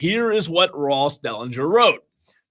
Here is what Ross Dellinger wrote.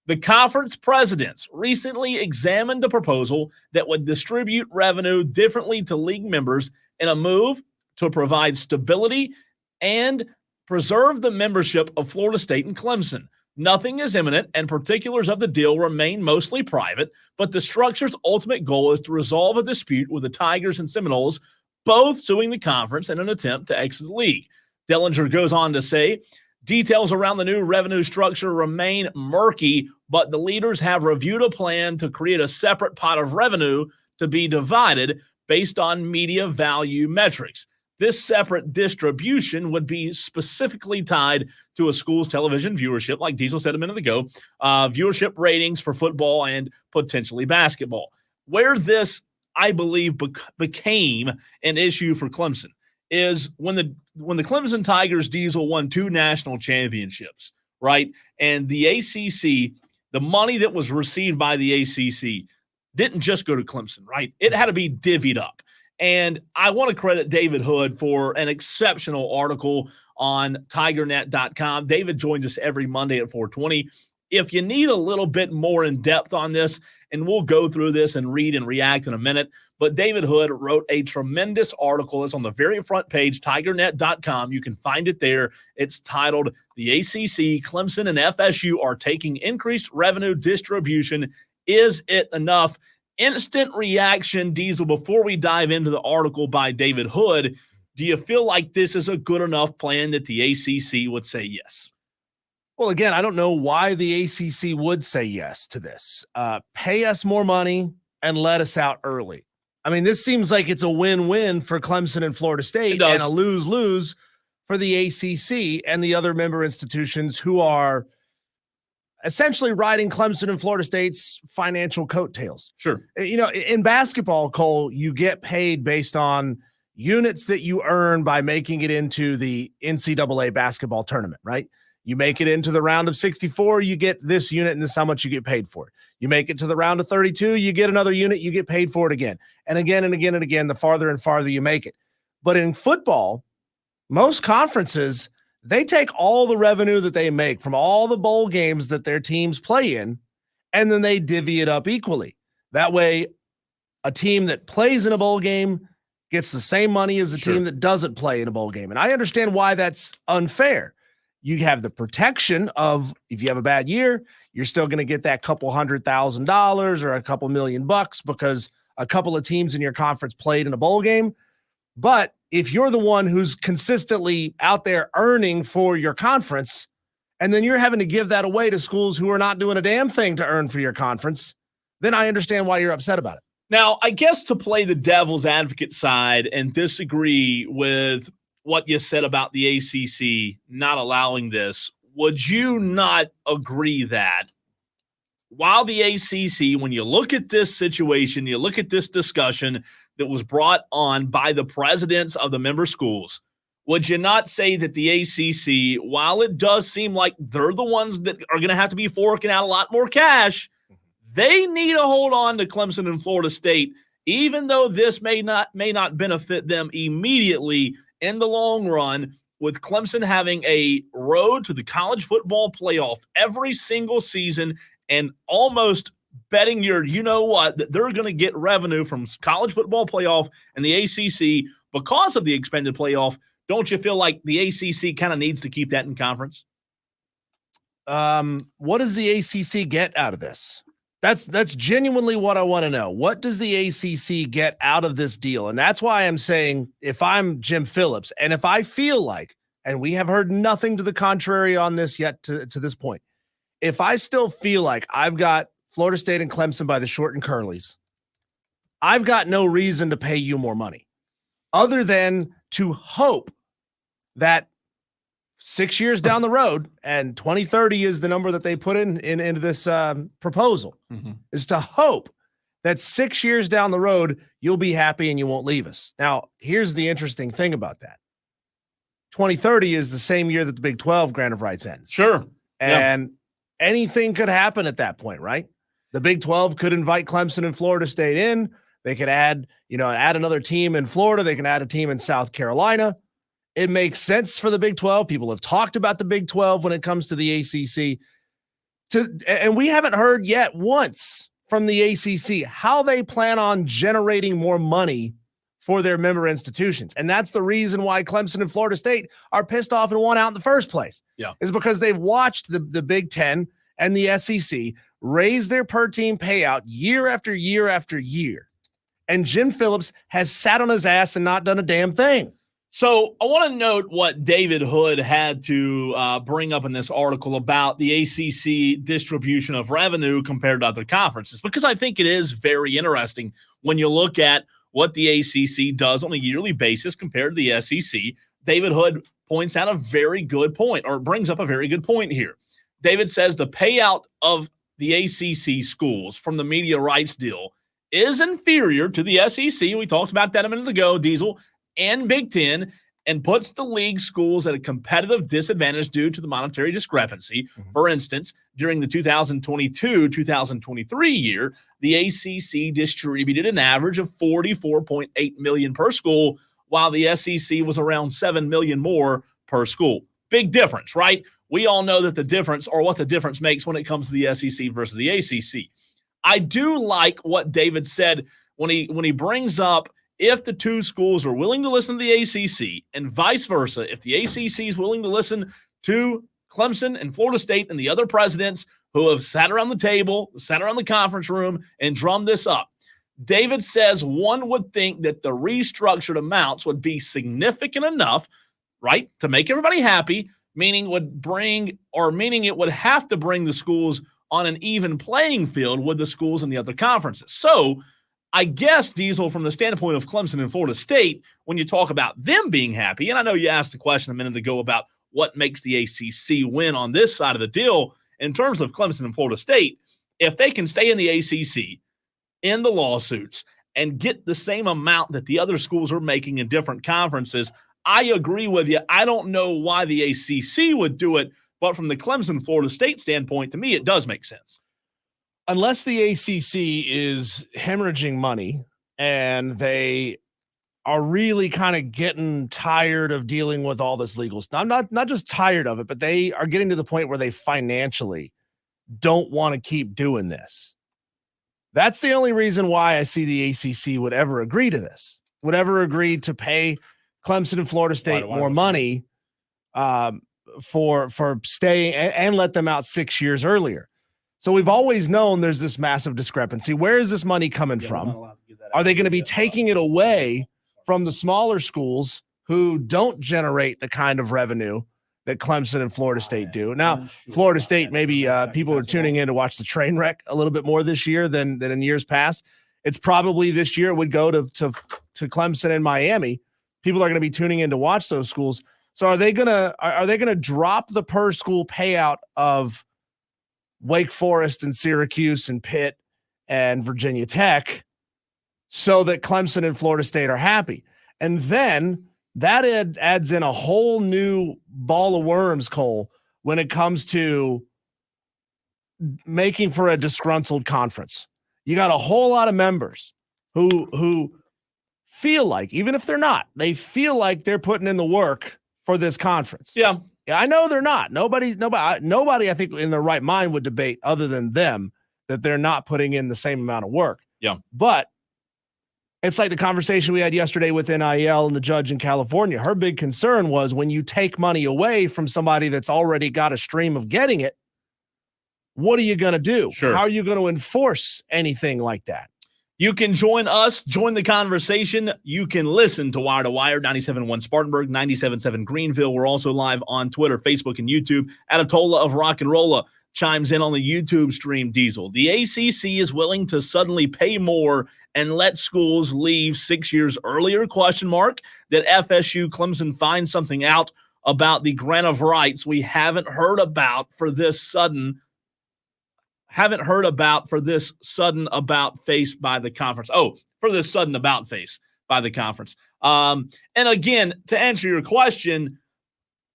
The conference presidents recently examined the proposal that would distribute revenue differently to league members in a move to provide stability and preserve the membership of Florida State and Clemson. Nothing is imminent, and particulars of the deal remain mostly private, but the structure's ultimate goal is to resolve a dispute with the Tigers and Seminoles, both suing the conference in an attempt to exit the league. Dellinger goes on to say, details around the new revenue structure remain murky, but the leaders have reviewed a plan to create a separate pot of revenue to be divided based on media value metrics. This separate distribution would be specifically tied to a school's television viewership, like Diesel said a minute ago, viewership ratings for football and potentially basketball. Where this, I believe, became an issue for Clemson is when the Clemson Tigers Diesel won 2 national championships, right? And the ACC, the money that was received by the ACC didn't just go to Clemson, right? It had to be divvied up. And I want to credit David Hood for an exceptional article on tigernet.com. David joins us every Monday at 4:20. If you need a little bit more in depth on this, and we'll go through this and read and react in a minute, but David Hood wrote a tremendous article. It's on the very front page, tigernet.com. You can find it there. It's titled, The ACC, Clemson, and FSU Are Taking Increased Revenue Distribution. Is it enough? Instant reaction, Diesel, before we dive into the article by David Hood, do you feel like this is a good enough plan that the ACC would say yes? Well, again, I don't know why the ACC would say yes to this. Pay us more money and let us out early. I mean, this seems like it's a win-win for Clemson and Florida State and a lose-lose for the ACC and the other member institutions who are essentially riding Clemson and Florida State's financial coattails. Sure. You know, in basketball, Cole, you get paid based on units that you earn by making it into the NCAA basketball tournament, right? You make it into the round of 64, you get this unit, and this is how much you get paid for it. You make it to the round of 32, you get another unit, you get paid for it again. And again and again and again, the farther and farther you make it. But in football, most conferences, they take all the revenue that they make from all the bowl games that their teams play in, and then they divvy it up equally. That way, a team that plays in a bowl game gets the same money as a team that doesn't play in a bowl game. And I understand why that's unfair. You have the protection of, if you have a bad year, you're still going to get that couple $100,000 or a couple $1,000,000 because a couple of teams in your conference played in a bowl game. But if you're the one who's consistently out there earning for your conference, and then you're having to give that away to schools who are not doing a damn thing to earn for your conference, then I understand why you're upset about it. Now, I guess to play the devil's advocate side and disagree with what you said about the ACC not allowing this, would you not agree that while the ACC, when you look at this situation, you look at this discussion that was brought on by the presidents of the member schools, would you not say that the ACC, while it does seem like they're the ones that are going to have to be forking out a lot more cash, they need to hold on to Clemson and Florida State, even though this may not benefit them immediately in the long run, with Clemson having a road to the college football playoff every single season and almost betting your you-know-what that they're going to get revenue from college football playoff and the ACC because of the expanded playoff. Don't you feel like the ACC kind of needs to keep that in conference? What does the ACC get out of this? That's genuinely what I want to know. What does the ACC get out of this deal? And that's why I'm saying, if I'm Jim Phillips, and if I feel like, and we have heard nothing to the contrary on this yet to this point, if I still feel like I've got Florida State and Clemson by the short and curlies, I've got no reason to pay you more money other than to hope that 6 years down the road, and 2030 is the number that they put into this proposal, is to hope that 6 years down the road, you'll be happy and you won't leave us. Now, here's the interesting thing about that. 2030 is the same year that the Big 12 grant of rights ends. Sure. And anything could happen at that point, right? The Big 12 could invite Clemson and Florida State in. They could add another team in Florida. They can add a team in South Carolina. It makes sense for the Big 12. People have talked about the Big 12 when it comes to the ACC. And we haven't heard yet once from the ACC how they plan on generating more money for their member institutions. And that's the reason why Clemson and Florida State are pissed off and want out in the first place. Yeah. Is because they've watched the Big 10 and the SEC raise their per team payout year after year after year. And Jim Phillips has sat on his ass and not done a damn thing. So I want to note what David Hood had to bring up in this article about the ACC distribution of revenue compared to other conferences, because I think it is very interesting when you look at what the ACC does on a yearly basis compared to the SEC. David Hood points out a very good point, or brings up a very good point here. David says the payout of the ACC schools from the media rights deal is inferior to the SEC. We talked about that a minute ago, Diesel, and Big Ten, and puts the league schools at a competitive disadvantage due to the monetary discrepancy. Mm-hmm. For instance, during the 2022-2023 year, the ACC distributed an average of $44.8 million per school, while the SEC was around $7 million more per school. Big difference, right? We all know that the difference, or what the difference makes when it comes to the SEC versus the ACC. I do like what David said when he brings up, if the two schools are willing to listen to the ACC and vice versa, if the ACC is willing to listen to Clemson and Florida State and the other presidents who have sat around the table, sat around the conference room, and drummed this up. David says one would think that the restructured amounts would be significant enough, right, to make everybody happy, meaning it would have to bring the schools on an even playing field with the schools in the other conferences. So I guess, Diesel, from the standpoint of Clemson and Florida State, when you talk about them being happy, and I know you asked the question a minute ago about what makes the ACC win on this side of the deal, in terms of Clemson and Florida State, if they can stay in the ACC in the lawsuits and get the same amount that the other schools are making in different conferences, I agree with you. I don't know why the ACC would do it, but from the Clemson-Florida State standpoint, to me, it does make sense. Unless the ACC is hemorrhaging money and they are really kind of getting tired of dealing with all this legal stuff. I'm not just tired of it, but they are getting to the point where they financially don't want to keep doing this. That's the only reason why I see the ACC would ever agree to this, would ever agree to pay Clemson and Florida State more money for staying and let them out 6 years earlier. So we've always known there's this massive discrepancy. Where is this money coming from? Are they going to be taking it away from the smaller schools who don't generate the kind of revenue that Clemson and Florida State do? Now, Florida State, maybe people are tuning in to watch the train wreck a little bit more this year than in years past. It's probably this year would go to Clemson and Miami. People are going to be tuning in to watch those schools. So are they gonna drop the per school payout of Wake Forest and Syracuse and Pitt and Virginia Tech so that Clemson and Florida State are happy? And then that adds in a whole new ball of worms, Cole, when it comes to making for a disgruntled conference. You got a whole lot of members who feel like, even if they're not, they feel like they're putting in the work for this conference. Yeah. I know they're not. Nobody, I think, in their right mind would debate, other than them, that they're not putting in the same amount of work. Yeah. But it's like the conversation we had yesterday with NIL and the judge in California. Her big concern was when you take money away from somebody that's already got a stream of getting it, what are you going to do? Sure. How are you going to enforce anything like that? You can join us, join the conversation. You can listen to Wire to Wire, 97.1 Spartanburg, 97.7 Greenville. We're also live on Twitter, Facebook, and YouTube. Adatola of Rock and Rolla chimes in on the YouTube stream, Diesel. The ACC is willing to suddenly pay more and let schools leave 6 years earlier, ? That FSU Clemson find something out about the grant of rights we haven't heard about for this sudden about face by the conference. For this sudden about face by the conference. And again, to answer your question,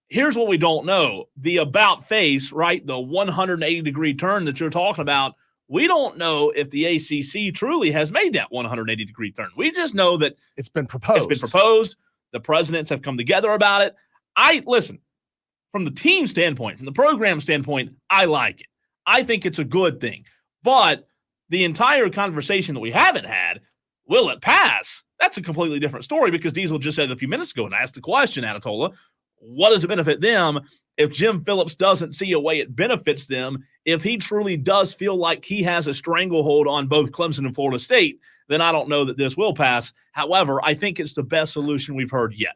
here's what we don't know. The about face, right? The 180-degree turn that you're talking about, we don't know if the ACC truly has made that 180-degree turn. We just know that it's been proposed. The presidents have come together about it. Listen, from the team standpoint, from the program standpoint, I like it. I think it's a good thing. But the entire conversation that we haven't had, will it pass? That's a completely different story, because Diesel just said a few minutes ago, and I asked the question, Anatola, what does it benefit them if Jim Phillips doesn't see a way it benefits them? If he truly does feel like he has a stranglehold on both Clemson and Florida State, then I don't know that this will pass. However, I think it's the best solution we've heard yet.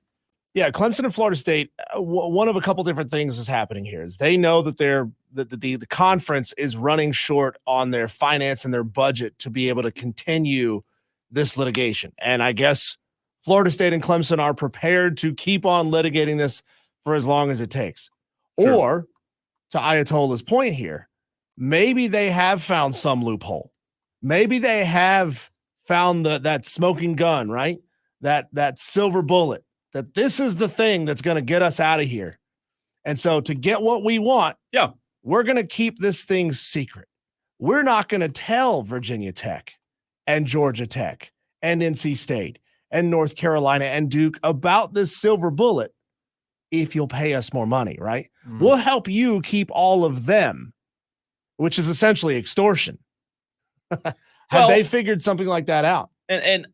Yeah, Clemson and Florida State, one of a couple different things is happening here. Is they know that the conference is running short on their finance and their budget to be able to continue this litigation. And I guess Florida State and Clemson are prepared to keep on litigating this for as long as it takes. Sure. Or, to Ayatollah's point here, maybe they have found some loophole. Maybe they have found that smoking gun, right? That silver bullet, that this is the thing that's going to get us out of here. And so to get what we want, we're going to keep this thing secret. We're not going to tell Virginia Tech and Georgia Tech and NC State and North Carolina and Duke about this silver bullet if you'll pay us more money, right? Mm. We'll help you keep all of them, which is essentially extortion. Have they figured something like that out? And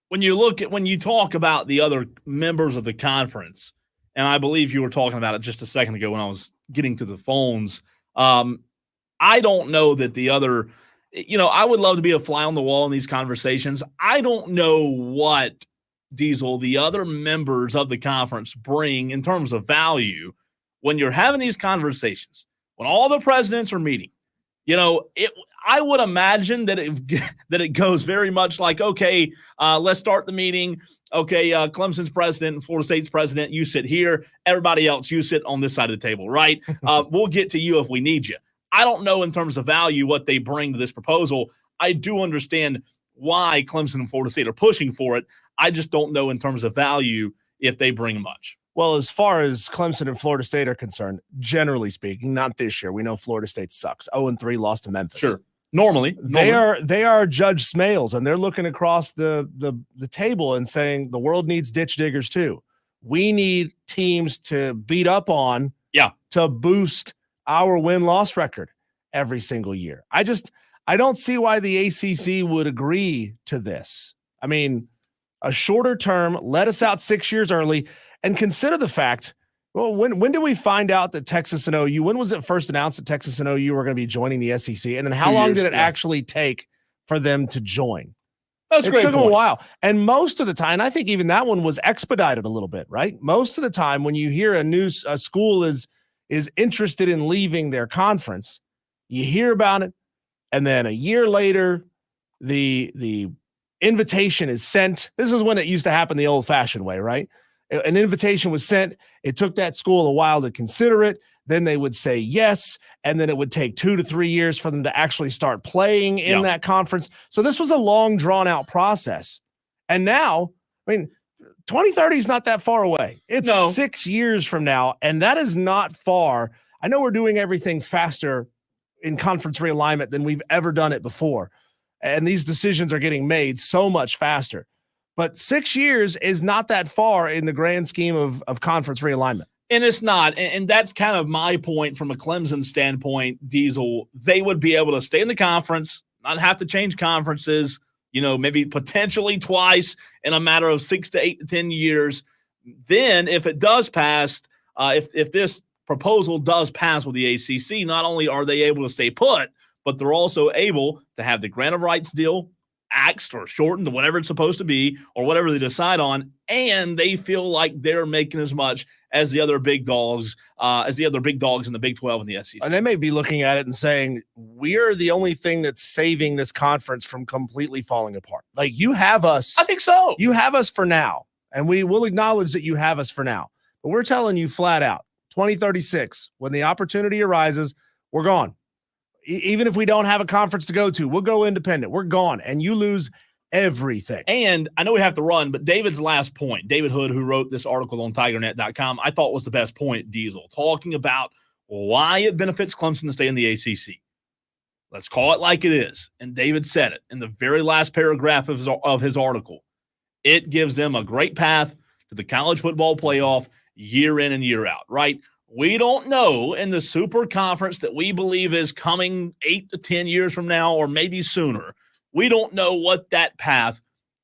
when you talk about the other members of the conference, and I believe you were talking about it just a second ago when I was getting to the phones, I don't know that the other, I would love to be a fly on the wall in these conversations. I don't know what, Diesel, the other members of the conference bring in terms of value when you're having these conversations, when all the presidents are meeting. I would imagine that it goes very much like, okay, let's start the meeting. Okay, Clemson's president and Florida State's president, you sit here. Everybody else, you sit on this side of the table, right? We'll get to you if we need you. I don't know in terms of value what they bring to this proposal. I do understand why Clemson and Florida State are pushing for it. I just don't know in terms of value if they bring much. Well, as far as Clemson and Florida State are concerned, generally speaking, not this year. We know Florida State sucks. 0-3, lost to Memphis. Sure. Normally. They are Judge Smales, and they're looking across the table and saying the world needs ditch diggers too. We need teams to beat up on to boost our win-loss record every single year. I don't see why the ACC would agree to this. I mean, a shorter term, let us out 6 years early, and consider the fact, well, when did we find out that Texas and OU, when was it first announced that Texas and OU were going to be joining the SEC? And then how long did it actually take for them to join? That's a great point. It took them a while. And most of the time, I think even that one was expedited a little bit, right? Most of the time when you hear a school is interested in leaving their conference, you hear about it, and then a year later, the invitation is sent. This is when it used to happen the old-fashioned way, right? An invitation was sent. It took that school a while to consider it. Then they would say yes, and then it would take 2 to 3 years for them to actually start playing in that conference. So this was a long, drawn-out process. And now, 2030 is not that far away. It's 6 years from now, and that is not far. I know we're doing everything faster in conference realignment than we've ever done it before, and these decisions are getting made so much faster. But 6 years is not that far in the grand scheme of conference realignment. And it's not. And that's kind of my point from a Clemson standpoint, Diesel. They would be able to stay in the conference, not have to change conferences, maybe potentially twice in a matter of 6 to 8 to 10 years. Then if it does pass, if this proposal does pass with the ACC, not only are they able to stay put, but they're also able to have the grant of rights deal axed or shortened to whatever it's supposed to be or whatever they decide on, and they feel like they're making as much as the other big dogs in the Big 12 and the SEC. And they may be looking at it and saying, we're the only thing that's saving this conference from completely falling apart. Like, you have us. I think so. You have us for now, and we will acknowledge that you have us for now. But we're telling you flat out, 2036, when the opportunity arises, we're gone. Even if we don't have a conference to go to, we'll go independent. We're gone, and you lose everything. And I know we have to run, but David's last point, David Hood, who wrote this article on TigerNet.com, I thought was the best point, Diesel, talking about why it benefits Clemson to stay in the ACC. Let's call it like it is. And David said it in the very last paragraph of his article. It gives them a great path to the college football playoff year in and year out, right? We don't know in the super conference that we believe is coming 8 to 10 years from now or maybe sooner. We don't know what that path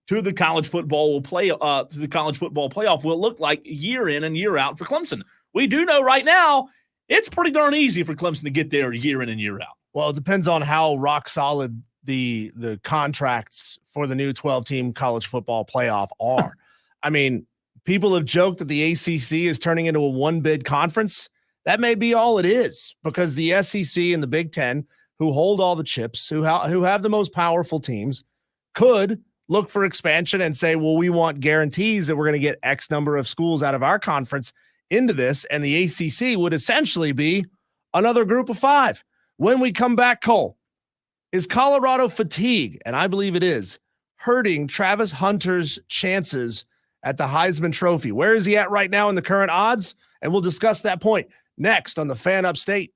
to the college football playoff will look like year in and year out for Clemson. We do know right now it's pretty darn easy for Clemson to get there year in and year out. Well, it depends on how rock solid the contracts for the new 12-team college football playoff are. I mean, people have joked that the ACC is turning into a one-bid conference. That may be all it is, because the SEC and the Big Ten, who hold all the chips, who have the most powerful teams, could look for expansion and say, well, we want guarantees that we're going to get X number of schools out of our conference into this, and the ACC would essentially be another group of 5. When we come back, Cole, is Colorado fatigue, and I believe it is, hurting Travis Hunter's chances at the Heisman Trophy? Where is he at right now in the current odds? And we'll discuss that point next on the Fan Upstate.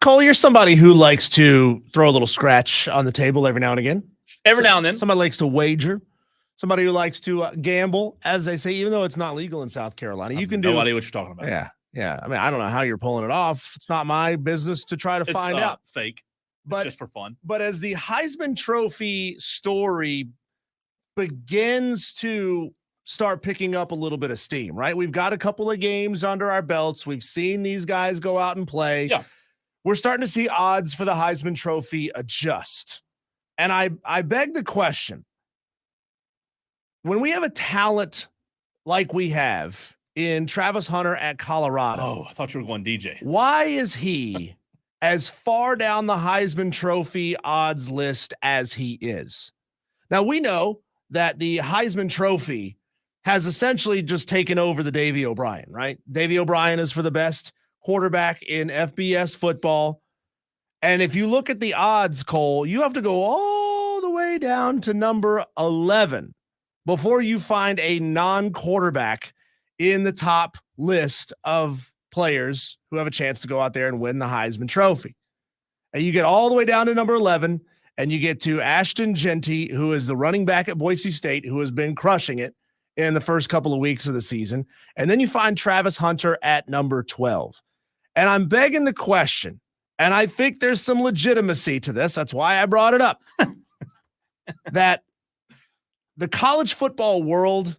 Cole, you're somebody who likes to throw a little scratch on the table every now and again. Every now and then. Somebody likes to wager. Somebody who likes to gamble, as they say, even though it's not legal in South Carolina. You can do. No idea what you're talking about. Yeah. I mean, I don't know how you're pulling it off. It's not my business to try to find out. Fake. But it's just for fun. But as the Heisman Trophy story begins to start picking up a little bit of steam, right? We've got a couple of games under our belts. We've seen these guys go out and play. Yeah. We're starting to see odds for the Heisman Trophy adjust. And I beg the question, when we have a talent like we have in Travis Hunter at Colorado. Oh, I thought you were going DJ. Why is he as far down the Heisman Trophy odds list as he is? Now, we know that the Heisman Trophy has essentially just taken over the Davey O'Brien, right? Davey O'Brien is for the best quarterback in FBS football. And if you look at the odds, Cole, you have to go all the way down to number 11 before you find a non-quarterback in the top list of players who have a chance to go out there and win the Heisman Trophy. And you get all the way down to number 11, and you get to Ashton Genty, who is the running back at Boise State, who has been crushing it in the first couple of weeks of the season. And then you find Travis Hunter at number 12. And I'm begging the question, and I think there's some legitimacy to this. That's why I brought it up. That the college football world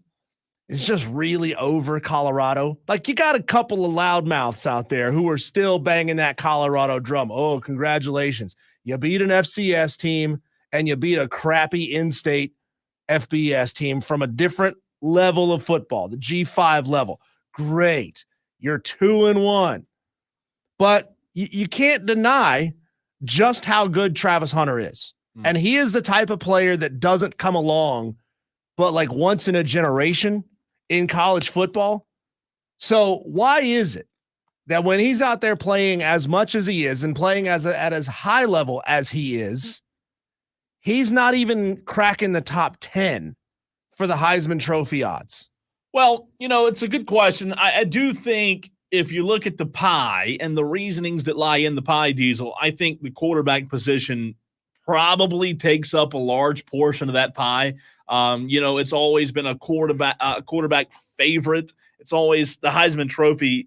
is just really over Colorado. Like, you got a couple of loudmouths out there who are still banging that Colorado drum. Oh, congratulations. You beat an FCS team and you beat a crappy in-state FBS team from a different level of football, the G5 level. Great. You're 2-1. But you can't deny just how good Travis Hunter is. And he is the type of player that doesn't come along but like once in a generation in college football. So why is it that when he's out there playing as much as he is and playing at as high level as he is, he's not even cracking the top 10 for the Heisman Trophy odds? Well, it's a good question. I do think if you look at the pie and the reasonings that lie in the pie, Diesel, I think the quarterback position probably takes up a large portion of that pie. It's always been a quarterback favorite. It's always the Heisman Trophy.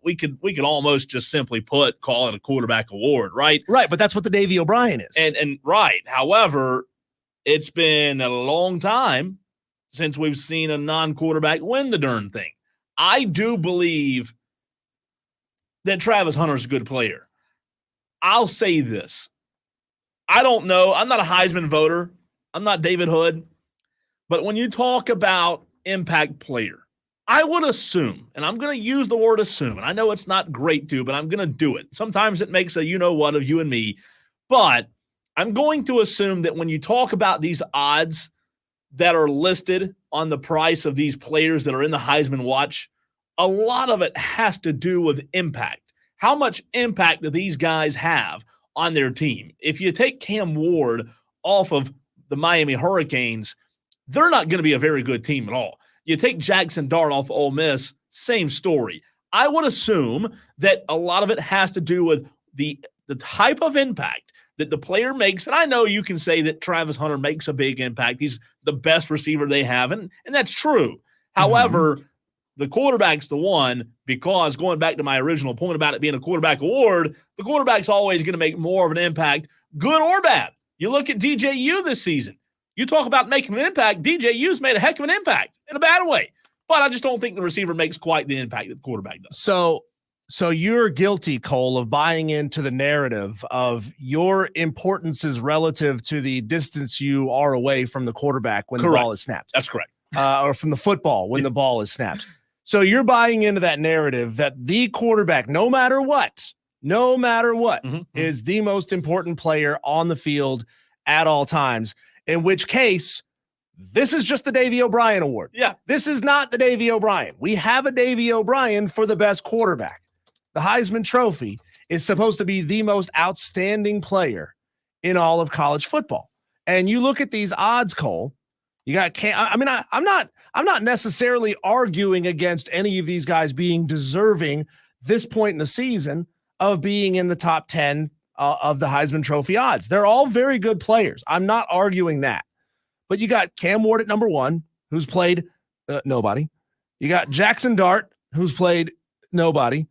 We could almost just simply call it a quarterback award, right? Right, but that's what the Davey O'Brien is. And right. However, it's been a long time since we've seen a non-quarterback win the darn thing. I do believe that Travis Hunter is a good player. I'll say this. I don't know. I'm not a Heisman voter. I'm not David Hood. But when you talk about impact player, I would assume, and I'm going to use the word assume, and I know it's not great to, but I'm going to do it. Sometimes it makes a you-know-what of you and me. But I'm going to assume that when you talk about these odds that are listed on the price of these players that are in the Heisman watch, a lot of it has to do with impact. How much impact do these guys have on their team? If you take Cam Ward off of the Miami Hurricanes, they're not going to be a very good team at all. You take Jackson Dart off Ole Miss, same story. I would assume that a lot of it has to do with the type of impact that the player makes. And I know you can say that Travis Hunter makes a big impact. He's the best receiver they have, and that's true. However, the quarterback's the one, because going back to my original point about it being a quarterback award, the quarterback's always going to make more of an impact, good or bad. You look at DJU this season. You talk about making an impact. DJU's made a heck of an impact in a bad way. But I just don't think the receiver makes quite the impact that the quarterback does. So you're guilty, Cole, of buying into the narrative of your importance is relative to the distance you are away from the quarterback when Correct. The ball is snapped. That's correct. Or from the football when the ball is snapped. So you're buying into that narrative that the quarterback, no matter what, is the most important player on the field at all times, in which case this is just the Davey O'Brien award. Yeah. This is not the Davey O'Brien. We have a Davey O'Brien for the best quarterback. The Heisman Trophy is supposed to be the most outstanding player in all of college football. And you look at these odds, Cole, you got I'm not necessarily arguing against any of these guys being deserving this point in the season of being in the top 10 of the Heisman Trophy odds. They're all very good players. I'm not arguing that. But you got Cam Ward at number 1, who's played nobody. You got Jackson Dart, who's played nobody.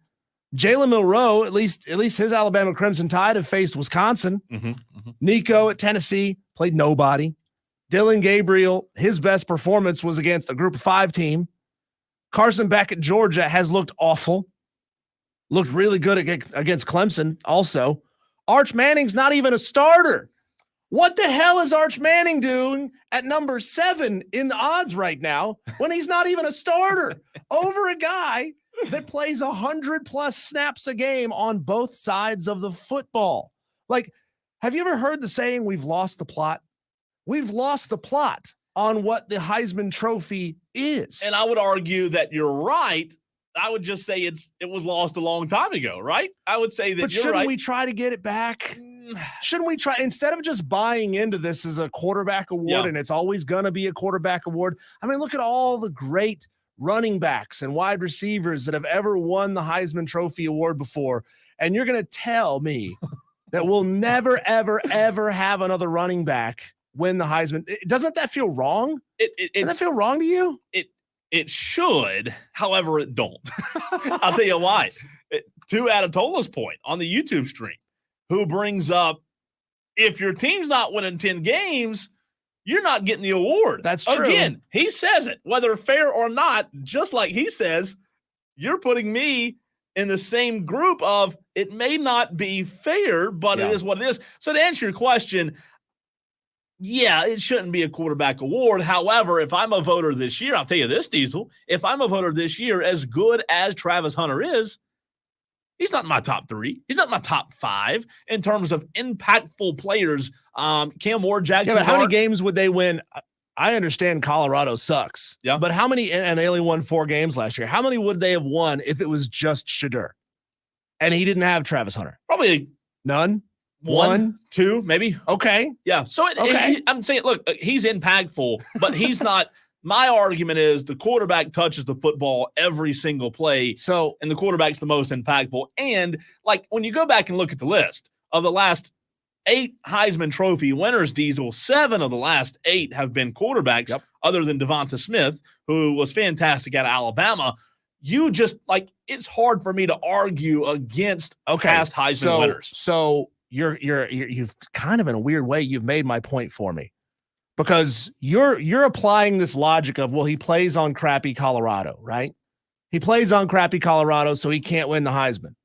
Jalen Milroe, at least his Alabama Crimson Tide have faced Wisconsin. Nico at Tennessee played nobody. Dylan Gabriel, his best performance was against a Group of 5 team. Carson Beck at Georgia has looked awful. Looked really good against Clemson also. Arch Manning's not even a starter. What the hell is Arch Manning doing at number 7 in the odds right now when he's not even a starter over a guy that plays 100+ snaps a game on both sides of the football? Like, have you ever heard the saying, we've lost the plot? We've lost the plot on what the Heisman Trophy is. And I would argue that you're right. I would just say it was lost a long time ago, right? I would say that but you're shouldn't right. we try to get it back? Shouldn't we try, instead of just buying into this as a quarterback award and it's always going to be a quarterback award? I mean, look at all the great running backs and wide receivers that have ever won the Heisman Trophy award before. And you're going to tell me that we'll never, ever, ever have another running back win the Heisman. Doesn't that feel wrong? Doesn't that feel wrong to you? It should, however, it don't. I'll tell you why. To Adatola's point on the YouTube stream, who brings up, if your team's not winning 10 games, you're not getting the award. That's true. Again, he says it, whether fair or not, just like he says, you're putting me in the same group of it may not be fair, but it is what it is. So to answer your question, yeah, it shouldn't be a quarterback award. However, if I'm a voter this year, I'll tell you this, Diesel, if I'm a voter this year, as good as Travis Hunter is, he's not in my top 3. He's not in my top 5 in terms of impactful players. Cam Ward, Jackson. Yeah, but how many games would they win? I understand Colorado sucks. Yeah. But how many, and they only won 4 games last year, how many would they have won if it was just Shadur and he didn't have Travis Hunter? Probably none. 1, 2, maybe. Okay. Yeah. So I'm saying, look, he's impactful, but he's not. My argument is the quarterback touches the football every single play. So, and the quarterback's the most impactful. And like when you go back and look at the list of the last 8 Heisman Trophy winners, Diesel, 7 of the last 8 have been quarterbacks, other than Devonta Smith, who was fantastic out of Alabama. You just it's hard for me to argue against past Heisman winners. So you've kind of, in a weird way, you've made my point for me, because you're applying this logic of, well, he plays on crappy Colorado, right? He plays on crappy Colorado, so he can't win the Heisman.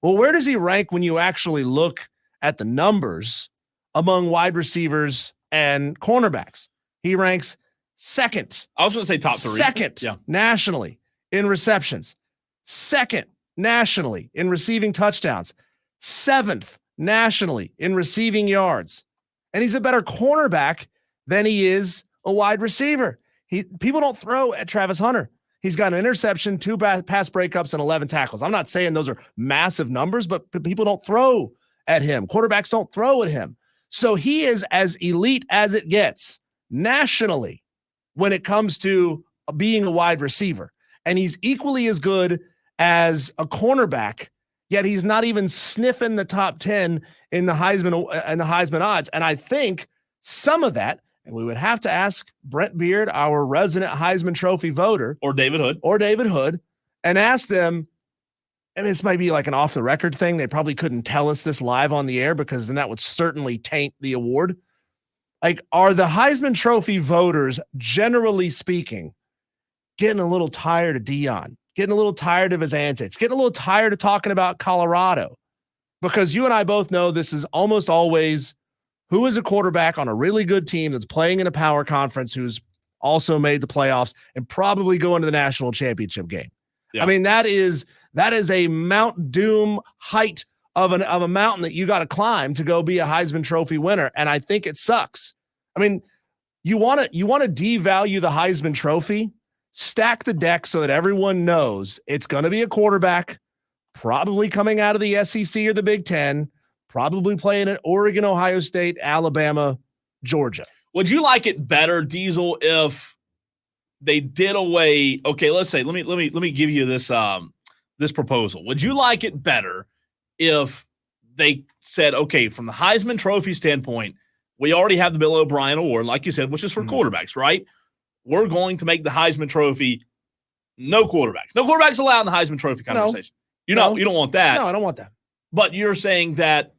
Well, where does he rank when you actually look at the numbers among wide receivers and cornerbacks? He ranks second. I was going to say top 3. Second nationally in receptions. Second nationally in receiving touchdowns. 7th nationally in receiving yards. And he's a better cornerback than he is a wide receiver. People don't throw at Travis Hunter. He's got an interception, 2 pass breakups, and 11 tackles. I'm not saying those are massive numbers, but people don't throw at him. Quarterbacks don't throw at him. So he is as elite as it gets nationally when it comes to being a wide receiver. And he's equally as good as a cornerback, yet he's not even sniffing the top 10 in the Heisman odds. And I think some of that, and we would have to ask Brent Beard, our resident Heisman Trophy voter, or David Hood, and ask them, and this might be like an off the record thing. They probably couldn't tell us this live on the air, because then that would certainly taint the award. Like, are the Heisman Trophy voters, generally speaking, getting a little tired of Deion, getting a little tired of his antics, getting a little tired of talking about Colorado? Because you and I both know this is almost always who is a quarterback on a really good team that's playing in a power conference, who's also made the playoffs and probably going to the national championship game. Yeah. I mean, that is a Mount Doom height of a mountain that you got to climb to go be a Heisman Trophy winner. And I think it sucks. I mean, you want to devalue the Heisman Trophy, stack the deck so that everyone knows it's going to be a quarterback, probably coming out of the SEC or the Big Ten, probably playing at Oregon, Ohio State, Alabama, Georgia. Would you like it better, Diesel, if they did away? Okay, let's say let me give you this this proposal. Would you like it better if they said, okay, from the Heisman Trophy standpoint, we already have the Bill O'Brien Award, like you said, which is for quarterbacks, right? We're going to make the Heisman Trophy no quarterbacks. No quarterbacks allowed in the Heisman Trophy conversation. You don't want that. No, I don't want that. But you're saying that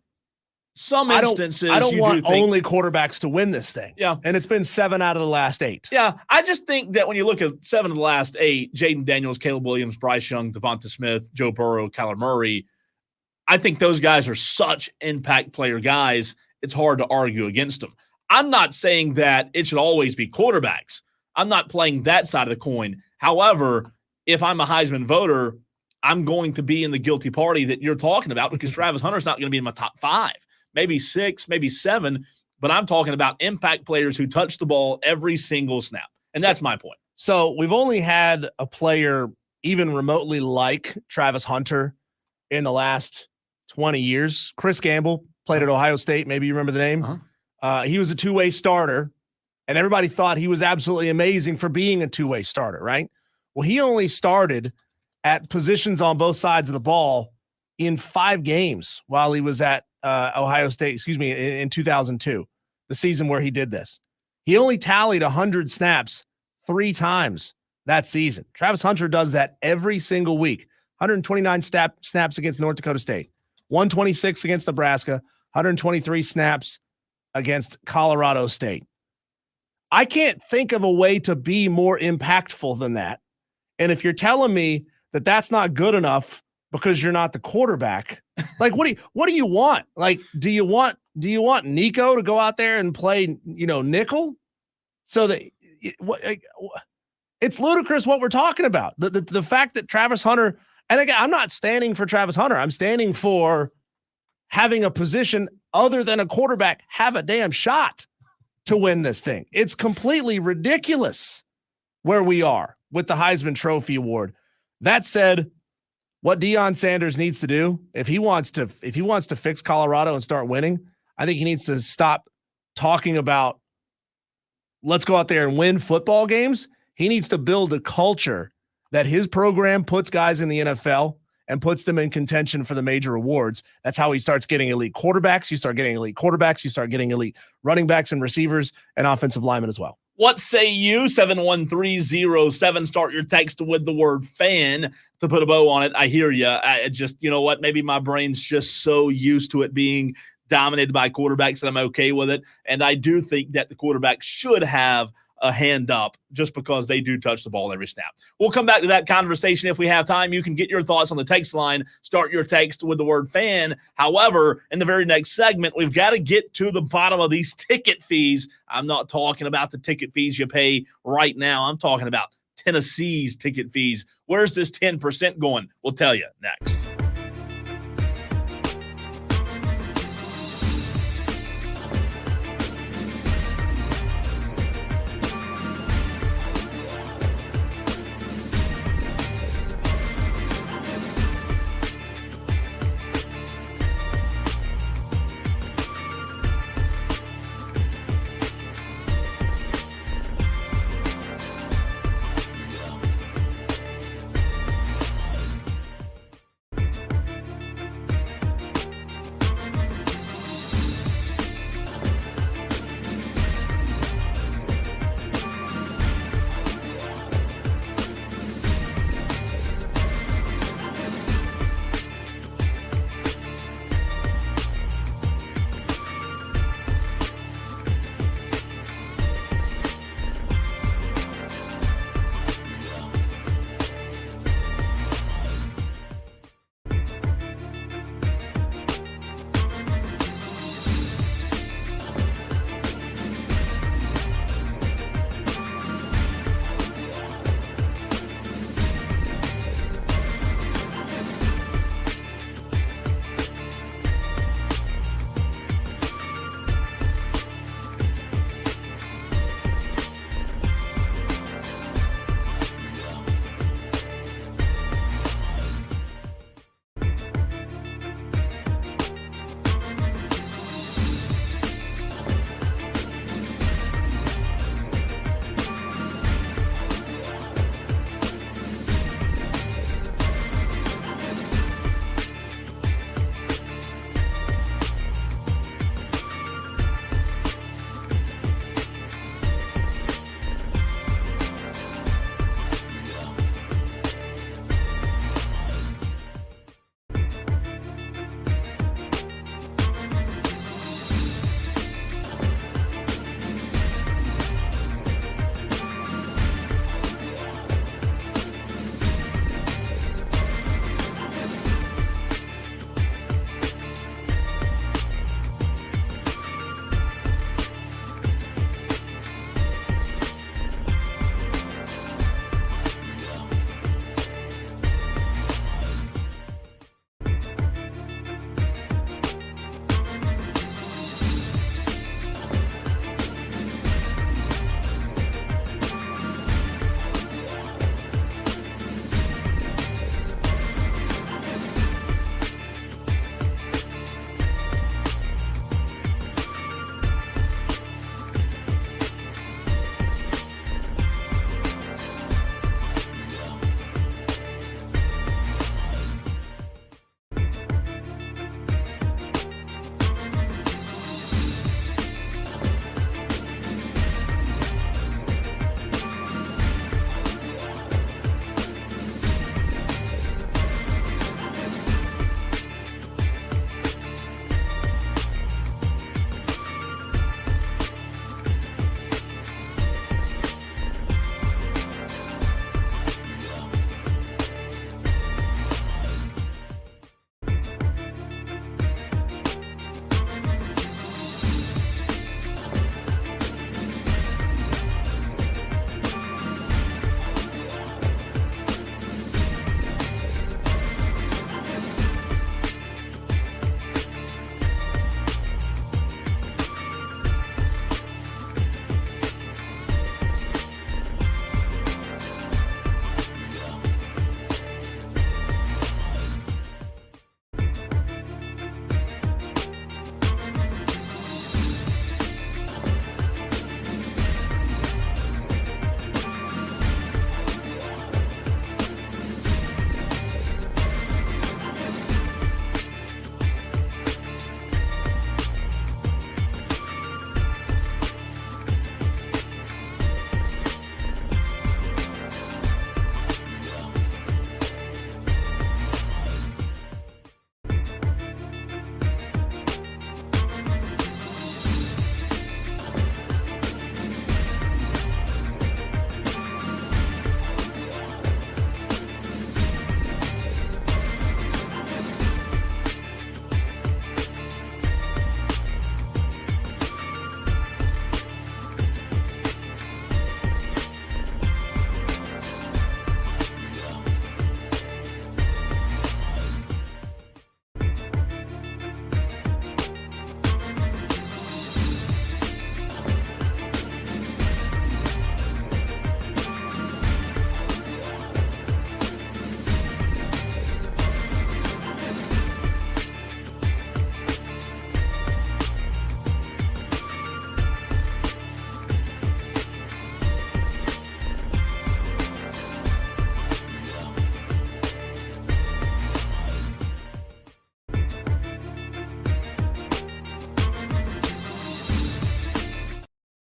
some instances I don't want think, only quarterbacks to win this thing. Yeah. And it's been 7 out of the last 8. Yeah. I just think that when you look at 7 of the last 8, Jaden Daniels, Caleb Williams, Bryce Young, Devonta Smith, Joe Burrow, Kyler Murray, I think those guys are such impact player guys, it's hard to argue against them. I'm not saying that it should always be quarterbacks. I'm not playing that side of the coin. However, if I'm a Heisman voter, I'm going to be in the guilty party that you're talking about because Travis Hunter's not going to be in my top 5. Maybe 6, maybe 7, but I'm talking about impact players who touch the ball every single snap. And that's my point. So we've only had a player even remotely like Travis Hunter in the last 20 years. Chris Gamble played at Ohio State. Maybe you remember the name. He was a two-way starter, and everybody thought he was absolutely amazing for being a two-way starter, right? Well, he only started at positions on both sides of the ball in 5 games while he was at Ohio State, in 2002, the season where he did this. He only tallied 100 snaps 3 times that season. Travis Hunter does that every single week. 129 snaps against North Dakota State, 126 against Nebraska, 123 snaps against Colorado State. I can't think of a way to be more impactful than that. And if you're telling me that that's not good enough because you're not the quarterback, like what do you want? Like, do you want Nico to go out there and play, nickel? So that it's ludicrous what we're talking about. The fact that Travis Hunter, and again, I'm not standing for Travis Hunter. I'm standing for having a position other than a quarterback have a damn shot to win this thing. It's completely ridiculous where we are with the Heisman Trophy Award. That said, what Deion Sanders needs to do, if he wants to fix Colorado and start winning, I think he needs to stop talking about let's go out there and win football games. He needs to build a culture that his program puts guys in the NFL and puts them in contention for the major awards. That's how he starts getting elite quarterbacks. You start getting elite quarterbacks. You start getting elite running backs and receivers and offensive linemen as well. What say you? 71307. Start your text with the word fan to put a bow on it. I hear you. I just, you know what? Maybe my brain's just so used to it being dominated by quarterbacks that I'm okay with it. And I do think that the quarterback should have a hand up just because they do touch the ball every snap. We'll come back to that conversation if we have time. You can get your thoughts on the text line. Start your text with the word fan. However, in the very next segment, we've got to get to the bottom of these ticket fees. I'm not talking about the ticket fees you pay right now. I'm talking about Tennessee's ticket fees. Where's this 10% going? We'll tell you next.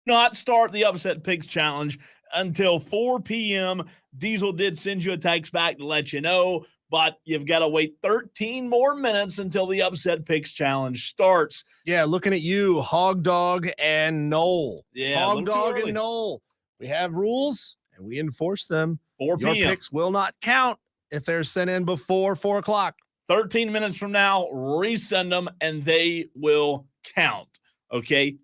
not start the Upset Picks Challenge until 4 p.m. Diesel did send you a text back to let you know, but you've got to wait 13 more minutes until the Upset Picks Challenge starts. Yeah, looking at you, Hog Dog and Noel. Yeah, Hog Dog and Noel. We have rules, and we enforce them. 4 p.m. Your picks will not count if they're sent in before 4 o'clock. 13 minutes from now, resend them, and they will count. Okay?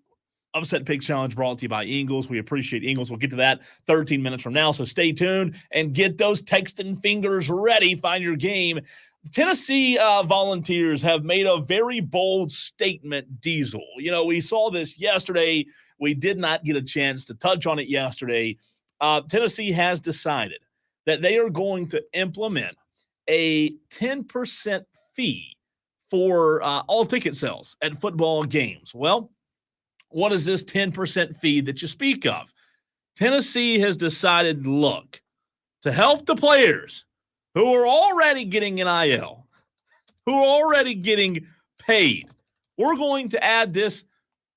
Upset Picks Challenge brought to you by Ingles. We appreciate Ingles. We'll get to that 13 minutes from now, so stay tuned and get those texting fingers ready. Find your game. Tennessee Volunteers have made a very bold statement, Diesel. You know, we saw this yesterday. We did not get a chance to touch on it yesterday. Tennessee has decided that they are going to implement a 10% fee for all ticket sales at football games. Well, what is this 10% fee that you speak of? Tennessee has decided, look, to help the players who are already getting NIL, who are already getting paid, we're going to add this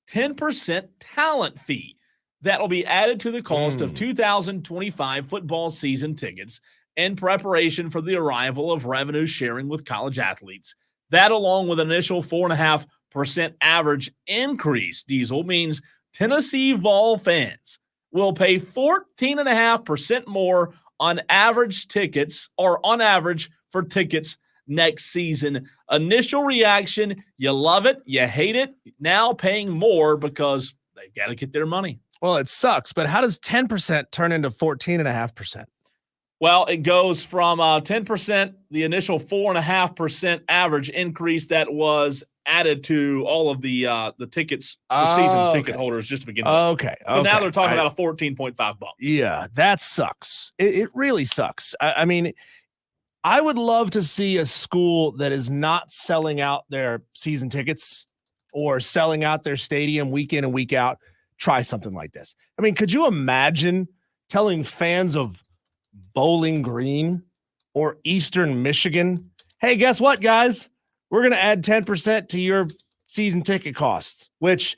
10% talent fee that will be added to the cost of 2025 football season tickets in preparation for the arrival of revenue sharing with college athletes. That, along with an initial 4.5% average increase, Diesel, means Tennessee Vol fans will pay 14.5% more on average tickets, or on average for tickets next season. Initial reaction, you love it, you hate it, now paying more because they've got to get their money. Well, it sucks, but how does 10% turn into 14.5%? Well, it goes from 10%, the initial 4.5% average increase that was added to all of the tickets for season ticket holders just to begin with. Okay. So now they're talking about a 14.5 bump. Yeah, that sucks. It really sucks. I mean, I would love to see a school that is not selling out their season tickets or selling out their stadium week in and week out try something like this. I mean, could you imagine telling fans of Bowling Green or Eastern Michigan, hey, guess what, guys? We're going to add 10% to your season ticket costs, which,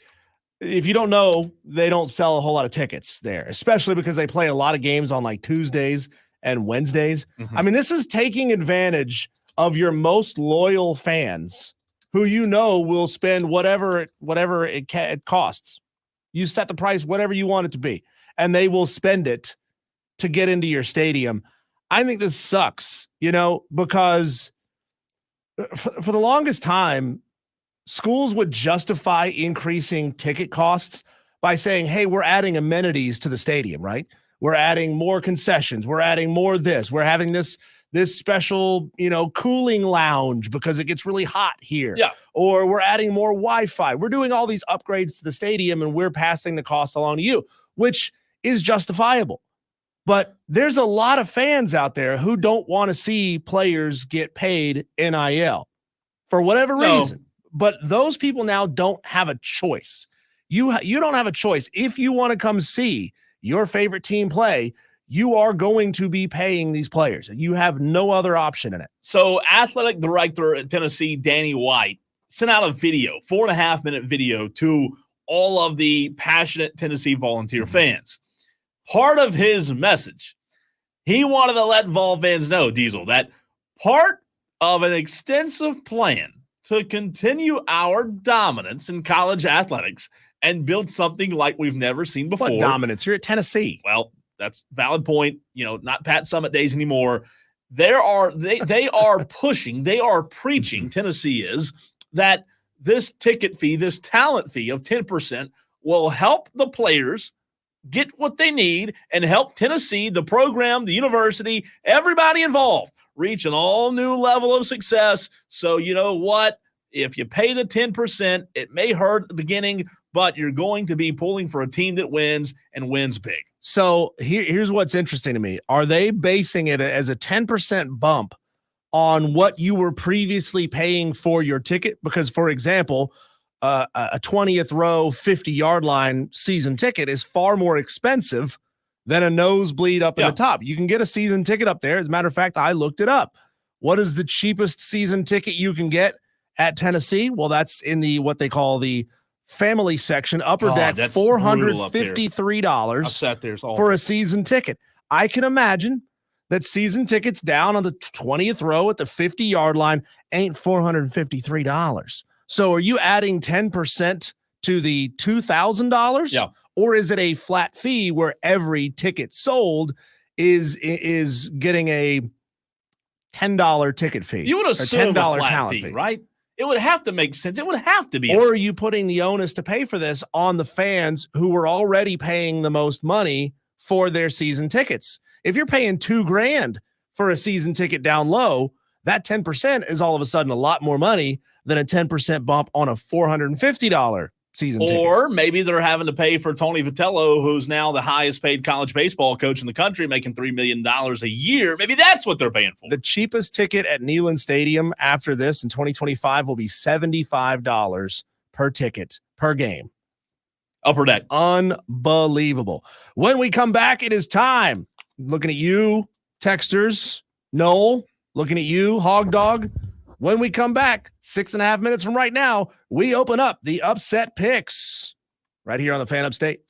if you don't know, they don't sell a whole lot of tickets there, especially because they play a lot of games on like Tuesdays and Wednesdays. I mean, this is taking advantage of your most loyal fans who you know will spend whatever it costs. You set the price, whatever you want it to be, and they will spend it to get into your stadium. I think this sucks, because for the longest time, schools would justify increasing ticket costs by saying, hey, we're adding amenities to the stadium, right? We're adding more concessions. We're adding more this. We're having this special, cooling lounge because it gets really hot here. Yeah. Or we're adding more Wi-Fi. We're doing all these upgrades to the stadium and we're passing the cost along to you, which is justifiable. But there's a lot of fans out there who don't want to see players get paid NIL for whatever reason. But those people now don't have a choice. You don't have a choice. If you want to come see your favorite team play, you are going to be paying these players. You have no other option in it. So athletic director at Tennessee, Danny White, sent out a video, 4.5-minute video to all of the passionate Tennessee Volunteer fans. Part of his message, he wanted to let Vol fans know, Diesel, that part of an extensive plan to continue our dominance in college athletics and build something like we've never seen before. What dominance? You're at Tennessee. Well, that's a valid point. Not Pat Summit days anymore. They are pushing, they are preaching, Tennessee is, that this ticket fee, this talent fee of 10% will help the players get what they need and help Tennessee, the program, the university, everybody involved reach an all new level of success. So you know what? If you pay the 10%, it may hurt at the beginning, but you're going to be pulling for a team that wins and wins big. So here's what's interesting to me. Are they basing it as a 10% bump on what you were previously paying for your ticket? Because, for example, a 20th row, 50-yard line season ticket is far more expensive than a nosebleed up in the top. You can get a season ticket up there. As a matter of fact, I looked it up. What is the cheapest season ticket you can get at Tennessee? Well, that's in the what they call the family section, upper deck, that's brutal up there. $453 I've sat there. It's awful. for a season ticket. I can imagine that season tickets down on the 20th row at the 50-yard line ain't $453. So are you adding 10% to the $2,000? Yeah. Or is it a flat fee where every ticket sold is getting a $10 ticket fee? You would assume $10 a flat talent fee, fee, right? It would have to make sense. It would have to be. Or are you putting the onus to pay for this on the fans who were already paying the most money for their season tickets? If you're paying $2,000 for a season ticket down low, that 10% is all of a sudden a lot more money than a 10% bump on a $450 season ticket. Or maybe they're having to pay for Tony Vitello, who's now the highest paid college baseball coach in the country, making $3 million a year. Maybe that's what they're paying for. The cheapest ticket at Neyland Stadium after this in 2025 will be $75 per ticket per game. Upper deck. Unbelievable. When we come back, it is time. Looking at you, texters. Noel, looking at you, Hog Dog. When we come back, 6.5 minutes from right now, we open up the upset picks right here on the Fan Upstate.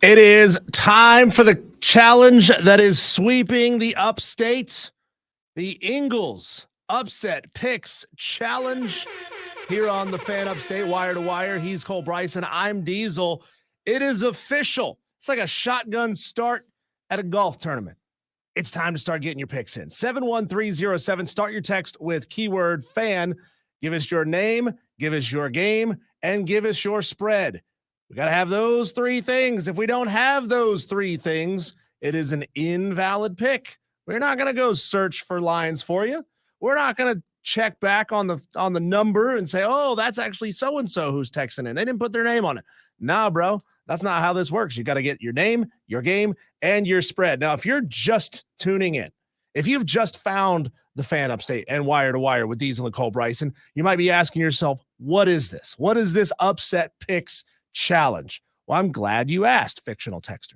It is time for the challenge that is sweeping the upstate. The Ingles Upset Picks Challenge here on the Fan Upstate Wire to Wire. He's Cole Bryson. I'm Diesel. It is official. It's like a shotgun start at a golf tournament. It's time to start getting your picks in. 71307. Start your text with keyword fan. Give us your name, give us your game, and give us your spread. We got to have those three things. If we don't have those three things, it is an invalid pick. We're not going to go search for lines for you. We're not going to check back on the number and say, oh, that's actually so-and-so who's texting in. They didn't put their name on it. Nah, bro, that's not how this works. You got to get your name, your game, and your spread. Now, if you're just tuning in, if you've just found the Fan Upstate and Wire to Wire with Diesel and Cole Bryson, you might be asking yourself, what is this? What is this Upset Picks Challenge? Well, I'm glad you asked, fictional texter.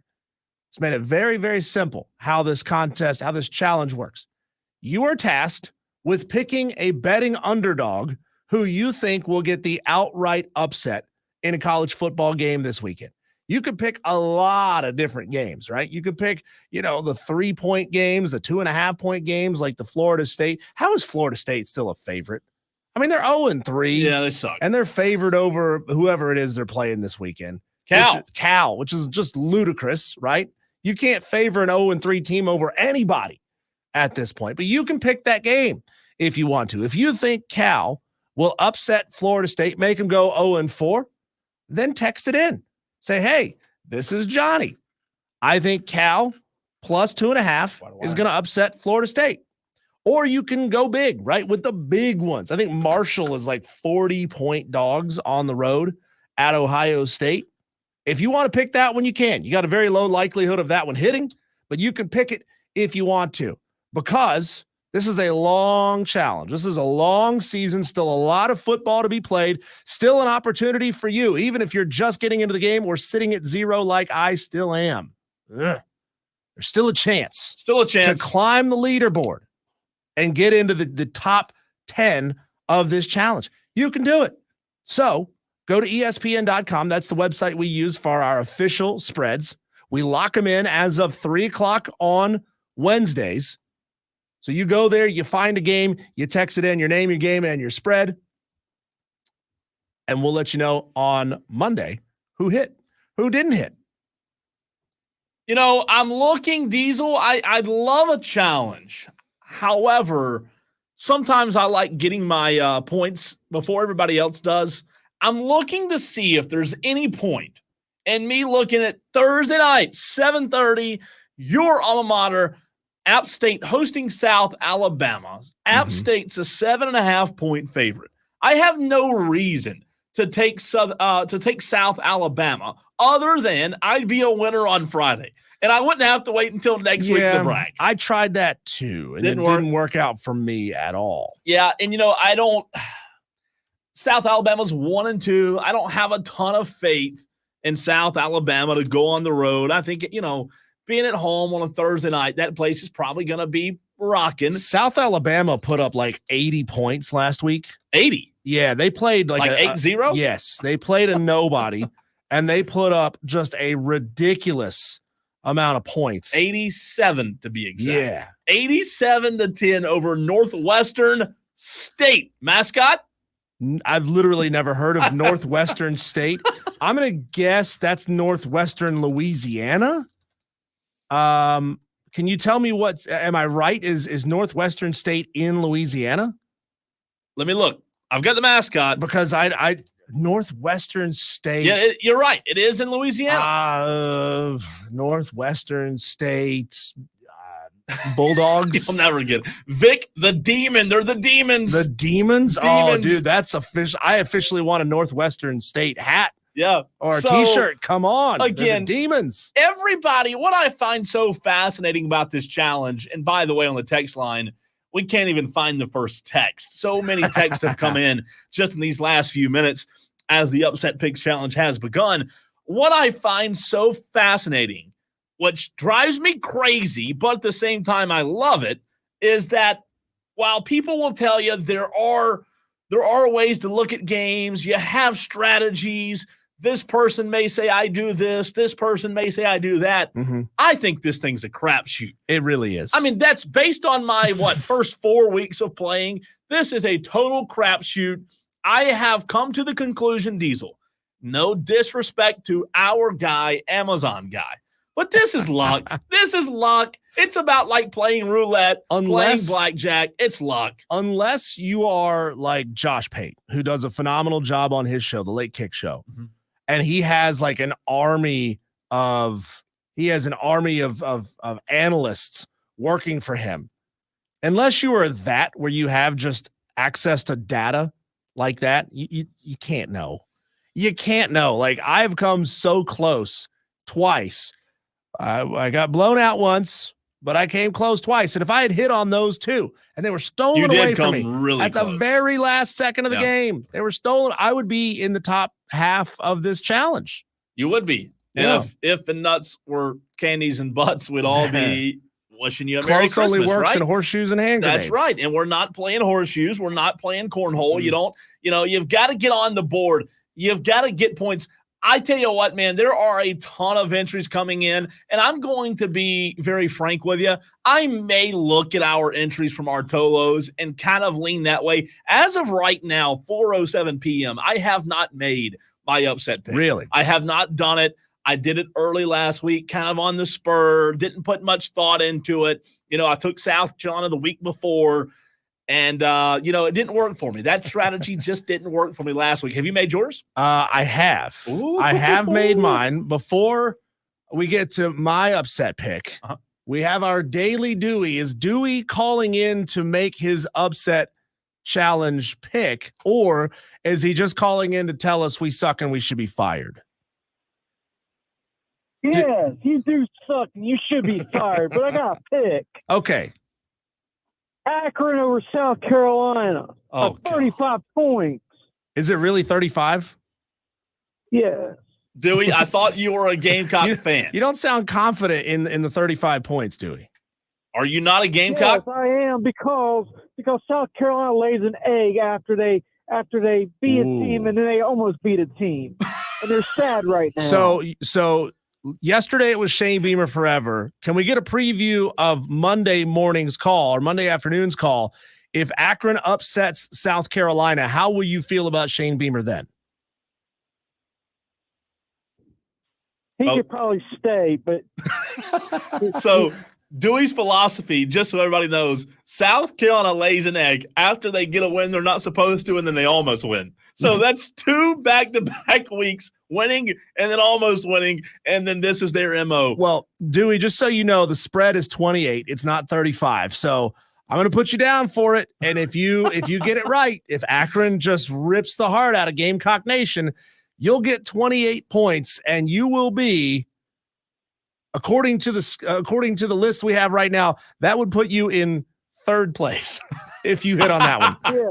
It's made it very, very simple how this contest, how this challenge works. You are tasked with picking a betting underdog who you think will get the outright upset in a college football game this weekend. You could pick a lot of different games, right? You could pick, the 3-point games, the 2.5-point games, like the Florida State. How is Florida State still a favorite? I mean, they're 0-3. Yeah, they suck. And they're favored over whoever it is they're playing this weekend. Cal, which is just ludicrous, right? You can't favor an 0-3 team over anybody at this point. But you can pick that game if you want to. If you think Cal will upset Florida State, make them go 0-4, then text it in. Say, hey, this is Johnny. I think Cal plus 2.5 is going to upset Florida State. Or you can go big, right, with the big ones. I think Marshall is like 40-point dogs on the road at Ohio State. If you want to pick that one, you can. You got a very low likelihood of that one hitting, but you can pick it if you want to, because this is a long challenge. This is a long season, still a lot of football to be played, still an opportunity for you, even if you're just getting into the game or sitting at 0 like I still am. There's still a chance. To climb the leaderboard and get into the top 10 of this challenge. You can do it. So go to ESPN.com. That's the website we use for our official spreads. We lock them in as of 3 o'clock on Wednesdays. So you go there, you find a game, you text it in, your name, your game, and your spread. And we'll let you know on Monday who hit, who didn't hit. I'm looking, Diesel. I'd love a challenge. However, sometimes I like getting my points before everybody else does. I'm looking to see if there's any point in me looking at Thursday night, 7:30, your alma mater, App State hosting South Alabama. App State's a 7.5-point favorite. I have no reason to take South Alabama other than I'd be a winner on Friday. And I wouldn't have to wait until next week to brag. I tried that too, and it didn't work out for me at all. Yeah, and South Alabama's 1-2. I don't have a ton of faith in South Alabama to go on the road. I think, being at home on a Thursday night, that place is probably going to be rocking. South Alabama put up like 80 points last week. 80? Yeah, they played like 8-0? Yes, they played a nobody, and they put up just a ridiculous amount of points. 87 to be exact. Yeah. 87-10 over Northwestern State. Mascot? I've literally never heard of Northwestern State. I'm going to guess that's Northwestern Louisiana. Can you tell me am I right? Is Northwestern State in Louisiana? Let me look. I've got the mascot. Because Northwestern State. Yeah, you're right. It is in Louisiana. Northwestern State Bulldogs. You'll never get it. Vic the Demon. They're the Demons. The Demons? Oh, dude, that's official. I officially want a Northwestern State hat. Yeah. Or a t-shirt. Come on. Again, Demons. Everybody, what I find so fascinating about this challenge, and by the way, on the text line, we can't even find the first text. So many texts have come in just in these last few minutes as the Upset Picks Challenge has begun. What I find so fascinating, which drives me crazy, but at the same time I love it, is that while people will tell you there are ways to look at games, you have strategies, This person may say I do this. This person may say I do that. Mm-hmm. I think this thing's a crapshoot. It really is. I mean, that's based on my, first 4 weeks of playing. This is a total crapshoot. I have come to the conclusion, Diesel, no disrespect to our guy, Amazon guy, but this is luck. This is luck. It's about like playing roulette, playing blackjack. It's luck. Unless you are like Josh Pate, who does a phenomenal job on his show, the Late Kick Show. Mm-hmm. And he has like an army of analysts working for him. Unless you are that, where you have just access to data like that, you can't know. You can't know. Like, I've come so close twice. I got blown out once, but I came close twice. And if I had hit on those two and they were stolen away from me really at close. The very last second of the game, they were stolen, I would be in the top half of this challenge. You would be. And if the nuts were candies and butts, we'd all be wishing you a Merry Christmas, only works right? in horseshoes and hand grenades. That's right. And we're not playing horseshoes. We're not playing cornhole. You've got to get on the board. You've got to get points. I tell you what, man, there are a ton of entries coming in, and I'm going to be very frank with you. I may look at our entries from our Tolos and kind of lean that way. As of right now, 4:07 p.m., I have not made my upset pick. Really? I have not done it. I did it early last week, kind of on the spur, didn't put much thought into it. I took South Carolina the week before, and, it didn't work for me. That strategy just didn't work for me last week. Have you made yours? I have. Ooh. I have made mine. Before we get to my upset pick, we have our daily Dewey. Is Dewey calling in to make his upset challenge pick, or is he just calling in to tell us we suck and we should be fired? Yes, you do suck and you should be fired, but I got a pick. Okay. Akron over South Carolina. 35 points. Is it really 35? Yes. Dewey, I thought you were a Gamecock fan. You don't sound confident in the 35 points, Dewey. Are you not a Gamecock? Yes, I am, because South Carolina lays an egg after they beat a team, and then they almost beat a team. And they're sad right now. So yesterday it was Shane Beamer forever. Can we get a preview of Monday morning's call or Monday afternoon's call? If Akron upsets South Carolina, how will you feel about Shane Beamer then? He could probably stay, but so Dewey's philosophy, just so everybody knows, South Carolina lays an egg after they get a win they're not supposed to, and then they almost win. So that's 2 back-to-back weeks winning and then almost winning, and then this is their MO. Well, Dewey, just so you know, the spread is 28. It's not 35. So I'm going to put you down for it. And if you get it right, if Akron just rips the heart out of Gamecock Nation, you'll get 28 points, and you will be, according to the list we have right now, that would put you in 3rd place if you hit on that one. Yeah.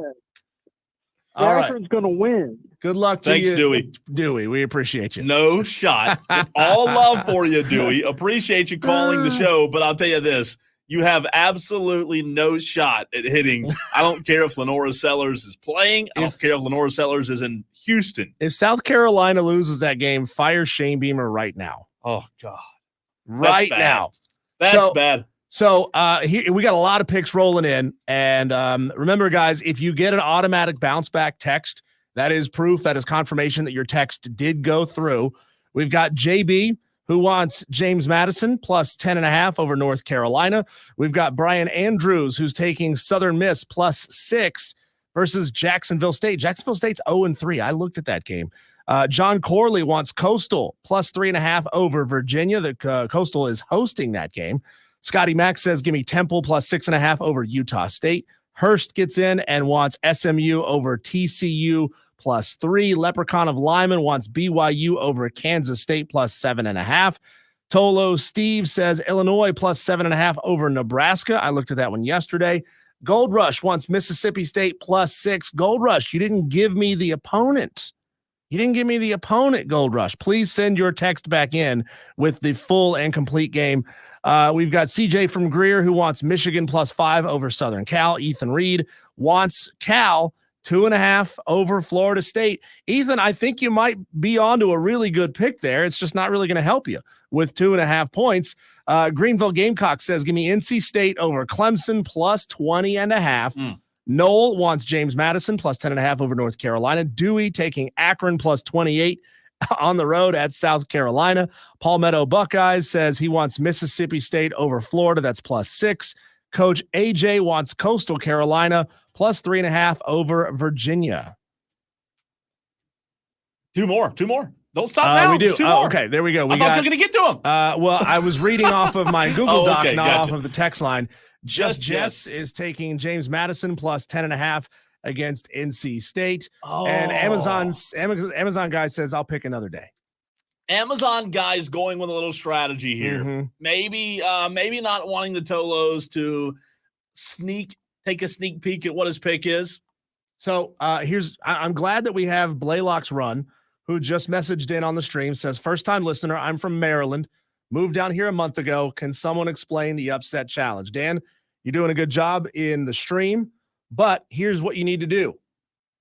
Akron's going to win. Good luck to you. Thanks, Dewey. Dewey, we appreciate you. No shot. All love for you, Dewey. Appreciate you calling the show, but I'll tell you this. You have absolutely no shot at hitting. I don't care if Lenora Sellers is playing. I don't care if Lenora Sellers is in Houston. If South Carolina loses that game, fire Shane Beamer right now. Oh, God. Right now. That's bad. So here we got a lot of picks rolling in. And remember, guys, if you get an automatic bounce back text, that is proof, that is confirmation that your text did go through. We've got JB, who wants James Madison plus 10.5 over North Carolina. We've got Brian Andrews, who's taking Southern Miss plus 6 versus Jacksonville State. Jacksonville State's 0-3. I looked at that game. John Corley wants Coastal plus 3.5 over Virginia. The Coastal is hosting that game. Scotty Mack says, give me Temple plus 6.5 over Utah State. Hurst gets in and wants SMU over TCU plus 3. Leprechaun of Lyman wants BYU over Kansas State plus 7.5. Tolo Steve says Illinois plus 7.5 over Nebraska. I looked at that one yesterday. Gold Rush wants Mississippi State plus 6. Gold Rush, you didn't give me the opponent. Gold Rush. Please send your text back in with the full and complete game. We've got CJ from Greer, who wants Michigan plus 5 over Southern Cal. Ethan Reed wants Cal 2.5 over Florida State. Ethan, I think you might be onto a really good pick there. It's just not really going to help you with 2.5 points. Greenville Gamecock says, give me NC State over Clemson plus 20.5. Noel wants James Madison plus 10.5 over North Carolina. Dewey taking Akron plus 28 on the road at South Carolina. Palmetto Buckeyes says he wants Mississippi State over Florida. That's plus 6. Coach AJ wants Coastal Carolina plus 3.5 over Virginia. Two more. Don't stop now. We do. Two more. Okay, there we go. I thought you were going to get to them. Well, I was reading off of my Google Doc, not gotcha. off of the text line. Jess Jess is taking James Madison plus 10.5 against NC State. Oh. And Amazon guy says, I'll pick another day. Amazon guys going with a little strategy here. Mm-hmm. Maybe not wanting the Tolos to take a sneak peek at what his pick is. So I'm glad that we have Blaylock's Run, who just messaged in on the stream, says, first-time listener, I'm from Maryland, moved down here a month ago. Can someone explain the upset challenge? Dan, you're doing a good job in the stream, but here's what you need to do.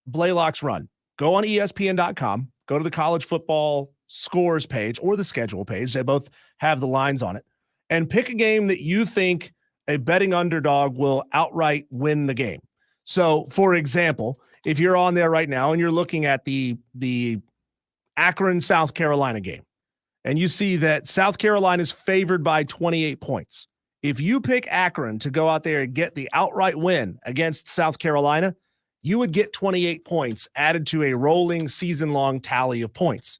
Blaylock's Run. Go on ESPN.com, go to the college football scores page or the schedule page. They both have the lines on it. And pick a game that you think a betting underdog will outright win the game. So, for example, if you're on there right now and you're looking at the Akron, South Carolina game, and you see that South Carolina is favored by 28 points. If you pick Akron to go out there and get the outright win against South Carolina, you would get 28 points added to a rolling season-long tally of points.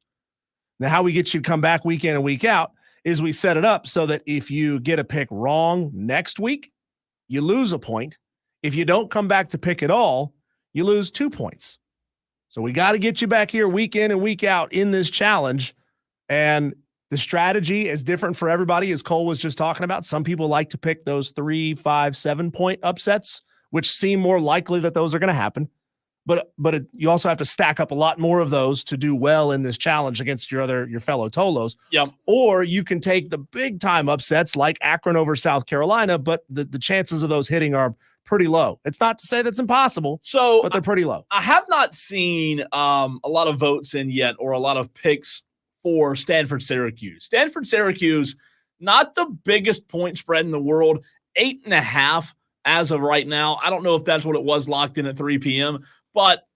Now, how we get you to come back week in and week out is we set it up so that if you get a pick wrong next week, you lose a point. If you don't come back to pick at all, you lose 2 points. So we got to get you back here week in and week out in this challenge. And the strategy is different for everybody, as Cole was just talking about. Some people like to pick those 3, 5, 7 point upsets, which seem more likely that those are going to happen. But you also have to stack up a lot more of those to do well in this challenge against your fellow Tolos. Yep. Or you can take the big time upsets like Akron over South Carolina, but the chances of those hitting are pretty low. It's not to say that's impossible, but they're pretty low. I have not seen a lot of votes in yet or a lot of picks for Stanford-Syracuse. Stanford-Syracuse, not the biggest point spread in the world, 8.5 as of right now. I don't know if that's what it was locked in at 3 p.m., but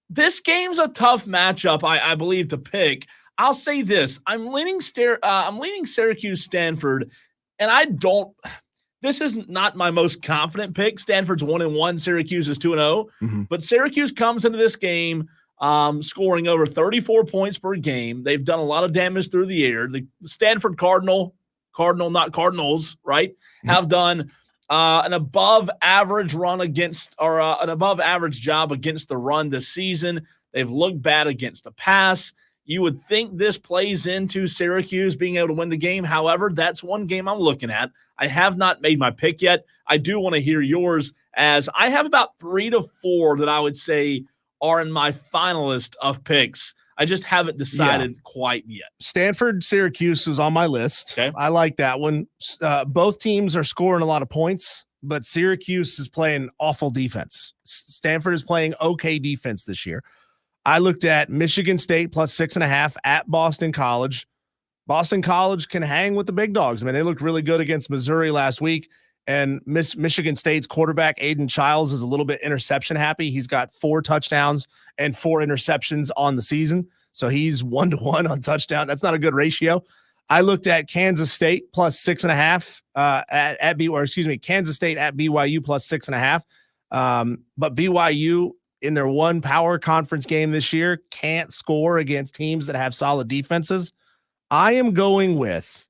this game's a tough matchup, I believe, to pick. I'll say this. I'm leaning Syracuse-Stanford, and this is not my most confident pick. Stanford's 1-1, Syracuse is 2-0. Mm-hmm. But Syracuse comes into this game scoring over 34 points per game. They've done a lot of damage through the air. The Stanford Cardinal, not Cardinals, right, mm-hmm. have done an above average run against, or an above average job against the run this season. They've looked bad against the pass. You would think this plays into Syracuse being able to win the game. However, that's one game I'm looking at. I have not made my pick yet. I do want to hear yours, as I have about 3 to 4 that I would say are in my finalist of picks. I just haven't decided quite yet. Stanford, Syracuse is on my list. Okay. I like that one. Both teams are scoring a lot of points, but Syracuse is playing awful defense. Stanford is playing okay defense this year. I looked at Michigan State plus 6.5 at Boston College. Boston College can hang with the big dogs. I mean, they looked really good against Missouri last week. And Michigan State's quarterback, Aiden Childs, is a little bit interception happy. He's got 4 touchdowns and 4 interceptions on the season. So he's 1-to-1 on touchdown. That's not a good ratio. I looked at Kansas State plus 6.5 Kansas State at BYU plus 6.5. But BYU in their one power conference game this year can't score against teams that have solid defenses. I am going with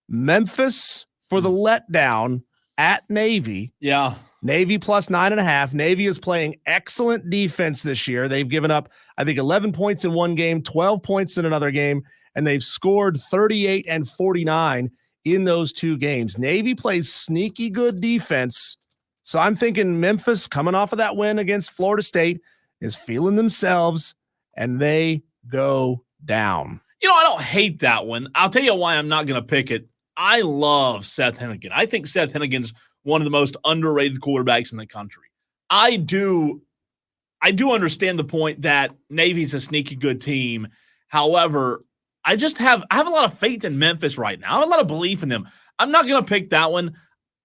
Memphis for the letdown at Navy. Yeah. Navy plus 9.5. Navy is playing excellent defense this year. They've given up, I think, 11 points in one game, 12 points in another game, and they've scored 38 and 49 in those 2 games. Navy plays sneaky good defense. So I'm thinking Memphis, coming off of that win against Florida State, is feeling themselves, and they go down. I don't hate that one. I'll tell you why I'm not going to pick it. I love Seth Hennigan. I think Seth Hennigan's one of the most underrated quarterbacks in the country. I do I do understand the point that Navy's a sneaky good team. However, I have a lot of faith in Memphis right now. I have a lot of belief in them. I'm not going to pick that one.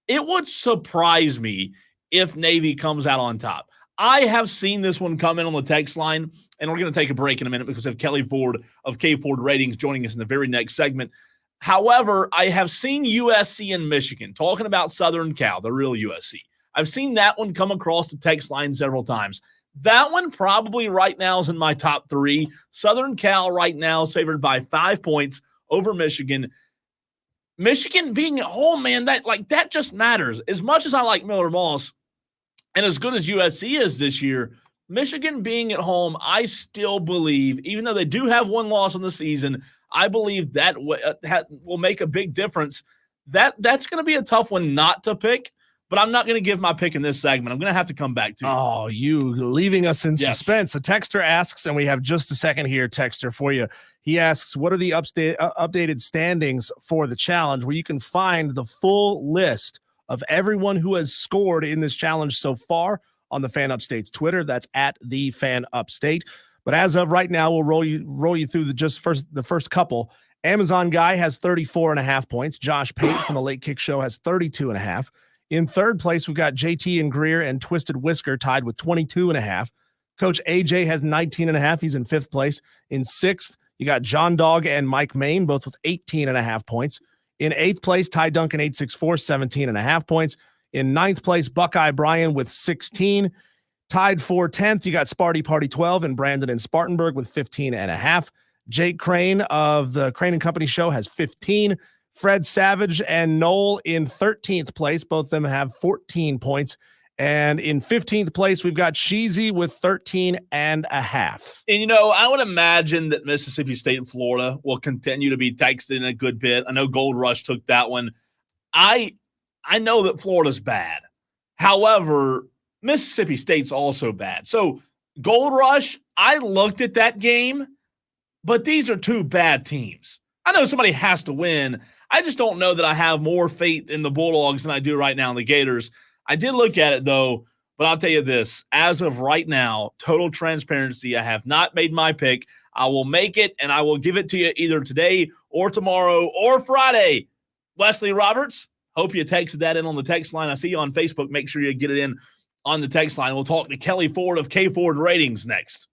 It would surprise me if Navy comes out on top. I have seen this one come in on the text line, and we're going to take a break in a minute because we have Kelley Ford of K Ford Ratings joining us in the very next segment. However, I have seen USC and Michigan talking about Southern Cal, the real USC. I've seen that one come across the text line several times. That one probably right now is in my top 3. Southern Cal right now is favored by 5 points over Michigan. Michigan being at home, man, that just matters. As much as I like Miller Moss and as good as USC is this year, Michigan being at home, I still believe, even though they do have one loss on the season, I believe that will make a big difference. That's going to be a tough one not to pick, but I'm not going to give my pick in this segment. I'm going to have to come back to you. Oh, you leaving us in suspense. A texter asks, and we have just a second here, texter, for you. He asks, what are the updated standings for the challenge, where you can find the full list of everyone who has scored in this challenge so far on the Fan Upstate's Twitter. That's at the Fan Upstate. But as of right now, we'll roll you through the first couple. Amazon Guy has 34.5 points. Josh Pate from the Late Kick Show has 32.5. In third place, we've got JT and Greer and Twisted Whisker tied with 22.5. Coach AJ has 19.5. He's in fifth place. In sixth, you got John Dog and Mike Main, both with 18.5 points. In eighth place, Ty Duncan 864, 17.5 points. In ninth place, Buckeye Brian with 16. Tied for 10th, you got Sparty Party 12 and Brandon and Spartanburg with 15.5. Jake Crane of the Crane and Company Show has 15. Fred Savage and Noel in 13th place. Both of them have 14 points. And in 15th place, we've got Sheezy with 13.5. And, I would imagine that Mississippi State and Florida will continue to be texted in a good bit. I know Gold Rush took that one. I know that Florida's bad. However, Mississippi State's also bad. So Gold Rush, I looked at that game, but these are two bad teams. I know somebody has to win. I just don't know that I have more faith in the Bulldogs than I do right now in the Gators. I did look at it, though, but I'll tell you this. As of right now, total transparency, I have not made my pick. I will make it, and I will give it to you either today or tomorrow or Friday. Wesley Roberts, hope you texted that in on the text line. I see you on Facebook. Make sure you get it in on the text line. We'll talk to Kelley Ford of K Ford Ratings next.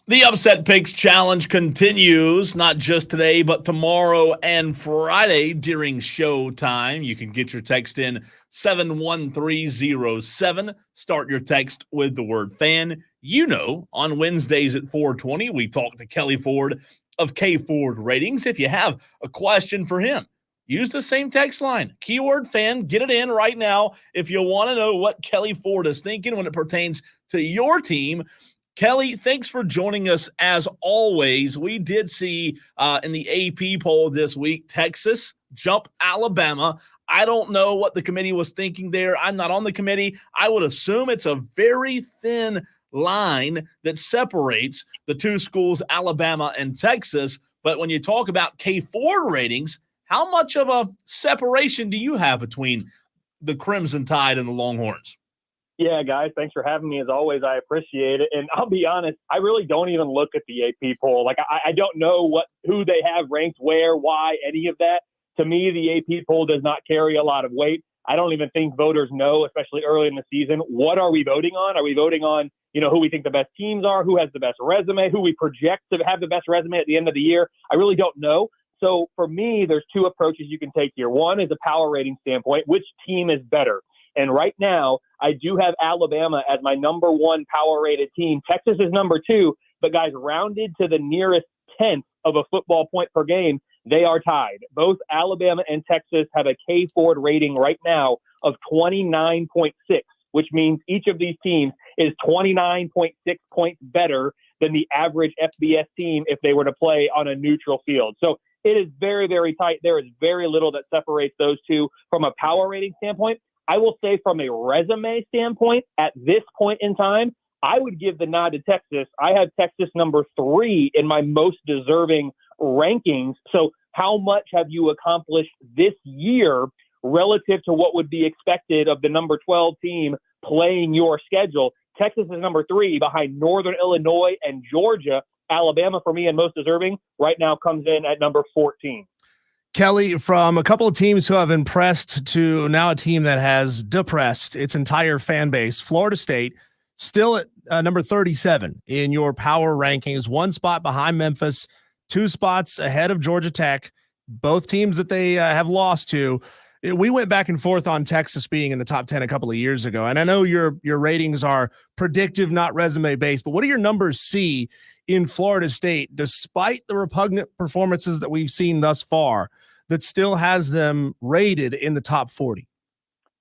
The Upset Picks Challenge continues, not just today, but tomorrow and Friday during showtime. You can get your text in 71307. Start your text with the word fan. You know, on Wednesdays at 4:20, we talk to Kelley Ford of K Ford Ratings. If you have a question for him, use the same text line. Keyword fan, get it in right now if you want to know what Kelley Ford is thinking when it pertains to your team. Kelley, thanks for joining us as always. We did see in the AP poll this week, Texas jump Alabama. I don't know what the committee was thinking there. I'm not on the committee. I would assume it's a very thin line that separates the two schools, Alabama and Texas. But when you talk about K Ford ratings, how much of a separation do you have between the Crimson Tide and the Longhorns? Yeah, guys, thanks for having me. As always, I appreciate it. And I'll be honest, I really don't even look at the AP poll. Like, I don't know who they have ranked where, why, any of that. To me, the AP poll does not carry a lot of weight. I don't even think voters know, especially early in the season, what are we voting on? Are we voting on, who we think the best teams are, who has the best resume, who we project to have the best resume at the end of the year? I really don't know. So for me, there's two approaches you can take here. One is a power rating standpoint. Which team is better? And right now, I do have Alabama as my number one power-rated team. Texas is number two, but guys, rounded to the nearest tenth of a football point per game, they are tied. Both Alabama and Texas have a K Ford rating right now of 29.6, which means each of these teams is 29.6 points better than the average FBS team if they were to play on a neutral field. So it is very, very tight. There is very little that separates those two from a power rating standpoint. I will say from a resume standpoint, at this point in time, I would give the nod to Texas. I have Texas number 3 in my most deserving rankings. So how much have you accomplished this year relative to what would be expected of the number 12 team playing your schedule? Texas is number 3 behind Northern Illinois and Georgia. Alabama, for me, and most deserving, right now comes in at number 14. Kelley, from a couple of teams who have impressed to now a team that has depressed its entire fan base, Florida State, still at number 37 in your power rankings, 1 spot behind Memphis, 2 spots ahead of Georgia Tech, both teams that they have lost to. We went back and forth on Texas being in the top 10 a couple of years ago, and I know your ratings are predictive, not resume-based, but what do your numbers see in Florida State, despite the repugnant performances that we've seen thus far, that still has them rated in the top 40?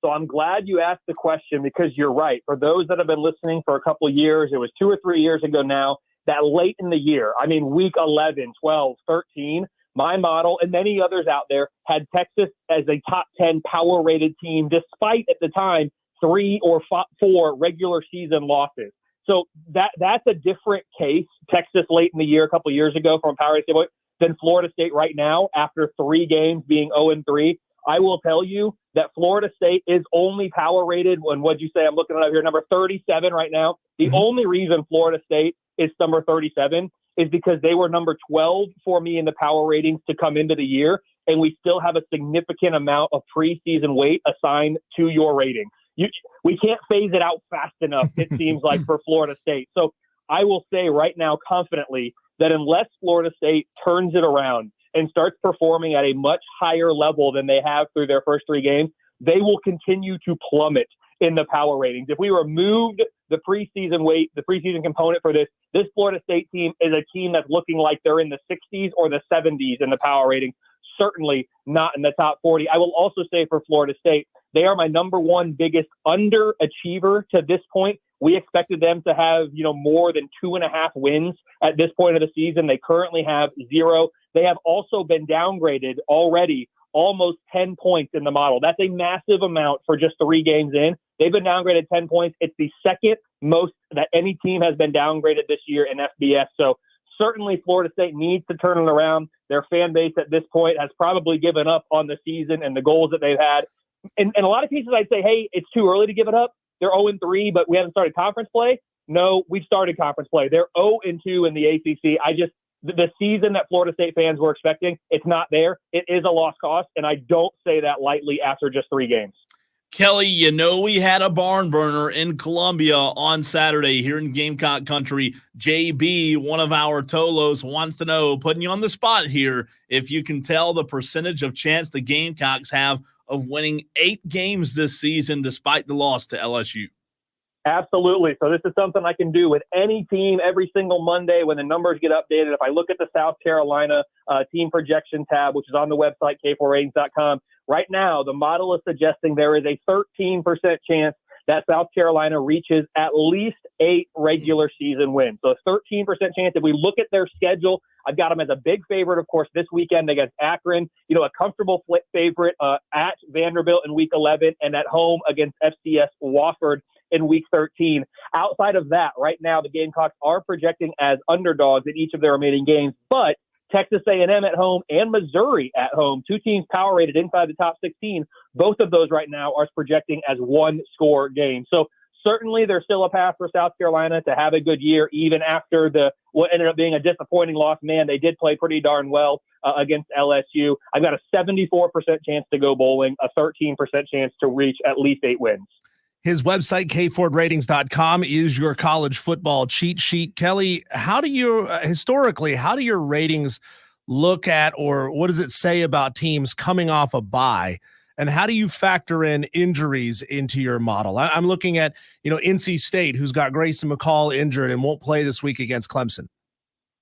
So I'm glad you asked the question, because you're right. For those that have been listening for a couple of years, it was 2 or 3 years ago now, that late in the year, week 11, 12, 13, my model and many others out there had Texas as a top 10 power rated team, despite at the time 3 or 4 regular season losses. So that's a different case. Texas late in the year, a couple of years ago, from a power rating standpoint, than Florida State right now after 3 games being 0-3. I will tell you that Florida State is only power rated when, what'd you say? I'm looking it up here, number 37 right now. The only reason Florida State is number 37 is because they were number 12 for me in the power ratings to come into the year, and we still have a significant amount of preseason weight assigned to your rating. We can't phase it out fast enough, it seems like, for Florida State. So I will say right now confidently that unless Florida State turns it around and starts performing at a much higher level than they have through their first 3 games, they will continue to plummet in the power ratings. If we removed the preseason weight, the preseason component for this Florida State team is a team that's looking like they're in the 60s or the 70s in the power ratings, certainly not in the top 40. I will also say for Florida State, they are my number 1 biggest underachiever to this point. We expected them to have, more than 2.5 wins at this point of the season. They currently have 0. They have also been downgraded already almost 10 points in the model. That's a massive amount for just 3 games in. They've been downgraded 10 points. It's the second most that any team has been downgraded this year in FBS. So certainly Florida State needs to turn it around. Their fan base at this point has probably given up on the season and the goals that they've had. And a lot of pieces I'd say, hey, it's too early to give it up. They're 0-3, but we haven't started conference play. No, we've started conference play. They're 0-2 in the ACC. The season that Florida State fans were expecting, it's not there. It is a lost cause, and I don't say that lightly after just 3 games. Kelley, we had a barn burner in Columbia on Saturday here in Gamecock country. JB, one of our Tolos, wants to know, putting you on the spot here, if you can tell the percentage of chance the Gamecocks have of winning 8 games this season despite the loss to LSU. Absolutely. So this is something I can do with any team every single Monday when the numbers get updated. If I look at the South Carolina team projection tab, which is on the website, k4ratings.com, right now the model is suggesting there is a 13% chance that South Carolina reaches at least 8 regular season wins. So a 13% chance. If we look at their schedule, I've got them as a big favorite, of course, this weekend against Akron, a comfortable favorite at Vanderbilt in week 11 and at home against FCS Wofford in week 13. Outside of that, right now, the Gamecocks are projecting as underdogs in each of their remaining games, but Texas A&M at home and Missouri at home, 2 teams power rated inside the top 16. Both of those right now are projecting as 1-score games. So certainly there's still a path for South Carolina to have a good year, even after what ended up being a disappointing loss. Man, they did play pretty darn well against LSU. I've got a 74% chance to go bowling, a 13% chance to reach at least 8 wins. His website, kfordratings.com, is your college football cheat sheet. Kelley, how do your ratings look at, or what does it say about teams coming off a bye? And how do you factor in injuries into your model? I'm looking at, NC State, who's got Grayson McCall injured and won't play this week against Clemson.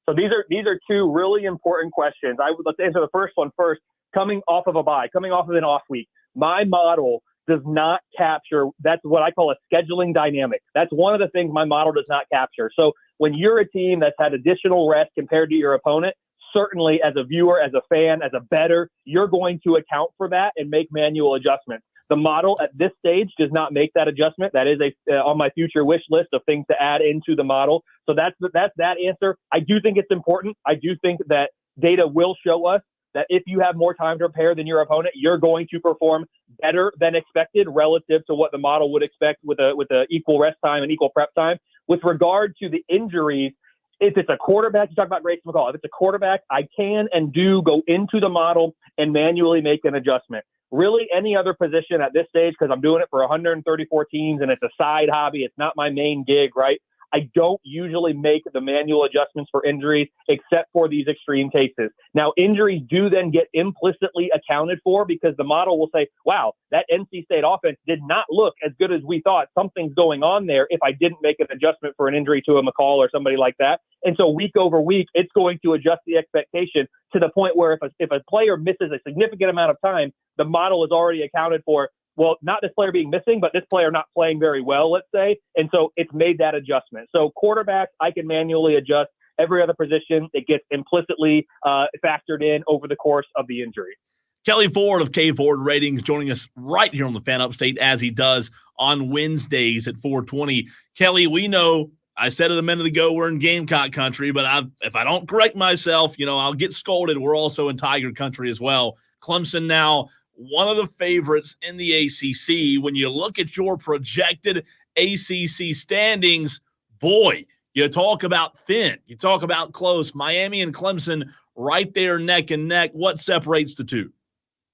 So these are 2 really important questions. Let's answer the first one first. Coming off of a bye, coming off of an off week, my model does not capture, that's what I call a scheduling dynamic. That's one of the things my model does not capture. So when you're a team that's had additional rest compared to your opponent, certainly as a viewer, as a fan, as a bettor, you're going to account for that and make manual adjustments. The model at this stage does not make that adjustment. That is on my future wish list of things to add into the model. So that's that answer. I do think it's important. I do think that data will show us that if you have more time to prepare than your opponent, you're going to perform better than expected relative to what the model would expect with a equal rest time and equal prep time. With regard to the injuries, if it's a quarterback, you talk about Grayson McCall. If it's a quarterback, I can and do go into the model and manually make an adjustment. Really, any other position at this stage, because I'm doing it for 134 teams and it's a side hobby, it's not my main gig, right? I don't usually make the manual adjustments for injuries except for these extreme cases. Now, injuries do then get implicitly accounted for because the model will say, wow, that NC State offense did not look as good as we thought. Something's going on there if I didn't make an adjustment for an injury to a McCall or somebody like that. And so week over week, it's going to adjust the expectation to the point where if a player misses a significant amount of time, the model is already accounted for. Well, not this player being missing, but this player not playing very well, let's say. And so it's made that adjustment. So quarterbacks, I can manually adjust. Every other position, it gets implicitly factored in over the course of the injury. Kelley Ford of K Ford Ratings joining us right here on the Fan Upstate as he does on Wednesdays at 4:20. Kelley, we know, I said it a minute ago, we're in Gamecock country, but if I don't correct myself, I'll get scolded. We're also in Tiger country as well. Clemson now, one of the favorites in the ACC. When you look at your projected ACC standings, boy, you talk about thin. You talk about close. Miami and Clemson right there neck and neck. What separates the 2?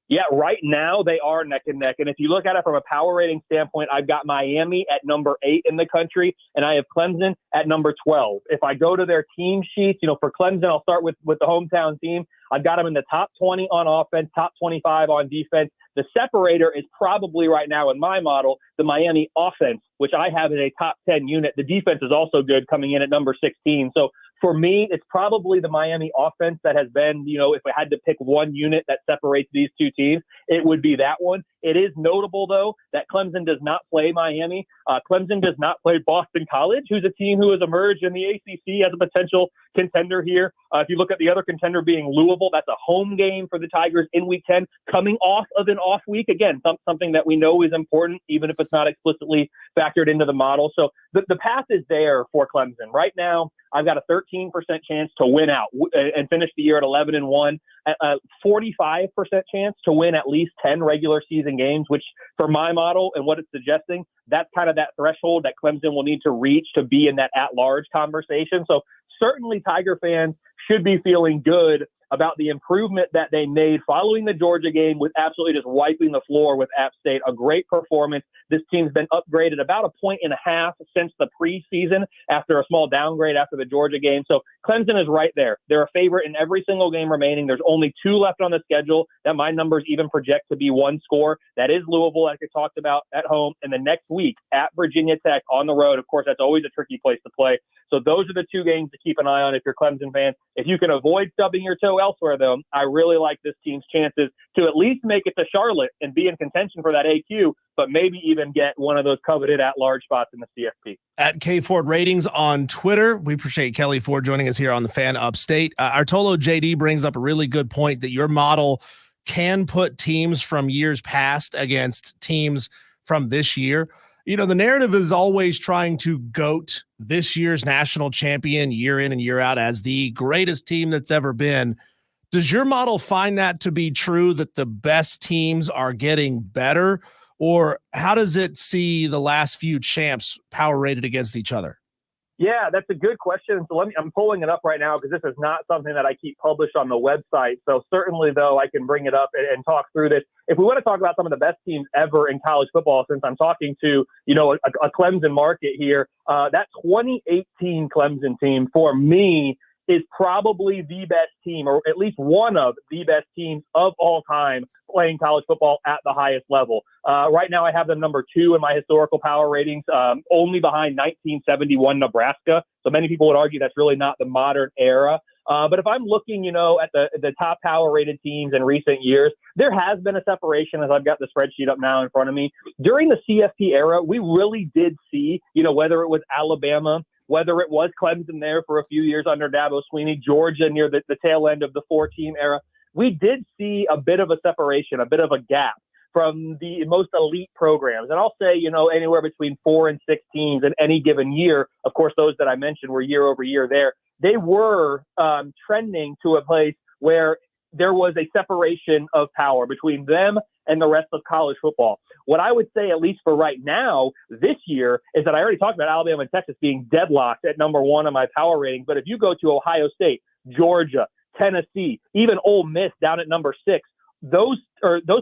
Yeah, right now they are neck and neck. And if you look at it from a power rating standpoint, I've got Miami at number 8 in the country, and I have Clemson at number 12. If I go to their team sheets, for Clemson, I'll start with the hometown team. I've got them in the top 20 on offense, top 25 on defense. The separator is probably right now in my model, the Miami offense, which I have as a top 10 unit. The defense is also good, coming in at number 16. So for me, it's probably the Miami offense that has been, if I had to pick one unit that separates these 2 teams, it would be that one. It is notable, though, that Clemson does not play Miami. Clemson does not play Boston College, who's a team who has emerged in the ACC as a potential contender here. If you look at the other contender being Louisville, that's a home game for the Tigers in Week 10, coming off of an off week. Again, something that we know is important, even if it's not explicitly factored into the model. So the path is there for Clemson. Right now, I've got a 13% chance to win out and finish the year at 11-1, a 45% chance to win at least 10 regular season games, which for my model and what it's suggesting, that's kind of that threshold that Clemson will need to reach to be in that at-large conversation. So certainly Tiger fans should be feeling good about the improvement that they made following the Georgia game with absolutely just wiping the floor with App State. A great performance. This team's been upgraded about 1.5 points since the preseason after a small downgrade after the Georgia game. So Clemson is right there. They're a favorite in every single game remaining. There's only 2 left on the schedule that my numbers even project to be 1 score. That is Louisville, like I talked about, at home. And the next week at Virginia Tech on the road. Of course, that's always a tricky place to play. So those are the 2 games to keep an eye on if you're a Clemson fan. If you can avoid stubbing your toe elsewhere, though, I really like this team's chances to at least make it to Charlotte and be in contention for that AQ, but maybe even get one of those coveted at-large spots in the CFP. At K Ford Ratings on Twitter, we appreciate Kelley Ford joining us here on the Fan Upstate. Artolo JD brings up a really good point that your model can put teams from years past against teams from this year. You know, the narrative is always trying to goat this year's national champion year in and year out as the greatest team that's ever been. Does your model find that to be true, that the best teams are getting better? Or how does it see the last few champs power rated against each other? Yeah, that's a good question. So I'm pulling it up right now because this is not something that I keep published on the website. So certainly, though, I can bring it up and talk through this. If we want to talk about some of the best teams ever in college football, since I'm talking to, a Clemson market here, that 2018 Clemson team for me is probably the best team, or at least one of the best teams of all time playing college football at the highest level. Right now, I have them number 2 in my historical power ratings, only behind 1971 Nebraska. So many people would argue that's really not the modern era. But if I'm looking, at the top power rated teams in recent years, there has been a separation, as I've got the spreadsheet up now in front of me. During the CFP era, we really did see, whether it was Alabama, whether it was Clemson there for a few years under Dabo Swinney, Georgia near the tail end of the 4-team era, we did see a bit of a separation, a bit of a gap from the most elite programs. And I'll say, anywhere between 4 and 6 teams in any given year. Of course, those that I mentioned were year over year there. They were trending to a place where there was a separation of power between them and the rest of college football. What I would say, at least for right now, this year, is that I already talked about Alabama and Texas being deadlocked at number 1 on my power rating. But if you go to Ohio State, Georgia, Tennessee, even Ole Miss down at number 6, those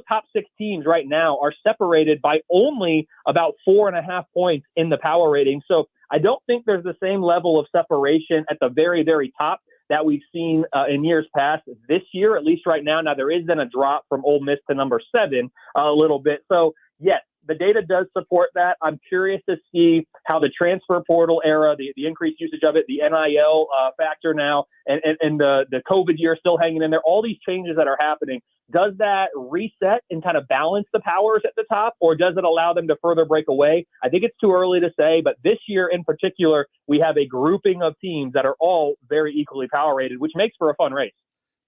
top 6 teams right now are separated by only about 4.5 points in the power rating. So I don't think there's the same level of separation at the very, very top that we've seen in years past this year, at least right now. Now, there is then a drop from Ole Miss to number 7 a little bit. So, yes, the data does support that. I'm curious to see how the transfer portal era, the increased usage of it, the NIL factor now, and the COVID year still hanging in there, all these changes that are happening, does that reset and kind of balance the powers at the top, or does it allow them to further break away? I think it's too early to say, but this year in particular, we have a grouping of teams that are all very equally power rated, which makes for a fun race.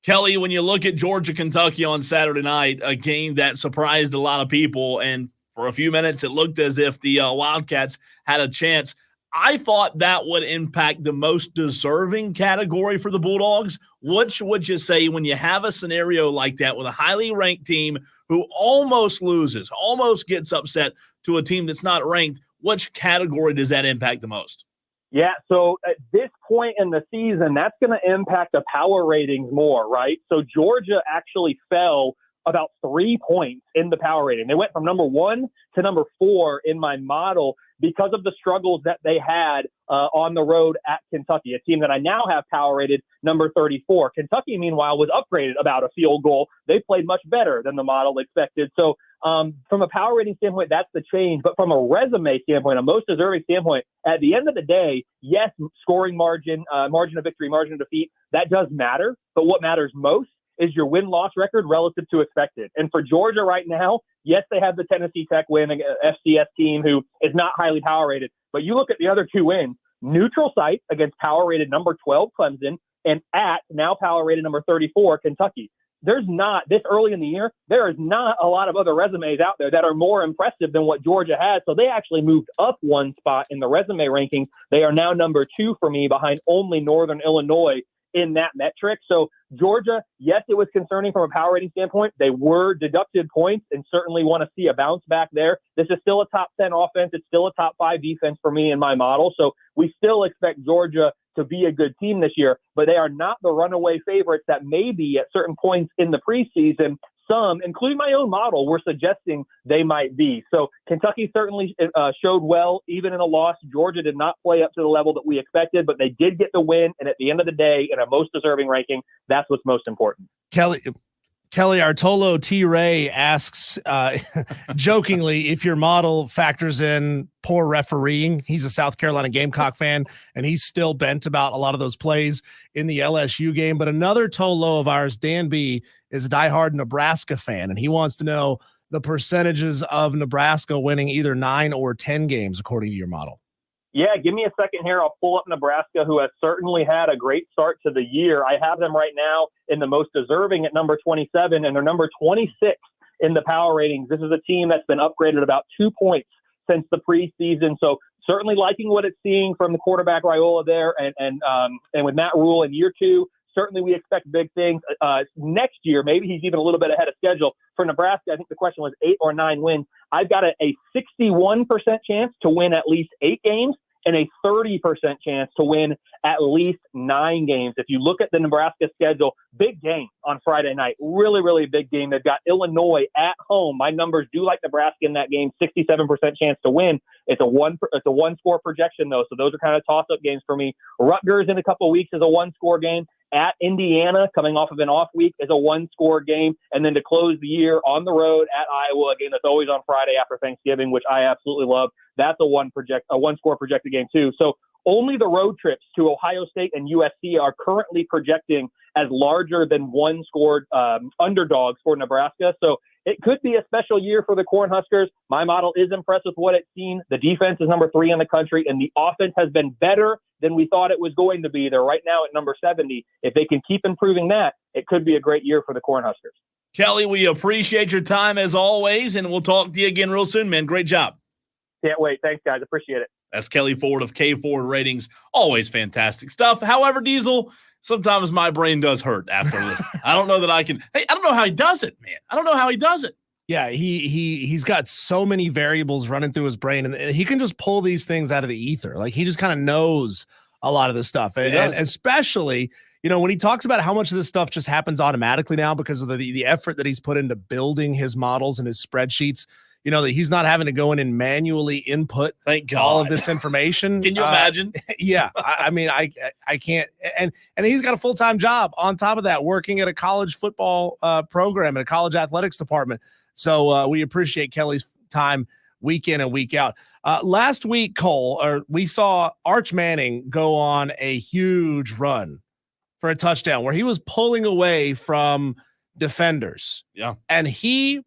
Kelley, when you look at Georgia, Kentucky on Saturday night, a game that surprised a lot of people, and for a few minutes, it looked as if the Wildcats had a chance. I thought that would impact the most deserving category for the Bulldogs. Which would you say when you have a scenario like that with a highly ranked team who almost loses, almost gets upset to a team that's not ranked, which category does that impact the most? Yeah, so at this point in the season, that's going to impact the power ratings more, right? So Georgia actually fell about 3 points in the power rating. They went from number 1 to number 4 in my model because of the struggles that they had on the road at Kentucky, a team that I now have power rated number 34. Kentucky, meanwhile, was upgraded about a field goal. They played much better than the model expected. So from a power rating standpoint, that's the change. But from a resume standpoint, a most deserving standpoint, at the end of the day, yes, scoring margin, margin of victory, margin of defeat, that does matter. But what matters most is your win-loss record relative to expected. And for Georgia right now, yes, they have the Tennessee Tech win, FCS team who is not highly power-rated. But you look at the other 2 wins, neutral site against power-rated number 12 Clemson and at now power-rated number 34 Kentucky. There's not, this early in the year, there is not a lot of other resumes out there that are more impressive than what Georgia has. So they actually moved up 1 spot in the resume rankings. They are now number 2 for me behind only Northern Illinois in that metric. So Georgia, yes, it was concerning from a power rating standpoint. They were deducted points and certainly want to see a bounce back there. This is still a top 10 offense. It's still a top 5 defense for me in my model. So we still expect Georgia to be a good team this year, but they are not the runaway favorites that maybe at certain points in the preseason, some, including my own model, were suggesting they might be. So Kentucky certainly showed well, even in a loss. Georgia did not play up to the level that we expected, but they did get the win. And at the end of the day, in a most deserving ranking, that's what's most important. Kelley Artolo T. Ray asks jokingly if your model factors in poor refereeing. He's a South Carolina Gamecock fan, and he's still bent about a lot of those plays in the LSU game. But another Tolo of ours, Dan B., is a diehard Nebraska fan, and he wants to know the percentages of Nebraska winning either 9 or 10 games, according to your model. Yeah, give me a second here. I'll pull up Nebraska, who has certainly had a great start to the year. I have them right now in the most deserving at number 27, and they're number 26 in the power ratings. This is a team that's been upgraded about 2 points since the preseason. So certainly liking what it's seeing from the quarterback Raiola there, and with Matt Rule in year 2. Certainly we expect big things next year. Maybe he's even a little bit ahead of schedule. For Nebraska, I think the question was 8 or 9 wins. I've got a 61% chance to win at least 8 games and a 30% chance to win at least 9 games. If you look at the Nebraska schedule, big game on Friday night. Really, really big game. They've got Illinois at home. My numbers do like Nebraska in that game. 67% chance to win. It's a one score projection though, so those are kind of toss-up games for me. Rutgers in a couple of weeks is a 1-score game. At Indiana, coming off of an off week, is a 1-score game. And then to close the year on the road at Iowa, a game that's always on Friday after Thanksgiving, which I absolutely love. That's a 1-score projected game too. So only the road trips to Ohio State and USC are currently projecting as larger than 1-score underdogs for Nebraska. So it could be a special year for the Cornhuskers. My model is impressed with what it's seen. The defense is number 3 in the country, and the offense has been better than we thought it was going to be. They're right now at number 70. If they can keep improving that, it could be a great year for the Cornhuskers. Kelley, we appreciate your time as always, and we'll talk to you again real soon, man. Great job. Can't wait. Thanks, guys. Appreciate it. That's Kelley Ford of K4 Ratings. Always fantastic stuff. However, Diesel, sometimes my brain does hurt after this. I don't know that I can. Hey, I don't know how he does it, man. I don't know how he does it. Yeah, he's got so many variables running through his brain, and he can just pull these things out of the ether. Like, he just kind of knows a lot of this stuff, and especially, you know, when he talks about how much of this stuff just happens automatically now because of the effort that he's put into building his models and his spreadsheets. You know, that he's not having to go in and manually input all of this information. Can you imagine? Yeah. I mean, I can't. And he's got a full-time job on top of that, working at a college football program and a college athletics department. So we appreciate Kelley's time week in and week out. Last week, Cole, we saw Arch Manning go on a huge run for a touchdown where he was pulling away from defenders. Yeah. And he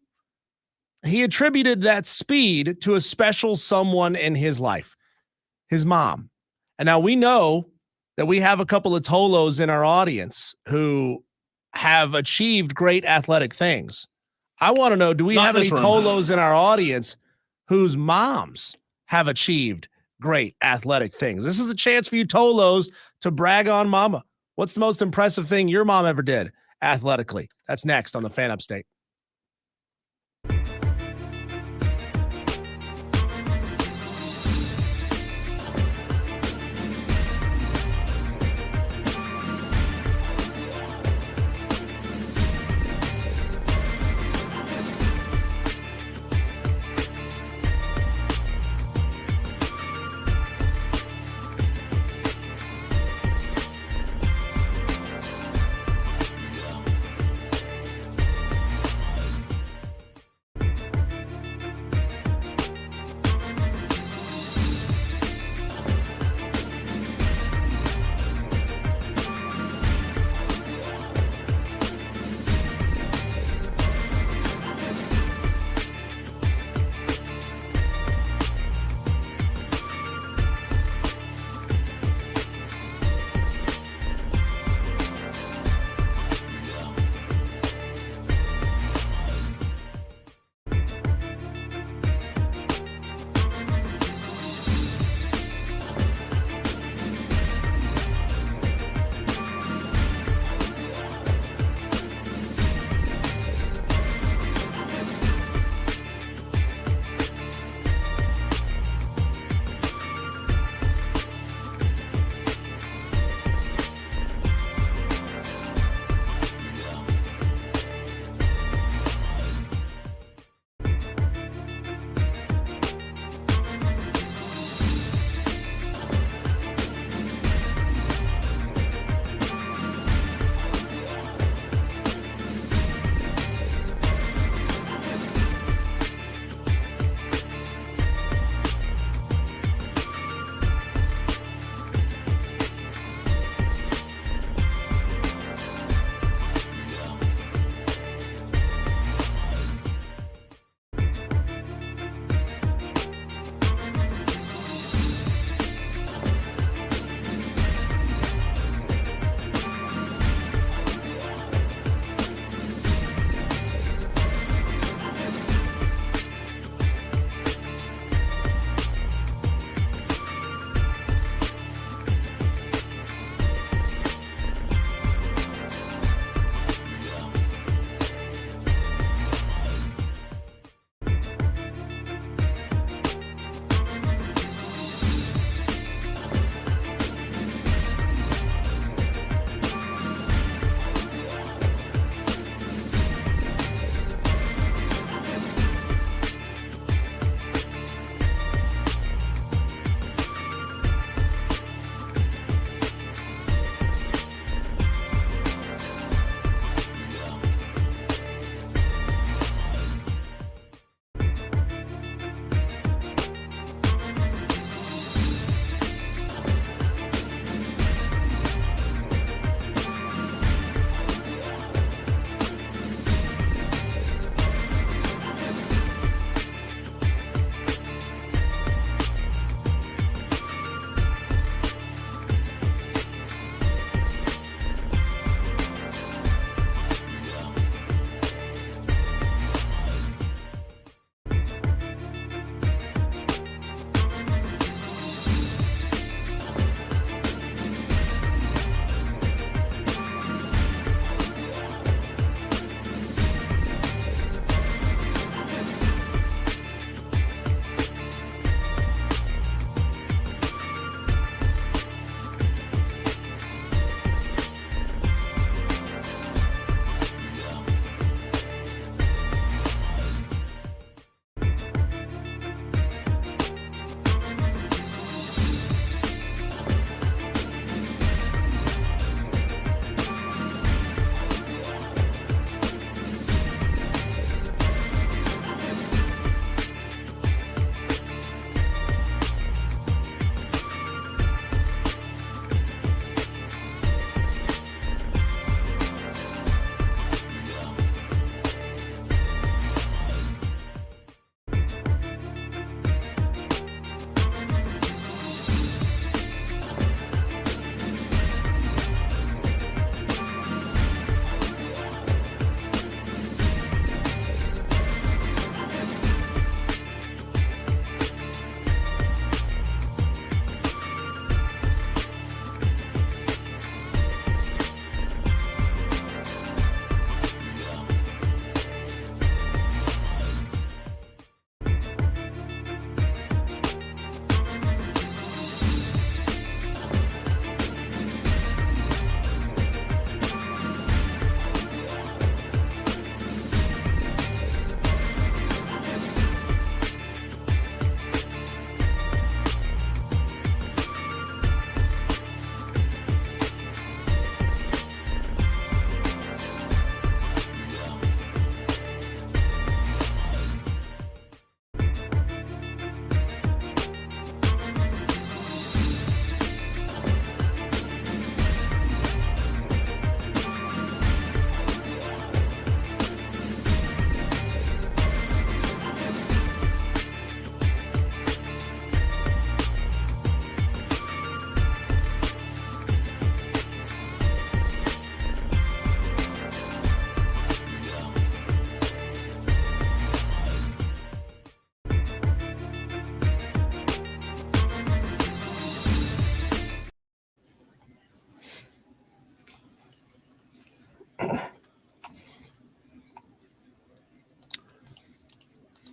attributed that speed to a special someone in his life, his mom. And now we know that we have a couple of Tolos in our audience who have achieved great athletic things. I want to know, do we have any Tolos in our audience whose moms have achieved great athletic things? This is a chance for you Tolos to brag on mama. What's the most impressive thing your mom ever did athletically? That's next on the Fan Upstate.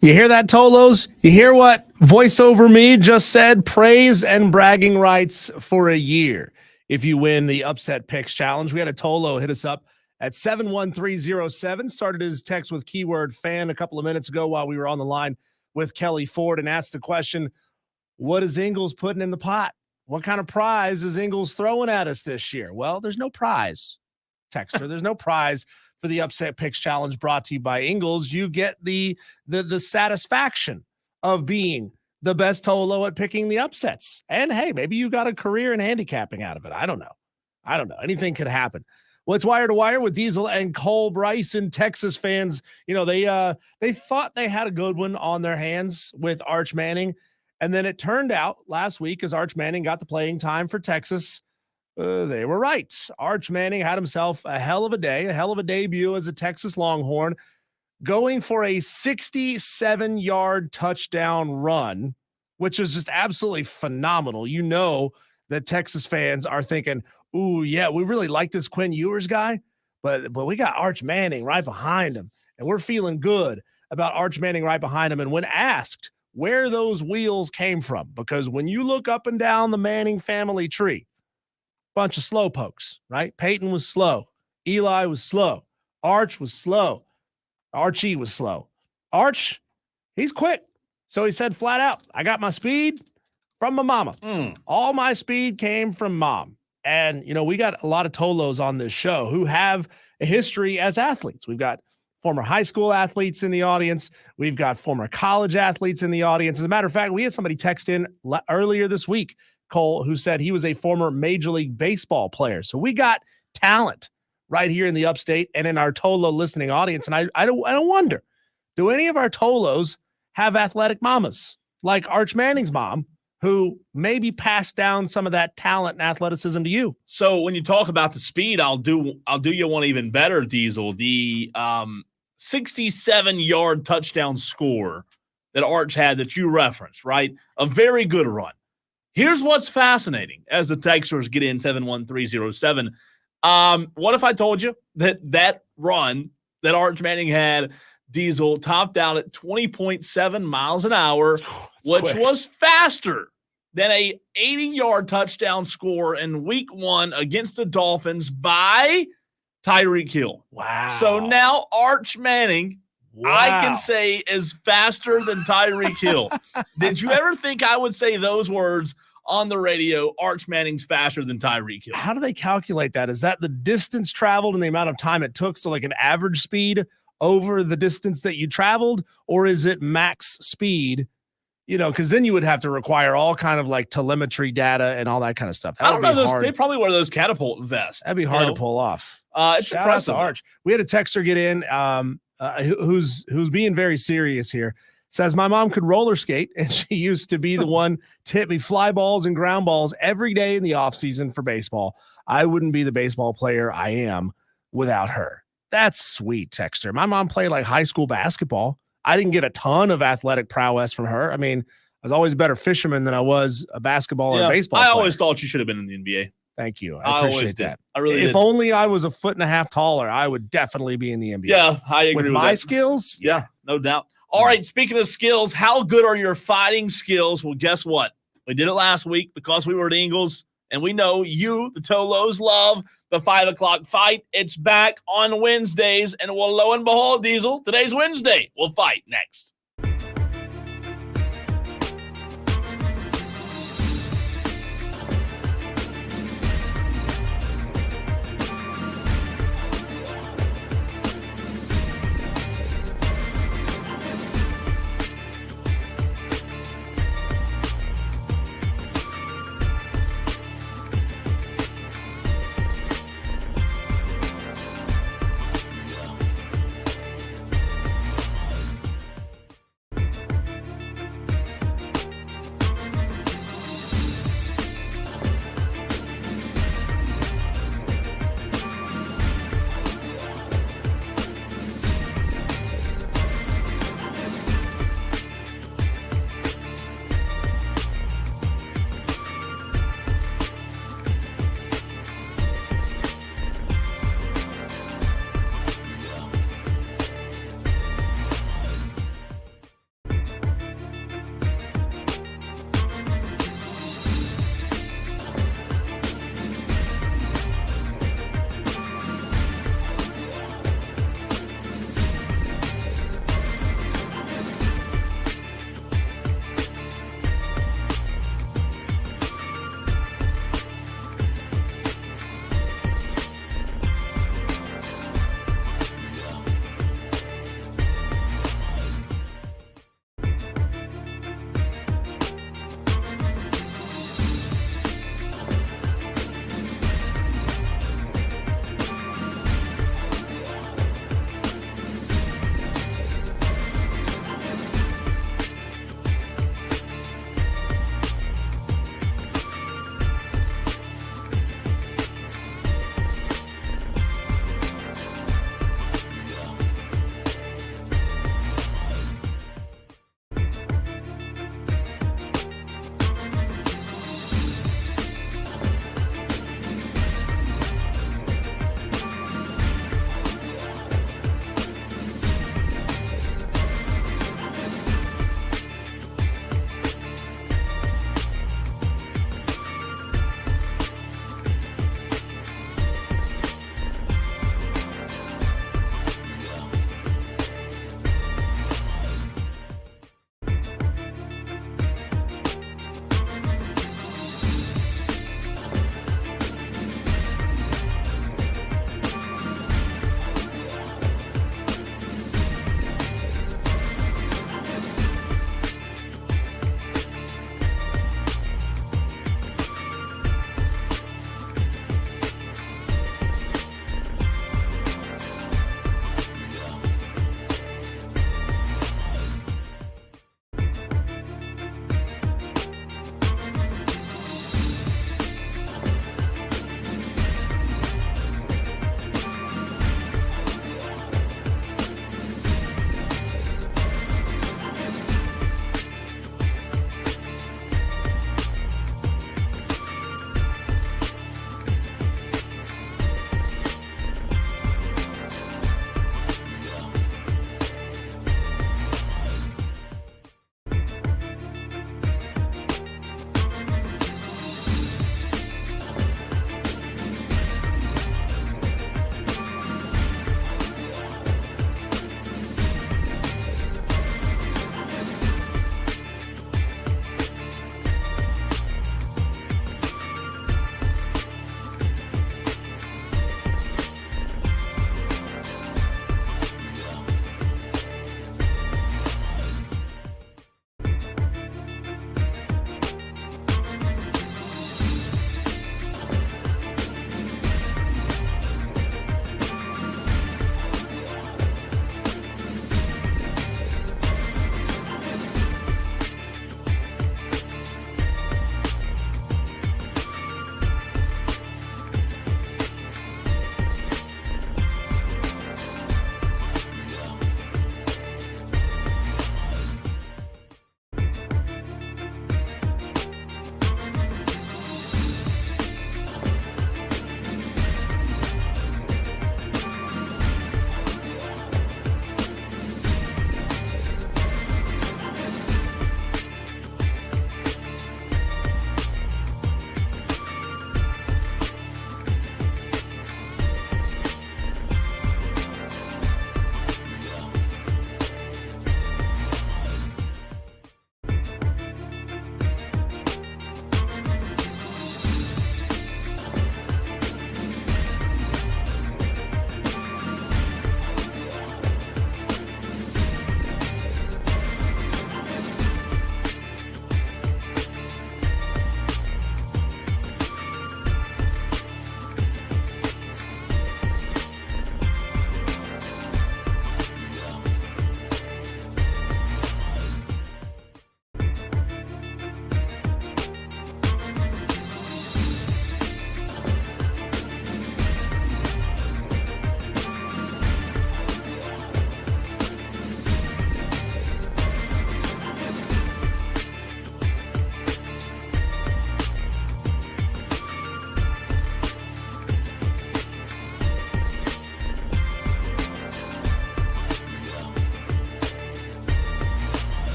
You hear that, Tolos? You hear what Voice Over Me just said? Praise and bragging rights for a year if you win the Upset Picks Challenge. We had a Tolo hit us up at 71307. Started his text with keyword fan a couple of minutes ago while we were on the line with Kelley Ford and asked the question, what is Ingles putting in the pot? What kind of prize is Ingles throwing at us this year? Well, there's no prize, Texter. There's no prize for the Upset Picks Challenge brought to you by Ingles. You get the satisfaction of being the best Tolo at picking the upsets. And hey, maybe you got a career in handicapping out of it. I don't know. Anything could happen. Well, it's Wire to Wire with Diesel and Cole Bryson. Texas fans, they thought they had a good one on their hands with Arch Manning. And then it turned out last week, as Arch Manning got the playing time for Texas, they were right. Arch Manning had himself a hell of a day, a hell of a debut as a Texas Longhorn, going for a 67-yard touchdown run, which is just absolutely phenomenal. You know that Texas fans are thinking, ooh, yeah, we really like this Quinn Ewers guy, but we got Arch Manning right behind him, and we're feeling good about Arch Manning right behind him. And when asked where those wheels came from, because when you look up and down the Manning family tree, bunch of slow pokes, right? Peyton was slow. Eli was slow. Arch was slow. Archie was slow. Arch, he's quick. So he said flat out, I got my speed from my mama. All my speed came from mom. And, we got a lot of Tolos on this show who have a history as athletes. We've got former high school athletes in the audience. We've got former college athletes in the audience. As a matter of fact, we had somebody text in earlier this week, Cole, who said he was a former Major League Baseball player. So we got talent right here in the upstate and in our Tolo listening audience. And I don't wonder, do any of our Tolos have athletic mamas like Arch Manning's mom, who maybe passed down some of that talent and athleticism to you? So when you talk about the speed, I'll do you one even better, Diesel. The 67-yard touchdown score that Arch had that you referenced, right? A very good run. Here's what's fascinating as the texters get in 71307. What if I told you that run that Arch Manning had, Diesel, topped out at 20.7 miles an hour, which was faster than a 80-yard touchdown score in week 1 against the Dolphins by Tyreek Hill. Wow. So now Arch Manning, I can say, is faster than Tyreek Hill. Did you ever think I would say those words on the radio? Arch Manning's faster than Tyreek Hill. How do they calculate that? Is that the distance traveled and the amount of time it took? So like an average speed over the distance that you traveled, or is it max speed? Because then you would have to require all kind of like telemetry data and all that kind of stuff. I don't know. They probably wear those catapult vests. That'd be hard to pull off. It's Shout impressive. out to Arch. We had a texter get in who's being very serious here. Says, my mom could roller skate, and she used to be the one to hit me fly balls and ground balls every day in the offseason for baseball. I wouldn't be the baseball player I am without her. That's sweet, texter. My mom played like high school basketball. I didn't get a ton of athletic prowess from her. I mean, I was always a better fisherman than I was a basketball or baseball player. I always thought you should have been in the NBA. Thank you. I appreciate that. I really did. If only I was a foot and a half taller, I would definitely be in the NBA. Yeah, I agree with my that. skills. Yeah, no doubt. All right, speaking of skills, how good are your fighting skills? Well, guess what? We did it last week because we were at Ingles, and we know you, the Tolos, love the 5 o'clock fight. It's back on Wednesdays, and well, lo and behold, Diesel, today's Wednesday. We'll fight next.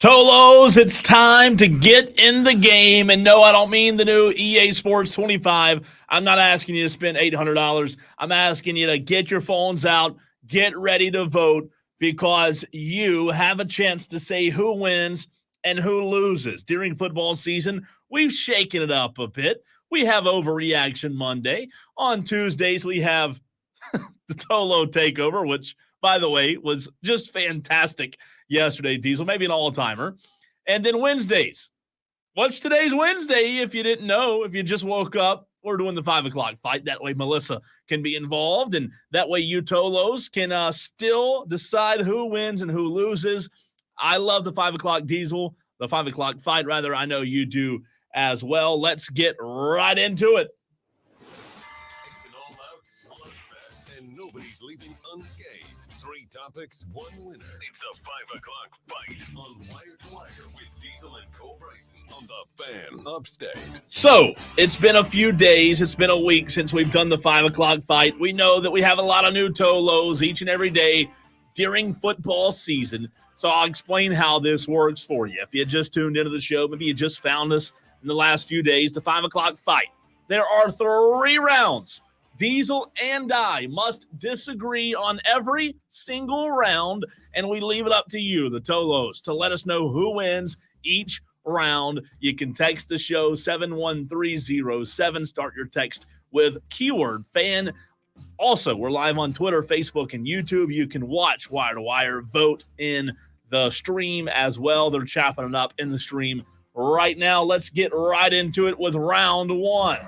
Tolos, it's time to get in the game. And no, I don't mean the new EA Sports 25. I'm not asking you to spend $800. I'm asking you to get your phones out, get ready to vote, because you have a chance to say who wins and who loses. During football season, we've shaken it up a bit. We have Overreaction Monday. On Tuesdays, we have the Tolo Takeover, which, by the way, was just fantastic yesterday, Diesel, maybe an all-timer. And then Wednesdays. What's today's Wednesday? If you didn't know, if you just woke up, we're doing the 5 o'clock fight. That way Melissa can be involved, and that way you Tolos can still decide who wins and who loses. I love the 5 o'clock Diesel, the 5 o'clock fight, rather. I know you do as well. Let's get right into it. It's an all-out slugfest, and nobody's leaving unscathed. 3 topics, 1 winner. It's the 5 o'clock fight on Wire to Wire with Diesel and Cole Bryson on the Fan Upstate. So, it's been a few days, it's been a week since we've done the 5 o'clock fight. We know that we have a lot of new Tolos each and every day during football season. So I'll explain how this works for you. If you just tuned into the show, maybe you just found us in the last few days, the 5 o'clock fight. There are 3 rounds. Diesel and I must disagree on every single round, and we leave it up to you, the Tolos, to let us know who wins each round. You can text the show 71307. Start your text with keyword fan. Also, we're live on Twitter, Facebook, and YouTube. You can watch Wire to Wire, vote in the stream as well. They're chopping it up in the stream right now. Let's get right into it with round 1.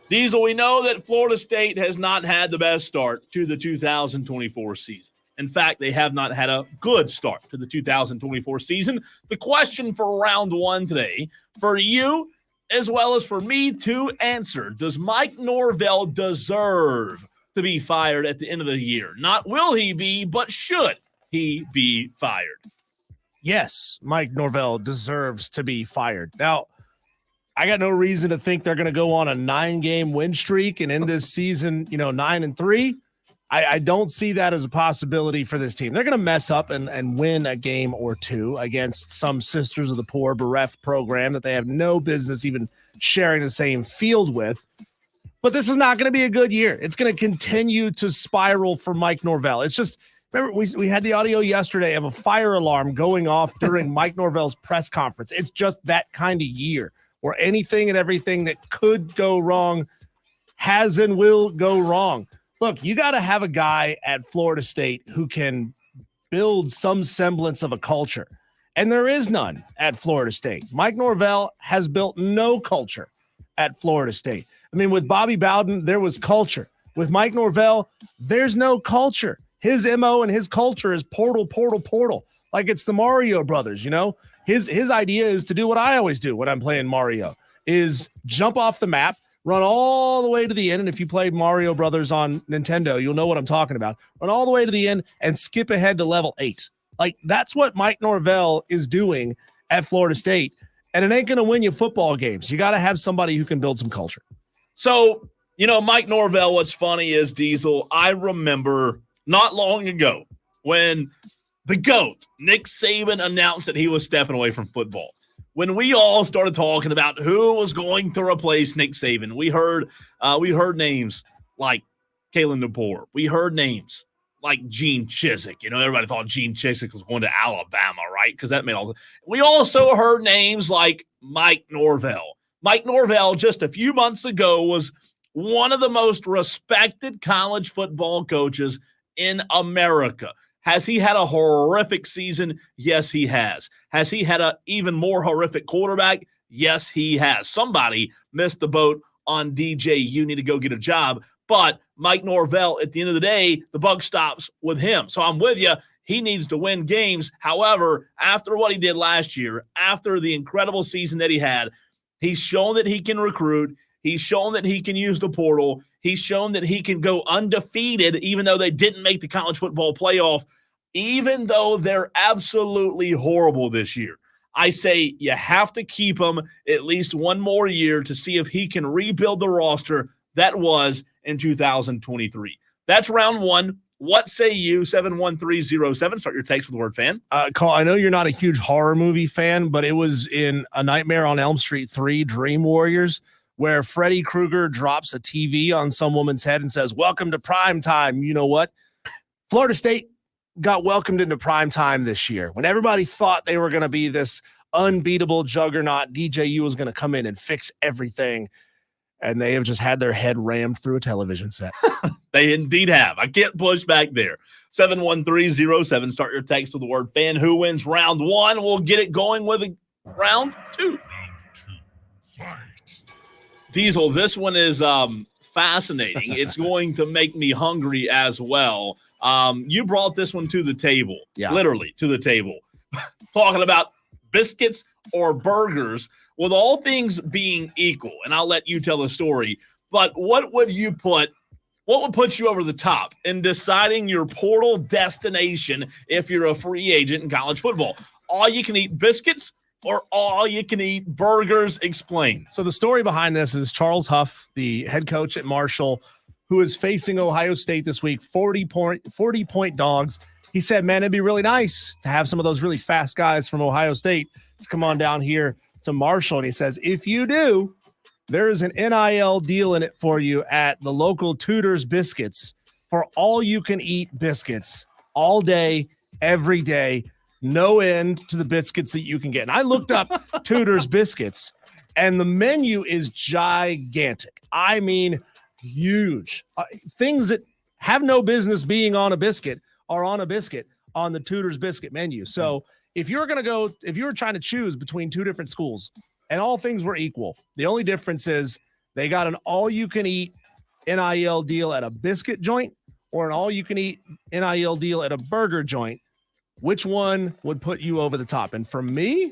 Diesel, we know that Florida State has not had the best start to the 2024 season. In fact, they have not had a good start to the 2024 season. The question for round 1 today, for you as well as for me to answer, does Mike Norvell deserve to be fired at the end of the year? Not will he be, but should he be fired? Yes, Mike Norvell deserves to be fired. Now, I got no reason to think they're going to go on a 9-game win streak and end this season, 9-3. I don't see that as a possibility for this team. They're going to mess up and win a game or 2 against some Sisters of the Poor bereft program that they have no business even sharing the same field with. But this is not going to be a good year. It's going to continue to spiral for Mike Norvell. It's just, remember, we had the audio yesterday of a fire alarm going off during Mike Norvell's press conference. It's just that kind of year where anything and everything that could go wrong has and will go wrong. Look, you got to have a guy at Florida State who can build some semblance of a culture. And there is none at Florida State. Mike Norvell has built no culture at Florida State. I mean, with Bobby Bowden, there was culture. With Mike Norvell, there's no culture. His MO and his culture is portal. Like it's the Mario Brothers, His idea is to do what I always do when I'm playing Mario, is jump off the map, run all the way to the end. And if you play Mario Brothers on Nintendo, you'll know what I'm talking about. Run all the way to the end and skip ahead to level 8. Like that's what Mike Norvell is doing at Florida State. And it ain't going to win you football games. You got to have somebody who can build some culture. So, Mike Norvell, what's funny is, Diesel, I remember not long ago when the GOAT, Nick Saban, announced that he was stepping away from football. When we all started talking about who was going to replace Nick Saban, we heard names like Kalen DeBoer. We heard names like Gene Chizik. Everybody thought Gene Chizik was going to Alabama, right? Because that made all the. We also heard names like Mike Norvell. Mike Norvell, just a few months ago, was one of the most respected college football coaches in America. Has he had a horrific season? Yes, he has. Has he had an even more horrific quarterback? Yes, he has. Somebody missed the boat on DJ. You need to go get a job. But Mike Norvell, at the end of the day, the buck stops with him. So I'm with you. He needs to win games. However, after what he did last year, after the incredible season that he had, he's shown that he can recruit. He's shown that he can use the portal. He's shown that he can go undefeated, even though they didn't make the college football playoff, even though they're absolutely horrible this year. I say you have to keep him at least one more year to see if he can rebuild the roster that was in 2023. That's round 1. What say you? 71307. Start your text with the word fan. Cole, I know you're not a huge horror movie fan, but it was in A Nightmare on Elm Street 3, Dream Warriors, where Freddy Krueger drops a TV on some woman's head and says, "Welcome to prime time." You know what? Florida State got welcomed into prime time this year when everybody thought they were going to be this unbeatable juggernaut. DJU was going to come in and fix everything. And they have just had their head rammed through a television set. They indeed have. I can't push back there. 71307. Start your text with the word fan. Who wins round one? We'll get it going with round two. Diesel, this one is fascinating. It's going to make me hungry as well. You brought this one to the table. Yeah. Literally to the table. Talking about biscuits or burgers. With all things being equal, and I'll let you tell the story, but what would put you over the top in deciding your portal destination if you're a free agent in college football? All you can eat biscuits or all you can eat burgers? Explain. So the story behind this is Charles Huff, the head coach at Marshall, who is facing Ohio State this week, 40-point dogs. He said, man, it'd be really nice to have some of those really fast guys from Ohio State to come on down here to Marshall. And he says, if you do, there is an NIL deal in it for you at the local Tudor's Biscuits for all you can eat biscuits all day, every day, no end to the biscuits that you can get. And I looked up Tudor's Biscuits, and the menu is gigantic. I mean, huge. Things that have no business being on a biscuit are on a biscuit on the Tudor's Biscuit menu. So if you were trying to choose between two different schools and all things were equal, the only difference is they got an all-you-can-eat NIL deal at a biscuit joint or an all-you-can-eat NIL deal at a burger joint. Which one would put you over the top? And for me,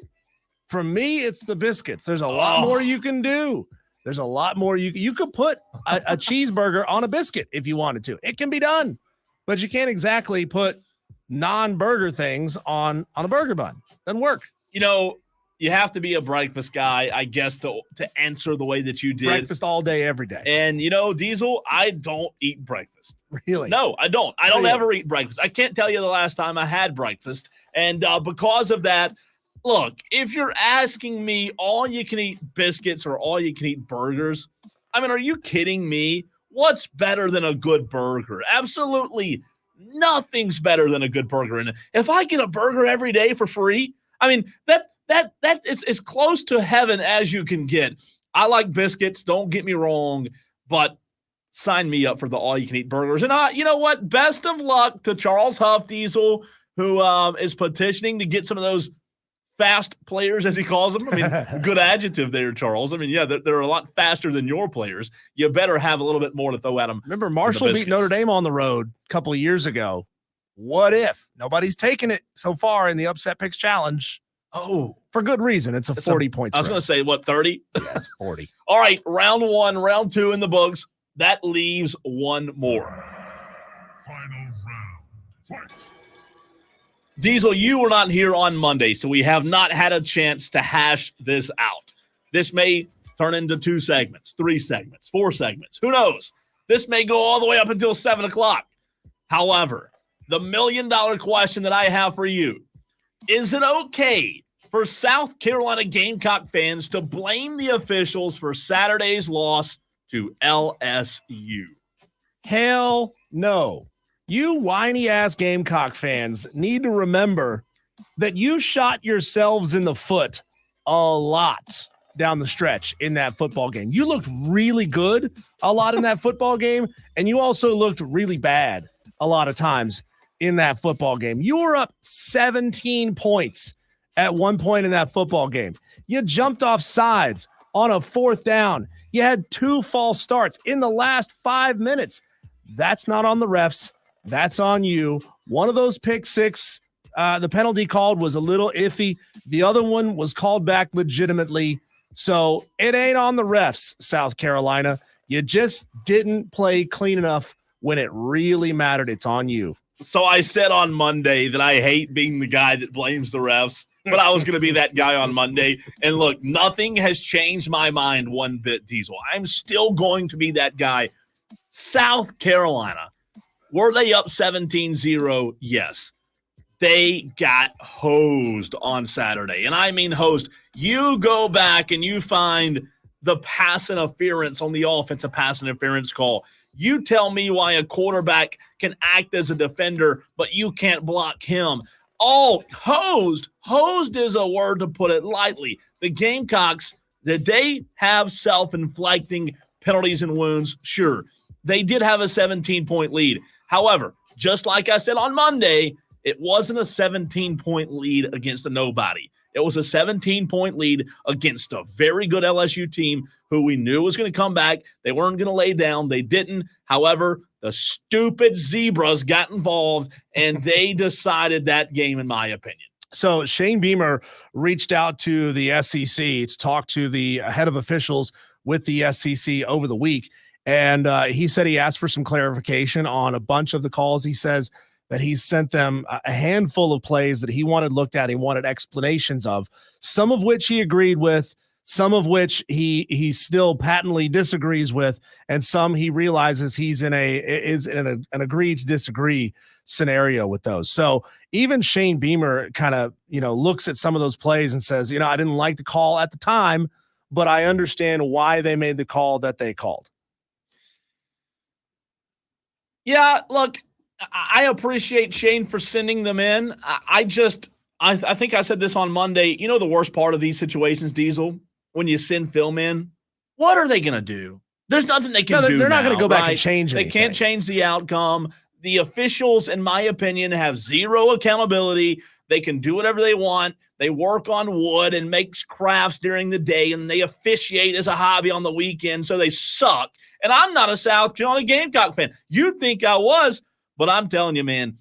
it's the biscuits. There's a lot more you can do. There's a lot more you could put a cheeseburger on a biscuit if you wanted to. It can be done, but you can't exactly put non-burger things on a burger bun. Doesn't work. You know, you have to be a breakfast guy, I guess, to answer the way that you did. Breakfast all day, every day. And, you know, Diesel, I don't eat breakfast. Really? No, I don't. I don't ever eat breakfast. I can't tell you the last time I had breakfast. And because of that, look, if you're asking me all you can eat biscuits or all you can eat burgers, I mean, are you kidding me? What's better than a good burger? Absolutely nothing's better than a good burger. And if I get a burger every day for free, I mean, that is as close to heaven as you can get. I like biscuits, don't get me wrong, but sign me up for the all-you-can-eat burgers. And you know what? Best of luck to Charles Huff, Diesel, who is petitioning to get some of those fast players, as he calls them. I mean, good adjective there, Charles. I mean, yeah, they're a lot faster than your players. You better have a little bit more to throw at them. Remember, Marshall beat Notre Dame on the road a couple of years ago. What if? Nobody's taken it so far in the Upset Picks Challenge. Oh, for good reason. It's a 40-point spread. I was going to say, what, 30? Yeah, it's 40. All right, round one, round two in the books. That leaves one more. Final round. Fight. Diesel, you were not here on Monday, so we have not had a chance to hash this out. This may turn into 2 segments, 3 segments, 4 segments. Who knows? This may go all the way up until 7 o'clock. However, the million-dollar question that I have for you, is it okay for South Carolina Gamecock fans to blame the officials for Saturday's loss to LSU? Hell no. You whiny-ass Gamecock fans need to remember that you shot yourselves in the foot a lot down the stretch in that football game. You looked really good a lot in that football game, and you also looked really bad a lot of times in that football game. You were up 17 points at one point in that football game. You jumped off sides on a 4th down. You had 2 false starts in the last 5 minutes. That's not on the refs. That's on you. One of those pick six, the penalty called was a little iffy. The other one was called back legitimately. So it ain't on the refs, South Carolina. You just didn't play clean enough when it really mattered. It's on you. So I said on Monday that I hate being the guy that blames the refs, but I was going to be that guy on Monday. And look, nothing has changed my mind one bit, Diesel. I'm still going to be that guy. South Carolina Were they up 17-0? Yes. They got hosed on Saturday. And I mean hosed. You go back and you find the pass interference on the offensive pass interference call. You tell me why a quarterback can act as a defender, but you can't block him. Oh, hosed. Hosed is a word to put it lightly. The Gamecocks, did they have self-inflicting penalties and wounds? Sure. They did have a 17-point lead. However, just like I said on Monday, it wasn't a 17-point lead against a nobody. It was a 17-point lead against a very good LSU team who we knew was going to come back. They weren't going to lay down. They didn't. However, the stupid Zebras got involved, and they decided that game, in my opinion. So Shane Beamer reached out to the SEC to talk to the head of officials with the SEC over the week, and he said he asked for some clarification on a bunch of the calls. He says that he sent them a handful of plays that he wanted looked at. He wanted explanations of, some of which he agreed with, some of which he still patently disagrees with, and some he realizes he's in an agree to disagree scenario with those. So even Shane Beamer kind of, looks at some of those plays and says, I didn't like the call at the time, but I understand why they made the call that they called. Yeah, look, I appreciate Shane for sending them in. I think I said this on Monday. The worst part of these situations, Diesel, when you send film in, what are they going to do? There's nothing they can do. They're not going to go back right? and change anything. They can't change the outcome. The officials, in my opinion, have zero accountability. They can do whatever they want. They work on wood and make crafts during the day, and they officiate as a hobby on the weekend, so they suck. And I'm not a South Carolina Gamecock fan. You'd think I was. But I'm telling you, man,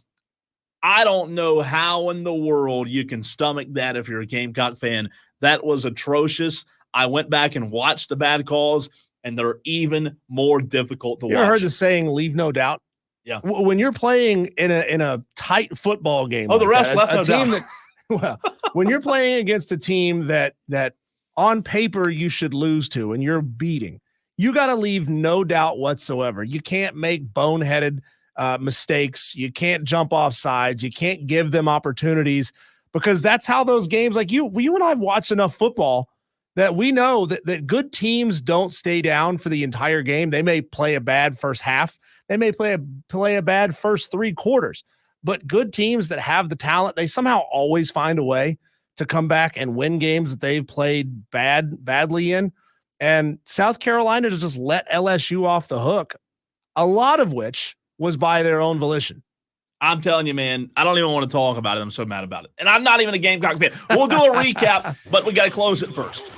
I don't know how in the world you can stomach that if you're a Gamecock fan. That was atrocious. I went back and watched the bad calls, and they're even more difficult to watch. You ever heard the saying, leave no doubt? Yeah. When you're playing in a tight football game. Oh, the refs left no doubt. Well, when you're playing against a team that on paper you should lose to and you're beating, you got to leave no doubt whatsoever. You can't make boneheaded mistakes. You can't jump off sides. You can't give them opportunities, because that's how those games, like you and I have watched enough football that we know that good teams don't stay down for the entire game. They may play a bad first half. They may play a bad first three quarters, but good teams that have the talent, they somehow always find a way to come back and win games that they've played badly in. And South Carolina just let LSU off the hook, a lot of which was by their own volition. I'm telling you, man, I don't even want to talk about it. I'm so mad about it. And I'm not even a Gamecock fan. We'll do a recap, but we got to close it first.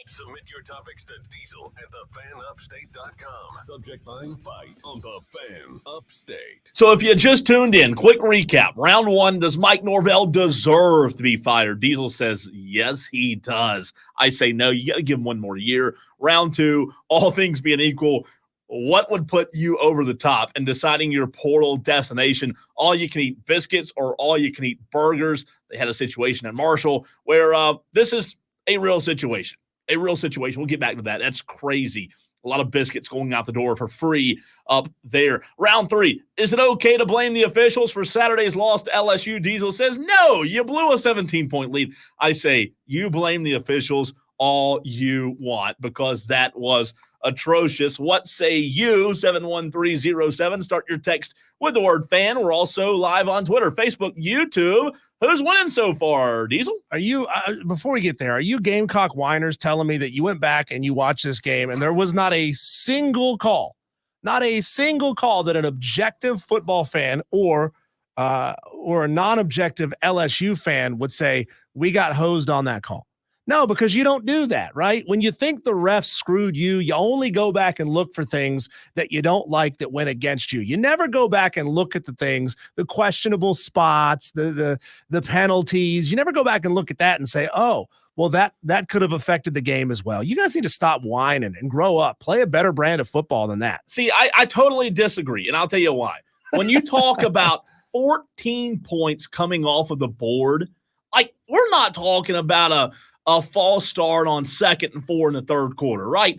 Submit your topics to Diesel at thefanupstate.com. Subject line fight on the Fan Upstate. So if you just tuned in, quick recap. Round one, does Mike Norvell deserve to be fired? Diesel says, yes, he does. I say, no, you got to give him one more year. Round two, all things being equal, what would put you over the top in deciding your portal destination? All you can eat biscuits or all you can eat burgers? They had a situation in Marshall where this is a real situation. A real situation. We'll get back to that. That's crazy. A lot of biscuits going out the door for free up there. Round three. Is it okay to blame the officials for Saturday's loss to LSU? Diesel says, no, you blew a 17-point lead. I say, you blame the officials all you want, because that was atrocious. What say you? 71307. Start your text with the word fan. We're also live on Twitter, Facebook, YouTube. Who's winning so far, Diesel? Are you, before we get there, are you Gamecock whiners telling me that you went back and you watched this game and there was not a single call that an objective football fan or a non-objective LSU fan would say, we got hosed on that call? No, because you don't do that, right? When you think the refs screwed you, you only go back and look for things that you don't like that went against you. You never go back and look at the things, the questionable spots, the penalties. You never go back and look at that and say, oh, well, that could have affected the game as well. You guys need to stop whining and grow up. Play a better brand of football than that. See, I totally disagree, and I'll tell you why. When you talk about 14 points coming off of the board, like, we're not talking about a false start on 2nd and 4 in the third quarter, right?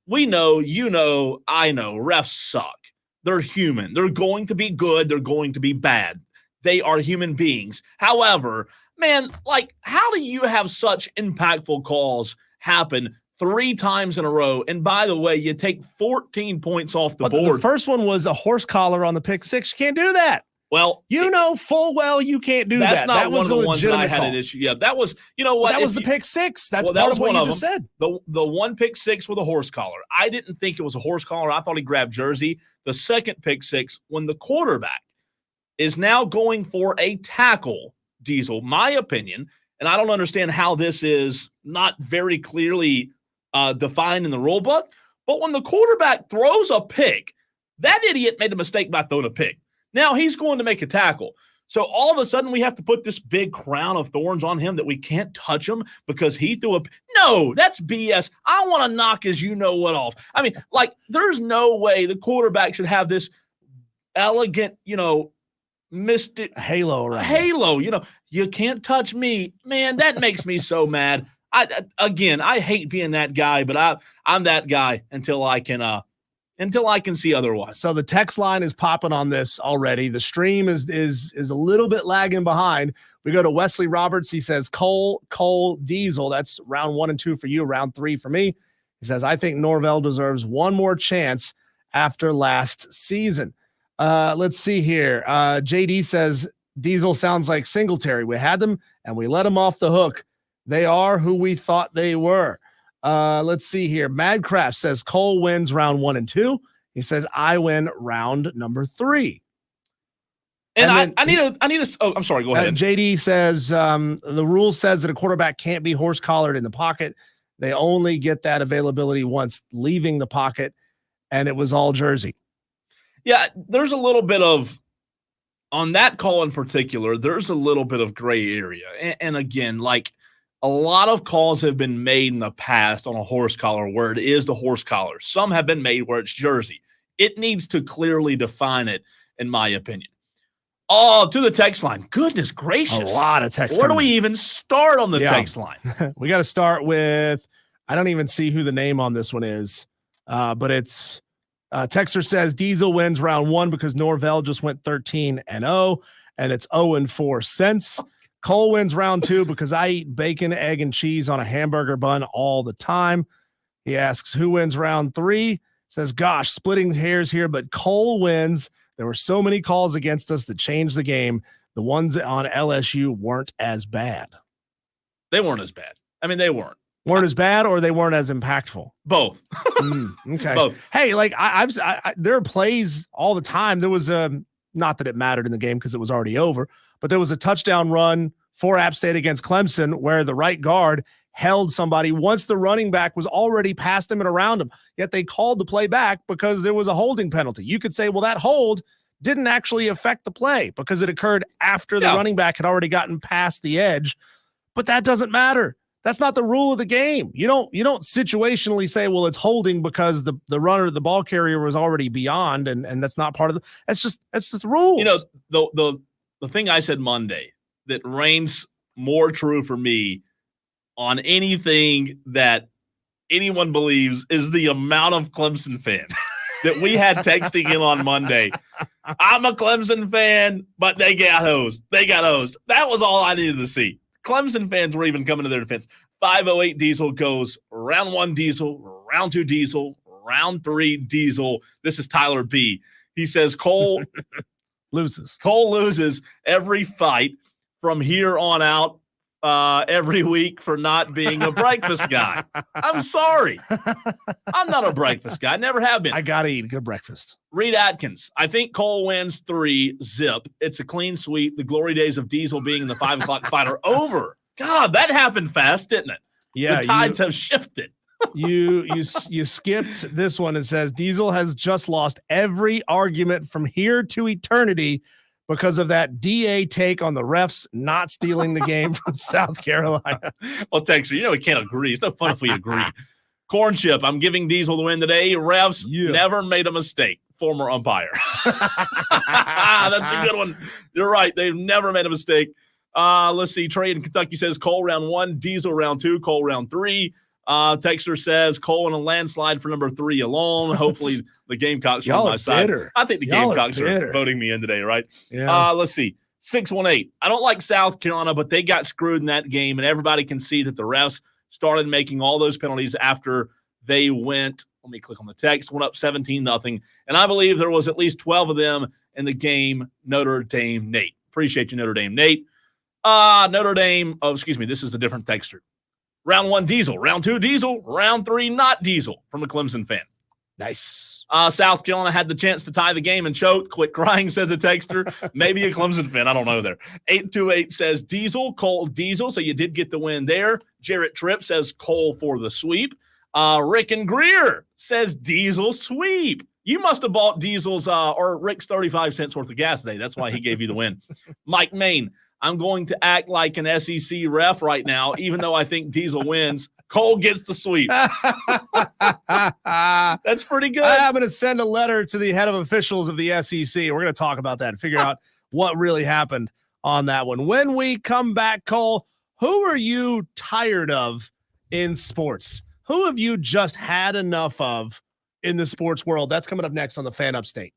we know, I know, refs suck. They're human. They're going to be good. They're going to be bad. They are human beings. However, man, like, how do you have such impactful calls happen 3 times in a row? And by the way, you take 14 points off the board. The first one was a horse collar on the pick six. You can't do that. Well, you know full well you can't do that. That's not that one was of the ones that I had call. an issue. Yeah, that was, you know what? That was the pick six. That's part of what you just said. The one pick six with a horse collar. I didn't think it was a horse collar. I thought he grabbed jersey. The second pick six, when the quarterback is now going for a tackle, Diesel, my opinion, and I don't understand how this is not very clearly defined in the rule book, but when the quarterback throws a pick, that idiot made a mistake by throwing a pick. Now he's going to make a tackle. So all of a sudden we have to put this big crown of thorns on him that we can't touch him because he threw a – no, that's BS. I want to knock his you-know-what off. I mean, like, there's no way the quarterback should have this elegant, mystic halo around halo. You can't touch me. Man, that makes me so mad. I hate being that guy, but I'm that guy until I can see otherwise. So the text line is popping on this already. The stream is a little bit lagging behind. We go to Wesley Roberts. He says, Cole, Diesel. That's round 1 and 2 for you, round 3 for me. He says, I think Norvell deserves one more chance after last season. Let's see here. JD says, Diesel sounds like Singletary. We had them and we let them off the hook. They are who we thought they were. Let's see here. Madcraft says Cole wins round 1 and 2. He says I win round number 3. And I need a. Oh, I'm sorry. Go ahead. JD says the rule says that a quarterback can't be horse collared in the pocket. They only get that availability once leaving the pocket, and it was all jersey. Yeah, there's a little bit of on that call in particular. There's a little bit of gray area, and again, like. A lot of calls have been made in the past on a horse collar where it is the horse collar. Some have been made where it's jersey. It needs to clearly define it, in my opinion. Oh, to the text line. Goodness gracious. A lot of text. Where do we even start on the text line? We got to start with, I don't even see who the name on this one is, but it's Texter says Diesel wins round 1 because Norvell just went 13-0, and it's 0-4 cents. Cole wins round 2 because I eat bacon, egg, and cheese on a hamburger bun all the time. He asks who wins round 3. Says, gosh, splitting hairs here, but Cole wins. There were so many calls against us that changed the game. The ones on LSU weren't as bad. They weren't as bad. I mean, they weren't as bad, or they weren't as impactful. Both. Okay. Both. Hey, like there are plays all the time. There was not that it mattered in the game because it was already over. But there was a touchdown run for App State against Clemson where the right guard held somebody once the running back was already past him and around him. Yet they called the play back because there was a holding penalty. You could say, well, that hold didn't actually affect the play because it occurred after the running back had already gotten past the edge. But that doesn't matter. That's not the rule of the game. You don't situationally say, well, it's holding because the runner, the ball carrier was already beyond, and that's not part of that's just the rules. The thing I said Monday that reigns more true for me on anything that anyone believes is the amount of Clemson fans that we had texting in on Monday. I'm a Clemson fan, but they got hosed. That was all I needed to see. Clemson fans were even coming to their defense. 508 Diesel goes round 1 Diesel, round 2 Diesel, round 3 Diesel. This is Tyler B. He says Cole loses. Cole loses every fight from here on out every week for not being a breakfast guy. I'm sorry. I'm not a breakfast guy. I never have been. I got to eat a good breakfast. Reed Atkins. I think Cole wins 3 zip. It's a clean sweep. The glory days of Diesel being in the 5 o'clock fight are over. God, that happened fast, didn't it? Yeah. The tides have shifted. You skipped this one. It says Diesel has just lost every argument from here to eternity because of that DA take on the refs not stealing the game from South Carolina. Well, Texter, we can't agree. It's no fun if we agree. Corn Chip, I'm giving Diesel the win today. Refs never made a mistake. Former umpire. That's a good one. You're right. They've never made a mistake. Let's see. Trey in Kentucky says Cole round 1, Diesel round 2, Cole round 3. Texter says Cole in a landslide for number 3 alone. Hopefully the Gamecocks are on my side. Bitter. I think the Gamecocks are voting me in today, right? Yeah. Let's see. 618. I don't like South Carolina, but they got screwed in that game, and everybody can see that the refs started making all those penalties after they went. Let me click on the text. Went up 17-0, and I believe there was at least 12 of them in the game. Notre Dame Nate. Appreciate you, Notre Dame Nate. Notre Dame. Oh, excuse me. This is a different texter. Round 1, Diesel. Round 2, Diesel. Round 3, not Diesel, from a Clemson fan. Nice. South Carolina had the chance to tie the game and choked. Quit crying, says a texter. Maybe a Clemson fan. I don't know there. 828 says Diesel. Cole Diesel. So you did get the win there. Jarrett Tripp says Cole for the sweep. Rick and Greer says Diesel sweep. You must have bought Diesel's or Rick's 35 cents worth of gas today. That's why he gave you the win. Mike Main. I'm going to act like an SEC ref right now, even though I think Diesel wins. Cole gets the sweep. That's pretty good. I'm going to send a letter to the head of officials of the SEC. We're going to talk about that and figure out what really happened on that one. When we come back, Cole, who are you tired of in sports? Who have you just had enough of in the sports world? That's coming up next on the Fan Upstate.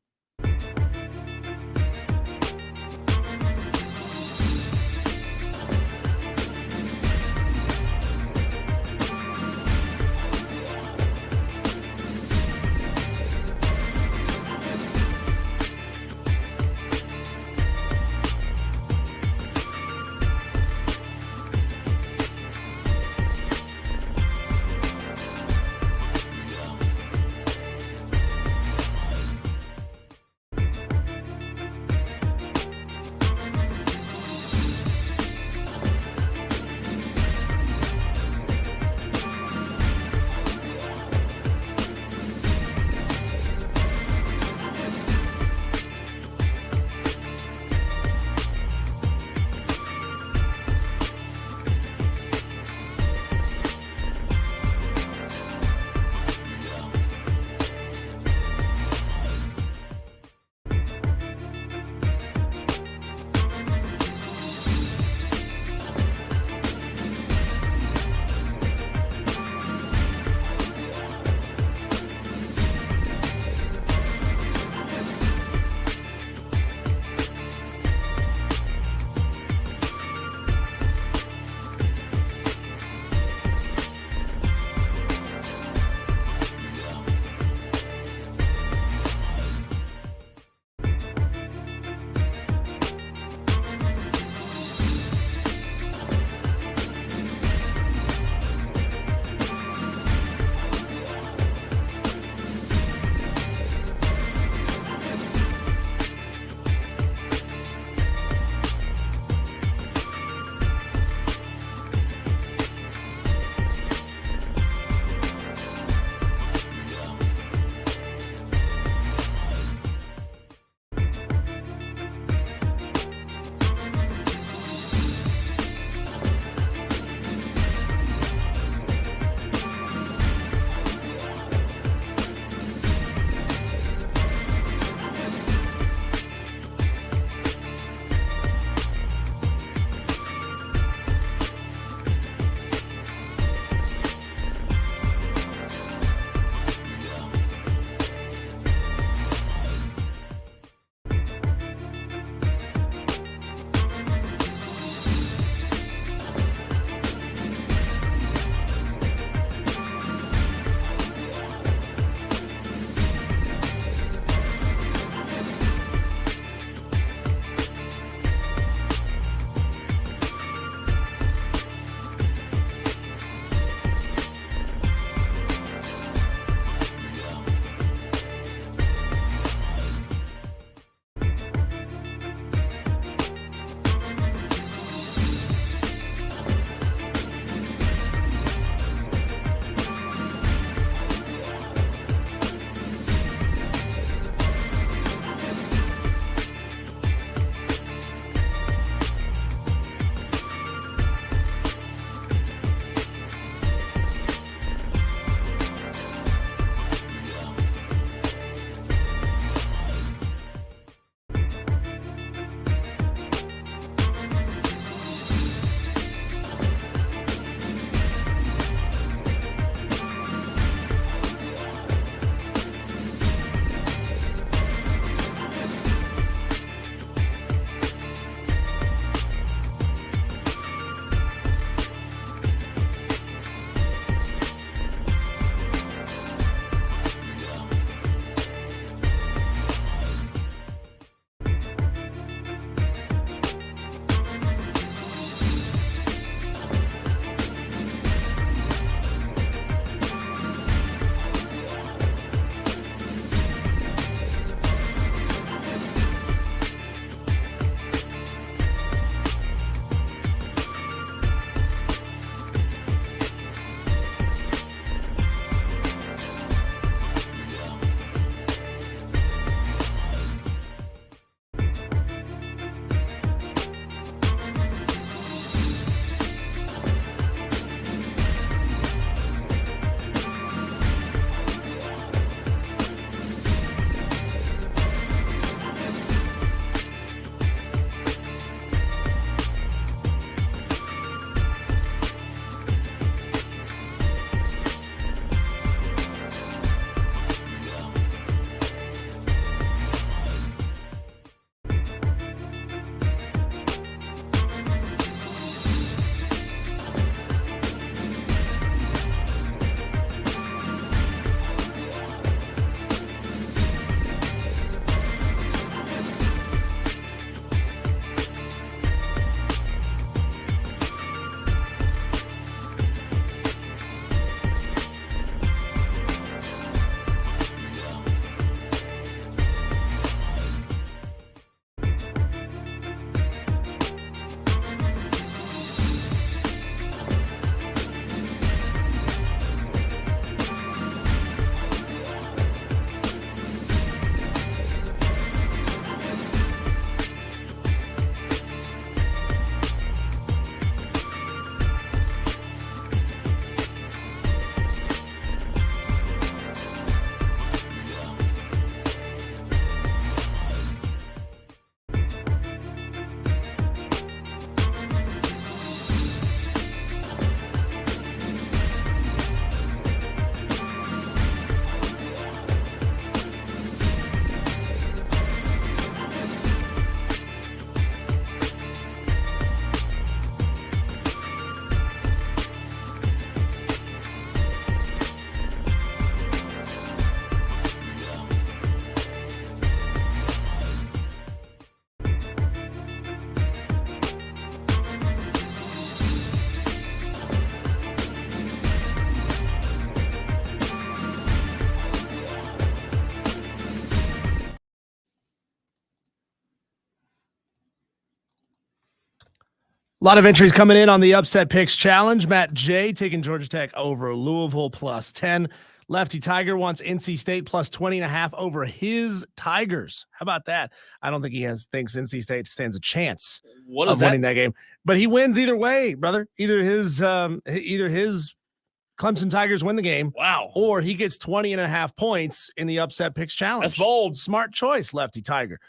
A lot of entries coming in on the Upset Picks Challenge. Matt J taking Georgia Tech over Louisville plus 10. Lefty Tiger wants NC State plus 20.5 over his Tigers. How about that? I don't think he thinks NC State stands a chance of winning that game. But he wins either way, brother. Either his Clemson Tigers win the game. Wow. Or he gets 20.5 points in the Upset Picks Challenge. That's bold. Smart choice, Lefty Tiger.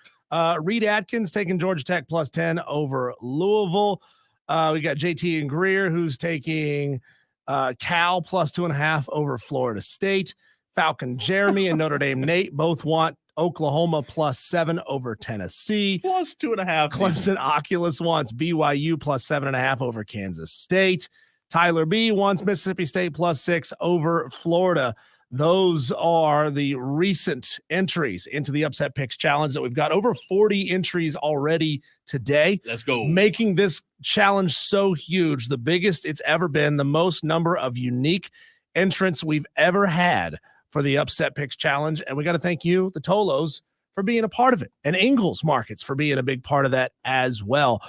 Reed Atkins taking Georgia Tech plus 10 over Louisville. We got JT and Greer, who's taking Cal plus 2.5 over Florida State. Falcon Jeremy and Notre Dame Nate both want Oklahoma plus 7 over Tennessee. Plus 2.5. Clemson Oculus wants BYU plus 7.5 over Kansas State. Tyler B wants Mississippi State plus 6 over Florida. Those are the recent entries into the Upset Picks Challenge that we've got over 40 entries already today. Let's go. Making this challenge so huge, the biggest it's ever been, the most number of unique entrants we've ever had for the Upset Picks Challenge. And we got to thank you, the Tolos, for being a part of it, and Ingalls Markets for being a big part of that as well.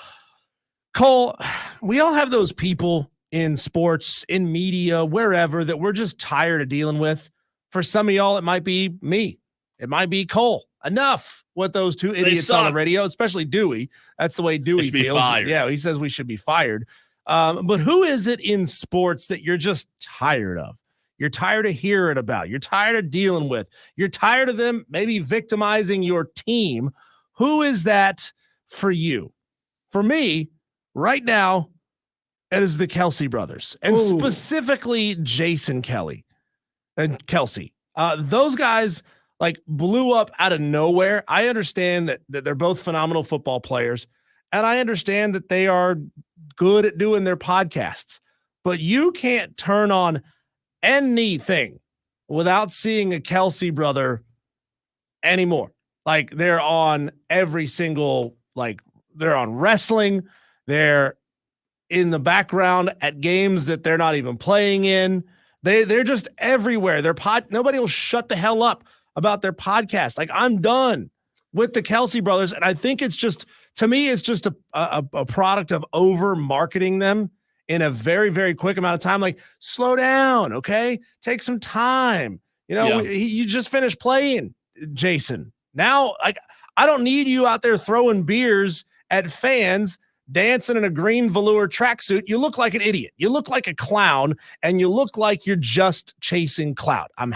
Cole, we all have those people in sports, in media, wherever, that we're just tired of dealing with. For some of y'all, it might be me. It might be Cole. Enough with those two idiots on the radio, especially Dewey. That's the way Dewey feels. Yeah, he says we should be fired. But who is it in sports that you're just tired of? You're tired of hearing about. You're tired of dealing with. You're tired of them maybe victimizing your team. Who is that for you? For me, right now, it is the Kelsey brothers, and specifically Jason Kelley and Kelsey. Those guys blew up out of nowhere. I understand that they're both phenomenal football players, and I understand that they are good at doing their podcasts, but you can't turn on anything without seeing a Kelsey brother anymore. They're on every single, they're on wrestling. They're in the background at games that they're not even playing in. They're just everywhere. Nobody will shut the hell up about their podcast. I'm done with the Kelsey brothers. And I think it's just, to me, it's just a product of over marketing them in a very, very quick amount of time. Slow down. Okay. Take some time. You just finished playing, Jason. Now, I don't need you out there throwing beers at fans, dancing in a green velour tracksuit. You look like an idiot. You look like a clown, and you look like you're just chasing clout. I'm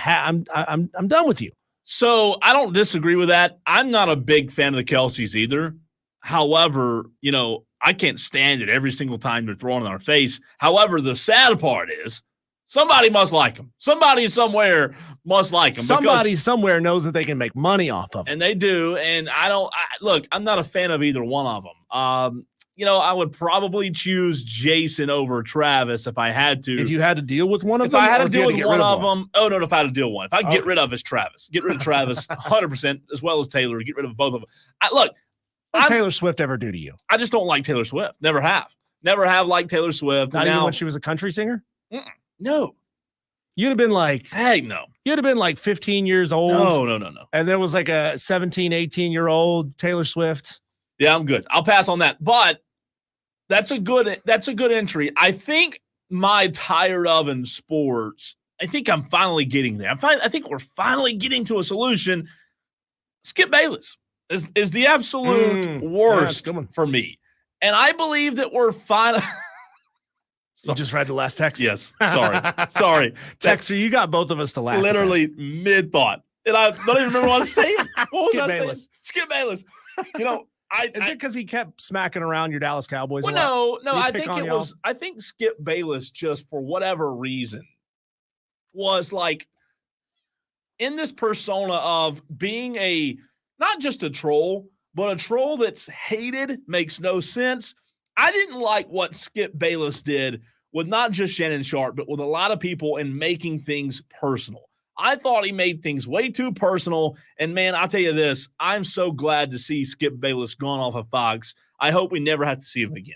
done with you. So I don't disagree with that. I'm not a big fan of the Kelseys either. However, I can't stand it every single time they're throwing in our face. However, the sad part is somebody must like them. Somebody somewhere must like them. Somebody somewhere knows that they can make money off of them. And they do. And I'm not a fan of either one of them. I would probably choose Jason over Travis if I had to. If you had to deal with one of them? If I had to deal with one of them. Oh, no, if I had to deal with one. If I get rid of is Travis. Get rid of Travis 100%, as well as Taylor. Get rid of both of them. What did Taylor Swift ever do to you? I just don't like Taylor Swift. Never have. Never have liked Taylor Swift. Not even when she was a country singer? No. You'd have been hey, no. You'd have been 15 years old. No. And there was a 17, 18-year-old Taylor Swift. Yeah, I'm good. I'll pass on that. But that's a good entry. I think my tired of in sports, I think I'm finally getting there. I think we're finally getting to a solution. Skip Bayless is the absolute worst for me. And I believe that we're finally You just read the last text? Yes. Sorry. Texter, you got both of us to laugh. Literally mid-thought. And I don't even remember what I was saying. Skip Bayless. Skip Bayless. Is it because he kept smacking around your Dallas Cowboys? Well, no. I think it was. I think Skip Bayless, just for whatever reason, was in this persona of being not just a troll, but a troll that's hated, makes no sense. I didn't like what Skip Bayless did with not just Shannon Sharp, but with a lot of people in making things personal. I thought he made things way too personal. And, man, I'll tell you this. I'm so glad to see Skip Bayless gone off of Fox. I hope we never have to see him again.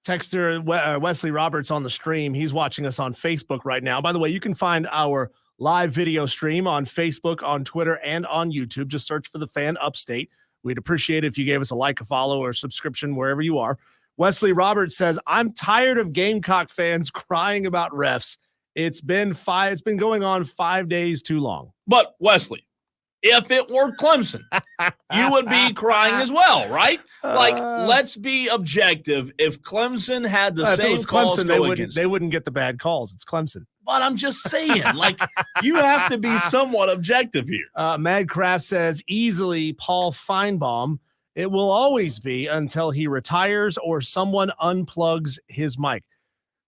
Texter Wesley Roberts on the stream. He's watching us on Facebook right now. By the way, you can find our live video stream on Facebook, on Twitter, and on YouTube. Just search for The Fan Upstate. We'd appreciate it if you gave us a like, a follow, or a subscription wherever you are. Wesley Roberts says, I'm tired of Gamecock fans crying about refs. It's been going on 5 days too long. But Wesley, if it were Clemson, you would be crying as well, right? Like, let's be objective. If Clemson had the same calls Clemson, they wouldn't get the bad calls. It's Clemson. But I'm just saying, like, you have to be somewhat objective here. Madcraft says, easily Paul Feinbaum. It will always be until he retires or someone unplugs his mic.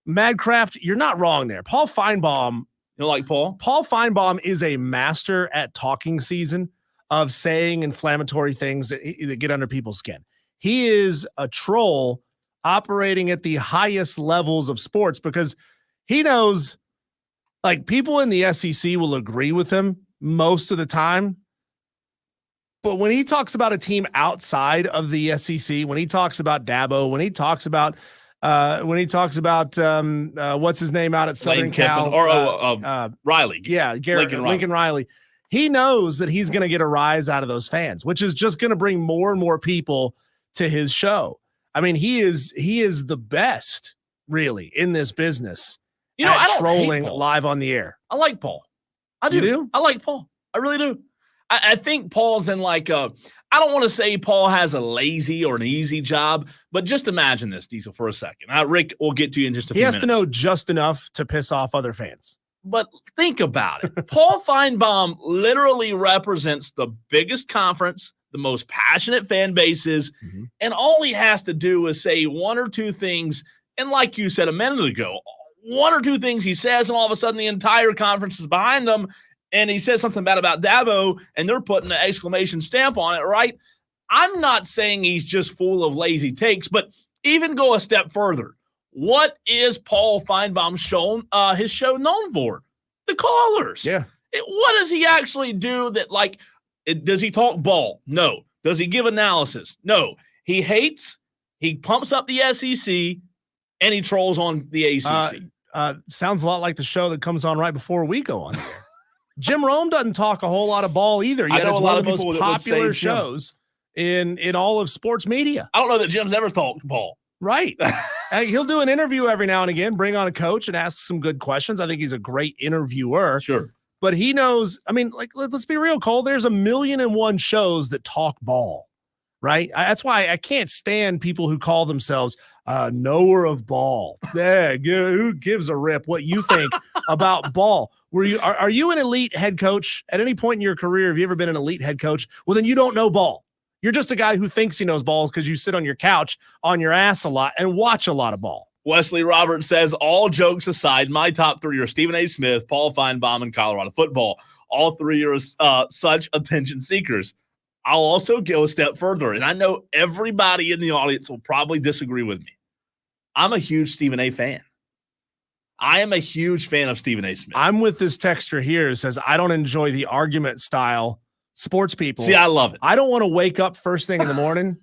Madcraft, you're not wrong there. Paul Feinbaum. You like Paul? Paul Feinbaum is a master at talking season, of saying inflammatory things that get under people's skin. He is a troll operating at the highest levels of sports because he knows, like, people in the SEC will agree with him most of the time. But when he talks about a team outside of the SEC, when he talks about Dabo, when he talks about what's his name out at Southern Cal, Riley. Yeah, Lincoln Riley. He knows that he's going to get a rise out of those fans, which is just going to bring more and more people to his show. I mean, he is the best, really, in this business. You know, I don't trolling hate Paul. Live on the air. I like Paul. I do. You do? I like Paul. I really do. I think Paul's in like I don't want to say Paul has a lazy or an easy job, but just imagine this, Diesel, for a second. Rick, we'll get to you in just a few minutes. He has to know just enough to piss off other fans. But think about it. Paul Feinbaum literally represents the biggest conference, the most passionate fan bases, and all he has to do is say one or two things. And like you said a minute ago, one or two things he says, and all of a sudden the entire conference is behind him. And he says something bad about Dabo, and they're putting an exclamation stamp on it, right? I'm not saying he's just full of lazy takes, but even go a step further. What is Paul Feinbaum his show known for? The callers. Yeah. What does he actually do that, like, does he talk ball? No. Does he give analysis? No. He hates, he pumps up the SEC, and he trolls on the ACC. Sounds a lot like the show that comes on right before we go on the air. Jim Rome doesn't talk a whole lot of ball either. Yet it's one of the most popular shows in all of sports media. I don't know that Jim's ever talked ball. Right. He'll do an interview every now and again, bring on a coach and ask some good questions. I think he's a great interviewer. Sure. But he knows, I mean, like, let's be real, Cole. There's 1,000,001 shows that talk ball, right? That's why I can't stand people who call themselves knower of ball. Yeah, who gives a rip what you think about ball? Are you an elite head coach at any point in your career? Have you ever been an elite head coach? Well, then you don't know ball. You're just a guy who thinks he knows balls because you sit on your couch on your ass a lot and watch a lot of ball. Wesley Roberts says, all jokes aside, my top three are Stephen A. Smith, Paul Feinbaum, and Colorado football. All three are such attention seekers. I'll also go a step further, and I know everybody in the audience will probably disagree with me. I'm a huge Stephen A. fan. I am a huge fan of Stephen A. Smith. I'm with this texter here who says, I don't enjoy the argument style sports people. See, I love it. I don't want to wake up first thing in the morning.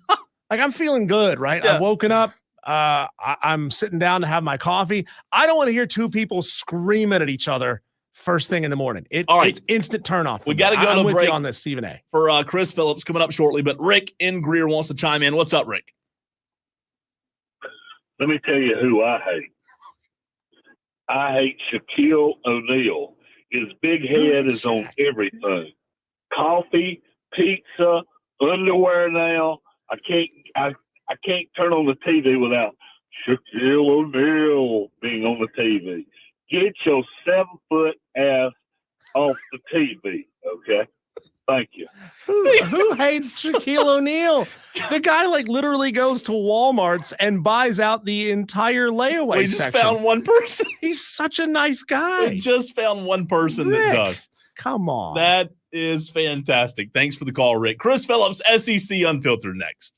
Like, I'm feeling good, right? Yeah. I've woken up. I'm sitting down to have my coffee. I don't want to hear two people screaming at each other first thing in the morning. All right. It's instant turnoff. We got to go I'm to with break you on this, Stephen A. For Chris Phillips coming up shortly, but Rick in Greer wants to chime in. What's up, Rick? Let me tell you who I hate. I hate Shaquille O'Neal. His big head is on everything. Coffee, pizza, underwear now. I can't turn on the TV without Shaquille O'Neal being on the TV. Get your 7-foot ass off the TV, okay? Thank you. Who hates Shaquille O'Neal? The guy, like, literally goes to Walmart's and buys out the entire layaway We just section. found one person. He's such a nice guy. We just found one person Rick, that does. Come on. That is fantastic. Thanks for the call, Rick. Chris Phillips, SEC Unfiltered, next.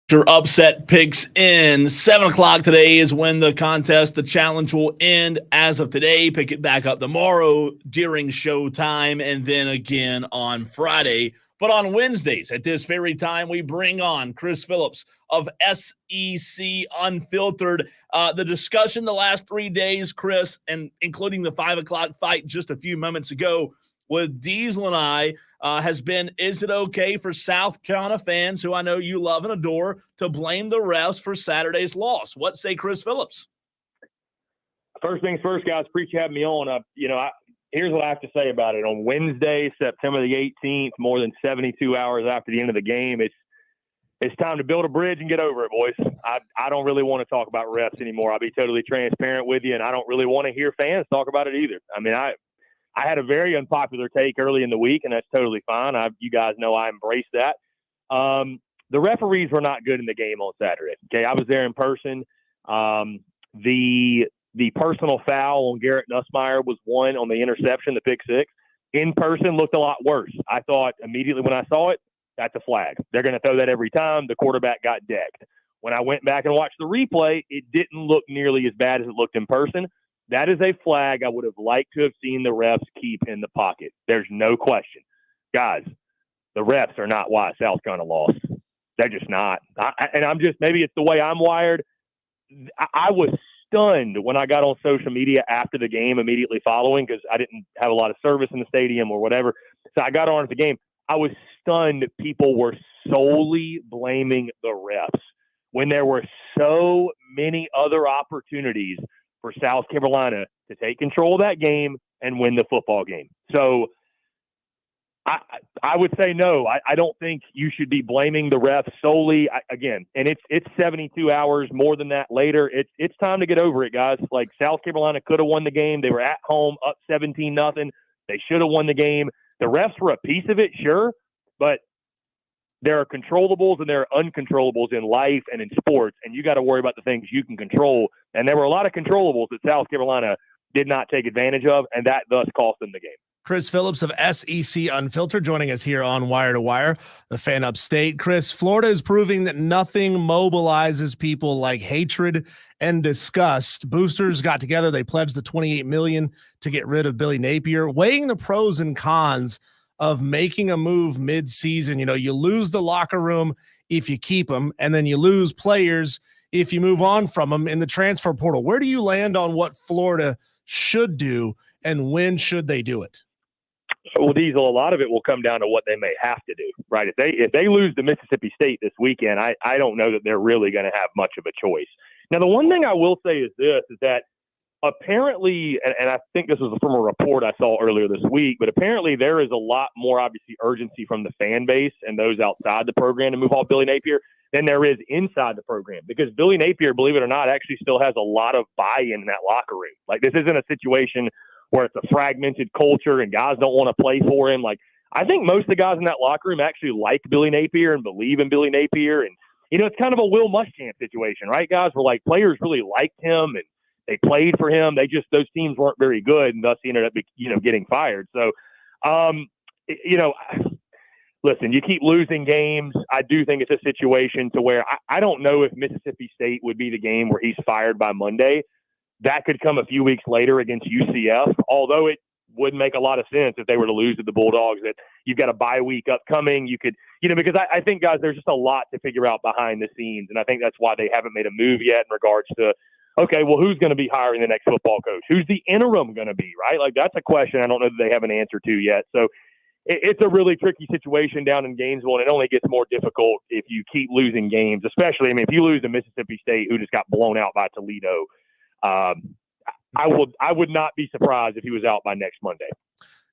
Your upset picks in. 7 o'clock today is when the challenge will end as of today. Pick it back up tomorrow during showtime and then again on Friday. But on Wednesdays at this very time, we bring on Chris Phillips of SEC Unfiltered. The discussion the last 3 days, Chris, and including the 5 o'clock fight just a few moments ago with Diesel and I, has been, is it okay for South Carolina fans, who I know you love and adore, to blame the refs for Saturday's loss? What say Chris Phillips? First things first, guys, appreciate you having me on. Here's what I have to say about it. On Wednesday, September the 18th, more than 72 hours after the end of the game, it's time to build a bridge and get over it, boys. I don't really want to talk about refs anymore. I'll be totally transparent with you, and I don't really want to hear fans talk about it either. I mean, I had a very unpopular take early in the week, and that's totally fine. You guys know I embrace that. The referees were not good in the game on Saturday. Okay, I was there in person. The personal foul on Garrett Nussmeier was one on the interception, the pick six. In person looked a lot worse. I thought immediately when I saw it, that's a flag. They're going to throw that every time. The quarterback got decked. When I went back and watched the replay, it didn't look nearly as bad as it looked in person. That is a flag I would have liked to have seen the refs keep in the pocket. There's no question. Guys, the refs are not why South Carolina lost. They're just not. Maybe it's the way I'm wired. I was stunned when I got on social media after the game, immediately following, because I didn't have a lot of service in the stadium or whatever. So I got on at the game. I was stunned people were solely blaming the refs when there were so many other opportunities for South Carolina to take control of that game and win the football game. So I would say no. I don't think you should be blaming the refs solely. And it's 72 hours, more than that later. It's time to get over it, guys. Like, South Carolina could have won the game. They were at home up 17-0. They should have won the game. The refs were a piece of it, sure, but there are controllables and there are uncontrollables in life and in sports, and you got to worry about the things you can control. And there were a lot of controllables that South Carolina did not take advantage of, and that thus cost them the game. Chris Phillips of SEC Unfiltered joining us here on Wire to Wire, the fan upstate. Chris, Florida is proving that nothing mobilizes people like hatred and disgust. Boosters got together. They pledged the $28 million to get rid of Billy Napier, weighing the pros and cons of making a move mid-season. You lose the locker room if you keep them, and then you lose players if you move on from them in the transfer portal. Where do you land on what Florida should do, and when should they do it? Well, Diesel, a lot of it will come down to what they may have to do, right? If they lose to Mississippi State this weekend, I don't know that they're really going to have much of a choice. Now, the one thing I will say is that apparently, and I think this was from a report I saw earlier this week, but apparently there is a lot more, obviously, urgency from the fan base and those outside the program to move off Billy Napier than there is inside the program, because Billy Napier, believe it or not, actually still has a lot of buy-in in that locker room. Like, this isn't a situation where it's a fragmented culture and guys don't want to play for him. Like, I think most of the guys in that locker room actually like Billy Napier and believe in Billy Napier. And, it's kind of a Will Muschamp situation, right, guys? Where, like, players really liked him and they played for him. Those teams weren't very good, and thus he ended up, getting fired. So, listen, you keep losing games. I do think it's a situation to where I don't know if Mississippi State would be the game where he's fired by Monday. That could come a few weeks later against UCF, although it would make a lot of sense if they were to lose to the Bulldogs, that you've got a bye week upcoming. You could, because I think, guys, there's just a lot to figure out behind the scenes. And I think that's why they haven't made a move yet in regards to, okay, well, who's going to be hiring the next football coach? Who's the interim going to be, right? Like, that's a question I don't know that they have an answer to yet. So it's a really tricky situation down in Gainesville, and it only gets more difficult if you keep losing games, especially, if you lose to Mississippi State, who just got blown out by Toledo. I would not be surprised if he was out by next Monday.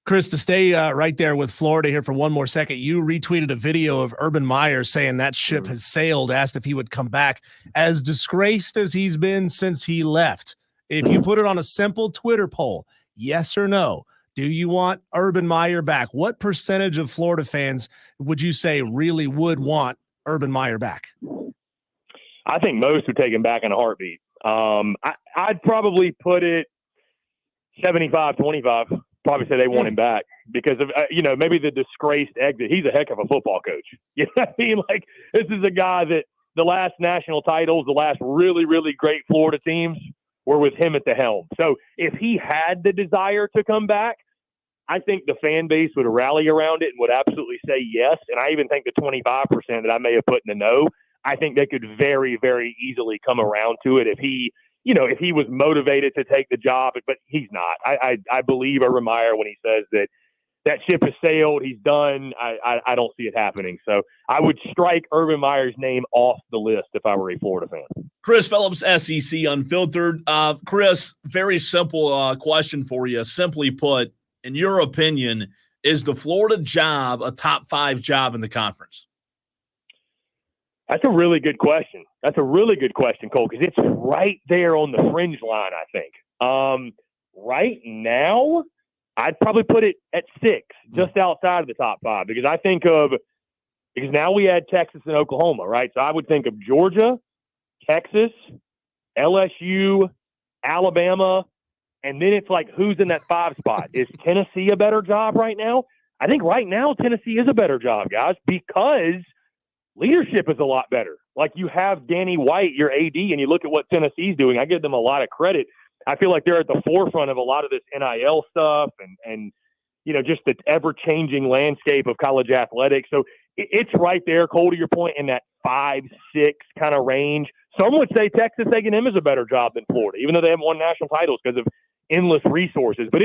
Chris, to stay right there with Florida here for one more second, you retweeted a video of Urban Meyer saying that ship has sailed, asked if he would come back. As disgraced as he's been since he left, if you put it on a simple Twitter poll, yes or no, do you want Urban Meyer back? What percentage of Florida fans would you say really would want Urban Meyer back? I think most would take him back in a heartbeat. I'd probably put it 75-25. Probably say they want him back because of, maybe the disgraced exit. He's a heck of a football coach. You know what I mean? Like, this is a guy that the last national titles, the last really, really great Florida teams were with him at the helm. So if he had the desire to come back, I think the fan base would rally around it and would absolutely say yes. And I even think the 25% that I may have put in the no, I think they could very, very easily come around to it if he was motivated to take the job, but he's not. I believe Urban Meyer when he says that ship has sailed, he's done. I don't see it happening. So I would strike Urban Meyer's name off the list if I were a Florida fan. Chris Phillips, SEC Unfiltered. Chris, very simple question for you. Simply put, in your opinion, is the Florida job a top 5 job in the conference? That's a really good question. Cole, because it's right there on the fringe line, I think. Right now, I'd probably put it at 6, just outside of the top 5, because now we add Texas and Oklahoma, right? So I would think of Georgia, Texas, LSU, Alabama, and then it's like, who's in that 5 spot? Is Tennessee a better job right now? I think right now Tennessee is a better job, guys, because leadership is a lot better. Like, you have Danny White, your AD, and you look at what Tennessee's doing. I give them a lot of credit. I feel like they're at the forefront of a lot of this NIL stuff and just the ever-changing landscape of college athletics. So it's right there, Cole, to your point, in that 5-6 kind of range. Some would say Texas A&M is a better job than Florida, even though they haven't won national titles because of endless resources. But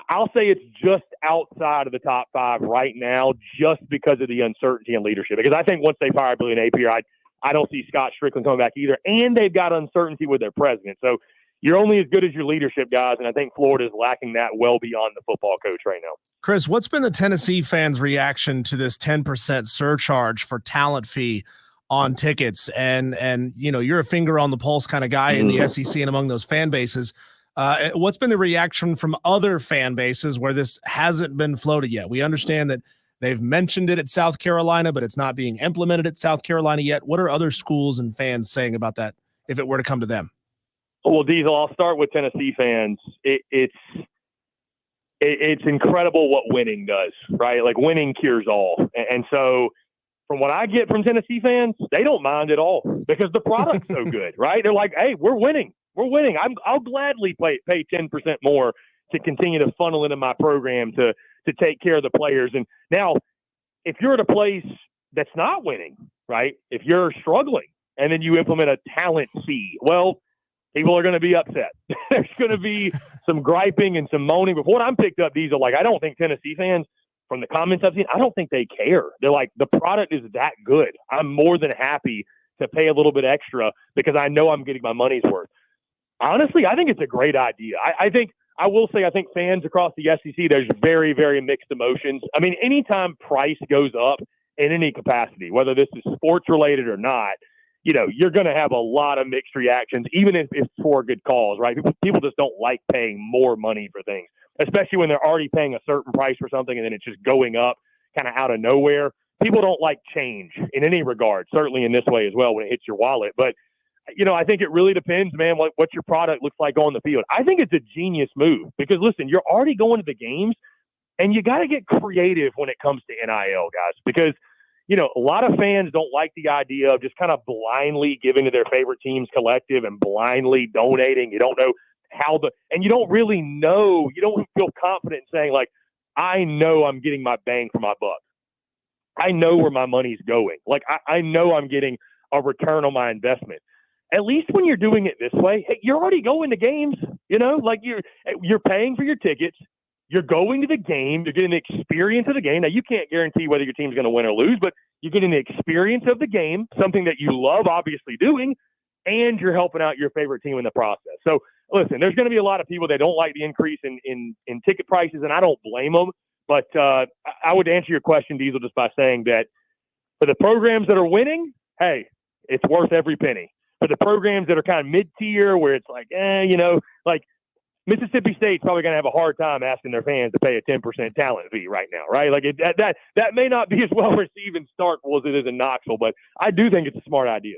I'll say it's just outside of the top 5 right now, just because of the uncertainty in leadership. Because I think once they fire Billy Napier, I don't see Scott Strickland coming back either. And they've got uncertainty with their president. So you're only as good as your leadership, guys. And I think Florida is lacking that well beyond the football coach right now. Chris, what's been the Tennessee fans' reaction to this 10% surcharge for talent fee on tickets? And you're a finger on the pulse kind of guy in the SEC and among those fan bases. What's been the reaction from other fan bases where this hasn't been floated yet? We understand that they've mentioned it at South Carolina, but it's not being implemented at South Carolina yet. What are other schools and fans saying about that if it were to come to them? Well, Diesel, I'll start with Tennessee fans. It's incredible what winning does, right? Like, winning cures all. And so from what I get from Tennessee fans, they don't mind at all because the product's so good, right? They're like, hey, we're winning. We're winning. I'll gladly pay 10% more to continue to funnel into my program to take care of the players. And now, if you're at a place that's not winning, right, if you're struggling and then you implement a talent fee, well, people are going to be upset. There's going to be some griping and some moaning. But what I'm picked up, Diesel, like, I don't think Tennessee fans, from the comments I've seen, I don't think they care. They're like, the product is that good. I'm more than happy to pay a little bit extra because I know I'm getting my money's worth. Honestly, I think it's a great idea. I think fans across the SEC, there's very, very mixed emotions. I mean, anytime price goes up in any capacity, whether this is sports related or not, you're going to have a lot of mixed reactions, even if it's for good cause, right? People just don't like paying more money for things, especially when they're already paying a certain price for something and then it's just going up kind of out of nowhere. People don't like change in any regard, certainly in this way as well when it hits your wallet. But I think it really depends, man, what your product looks like on the field. I think it's a genius move because, listen, you're already going to the games, and you got to get creative when it comes to NIL, guys, because, a lot of fans don't like the idea of just kind of blindly giving to their favorite team's collective and blindly donating. You don't know and you don't really know, you don't feel confident in saying, like, I know I'm getting my bang for my buck. I know where my money's going. Like, I know I'm getting a return on my investment. At least when you're doing it this way, hey, you're already going to games, like you're paying for your tickets. You're going to the game. You're getting the experience of the game. Now, you can't guarantee whether your team's going to win or lose, but you're getting the experience of the game, something that you love obviously doing, and you're helping out your favorite team in the process. So, listen, there's going to be a lot of people that don't like the increase in ticket prices, and I don't blame them. But I would answer your question, Diesel, just by saying that for the programs that are winning, hey, it's worth every penny. For the programs that are kind of mid-tier where it's like, like Mississippi State's probably going to have a hard time asking their fans to pay a 10% talent fee right now, right? Like that may not be as well received in Starkville as it is in Knoxville, but I do think it's a smart idea.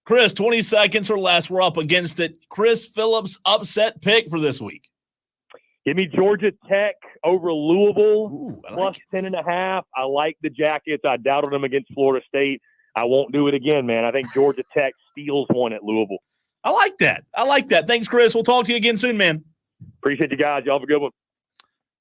Chris, 20 seconds or less. We're up against it. Chris Phillips upset pick for this week. Give me Georgia Tech over Louisville, Ooh, plus 10.5. I like the Jackets. I doubted them against Florida State. I won't do it again, man. I think Georgia Tech steals one at Louisville. I like that. Thanks, Chris. We'll talk to you again soon, man. Appreciate you guys. Y'all have a good one.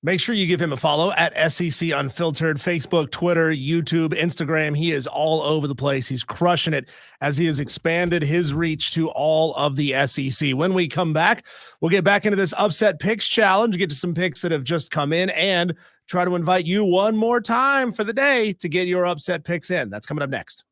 Make sure you give him a follow at SEC Unfiltered, Facebook, Twitter, YouTube, Instagram. He is all over the place. He's crushing it as he has expanded his reach to all of the SEC. When we come back, we'll get back into this upset picks challenge, get to some picks that have just come in, and try to invite you one more time for the day to get your upset picks in. That's coming up next.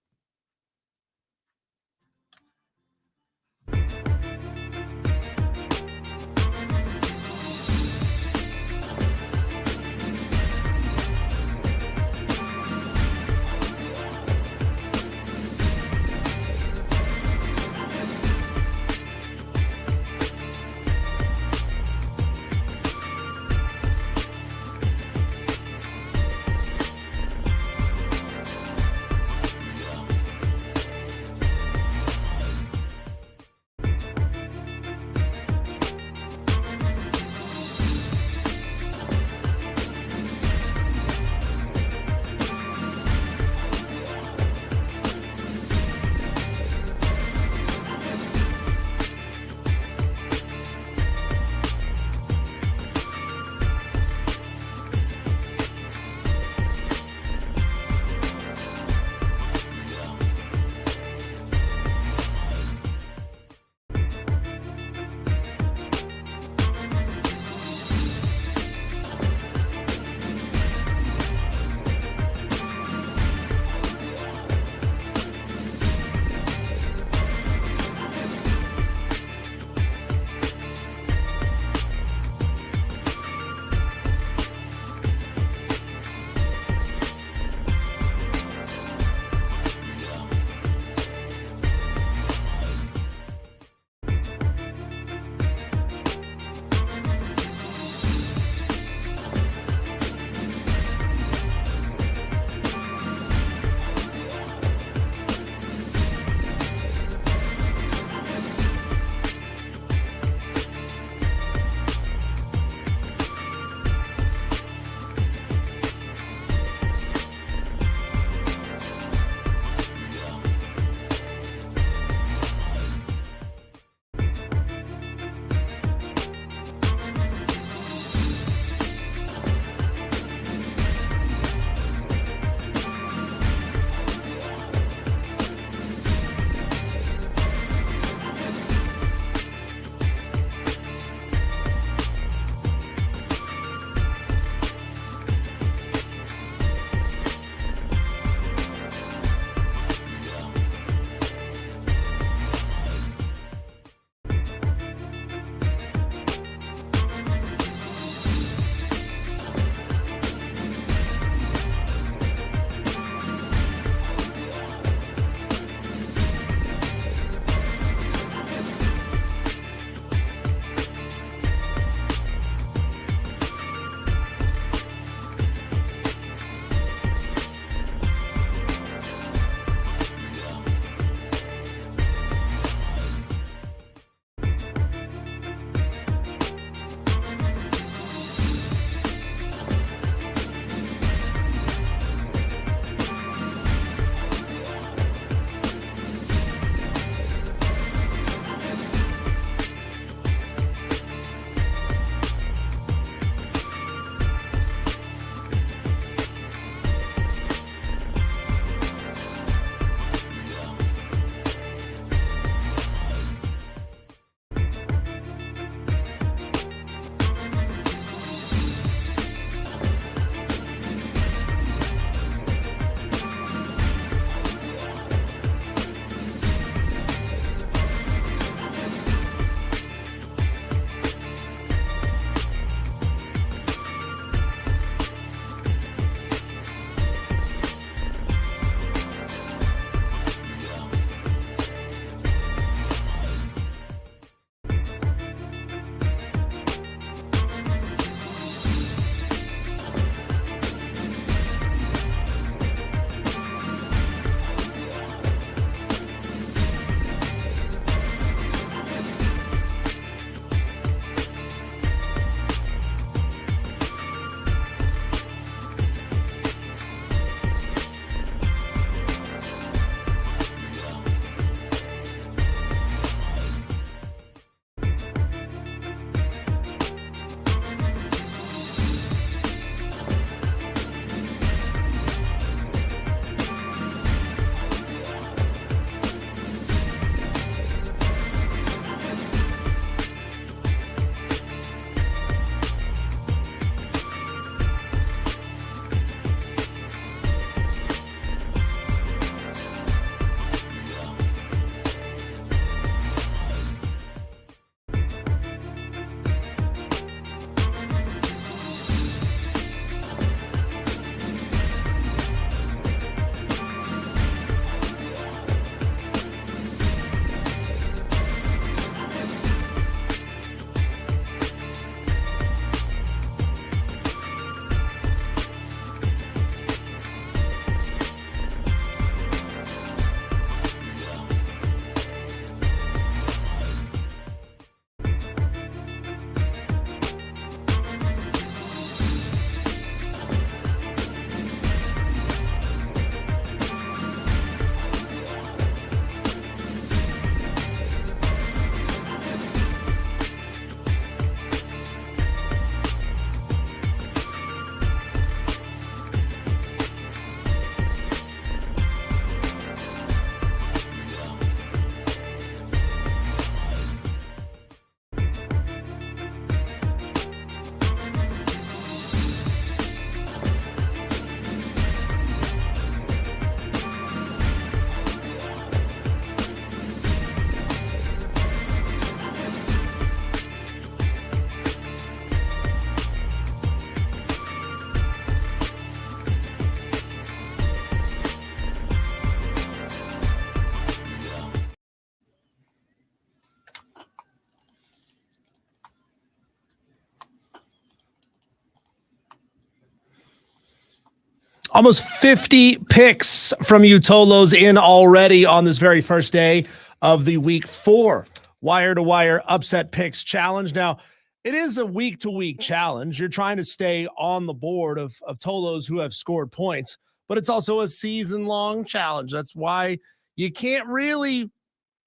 Almost 50 picks from you Tolos in already on this very first day of the week 4 Wire to Wire Upset Picks Challenge. Now, it is a week-to-week challenge. You're trying to stay on the board of Tolos who have scored points, but it's also a season-long challenge. That's why you can't really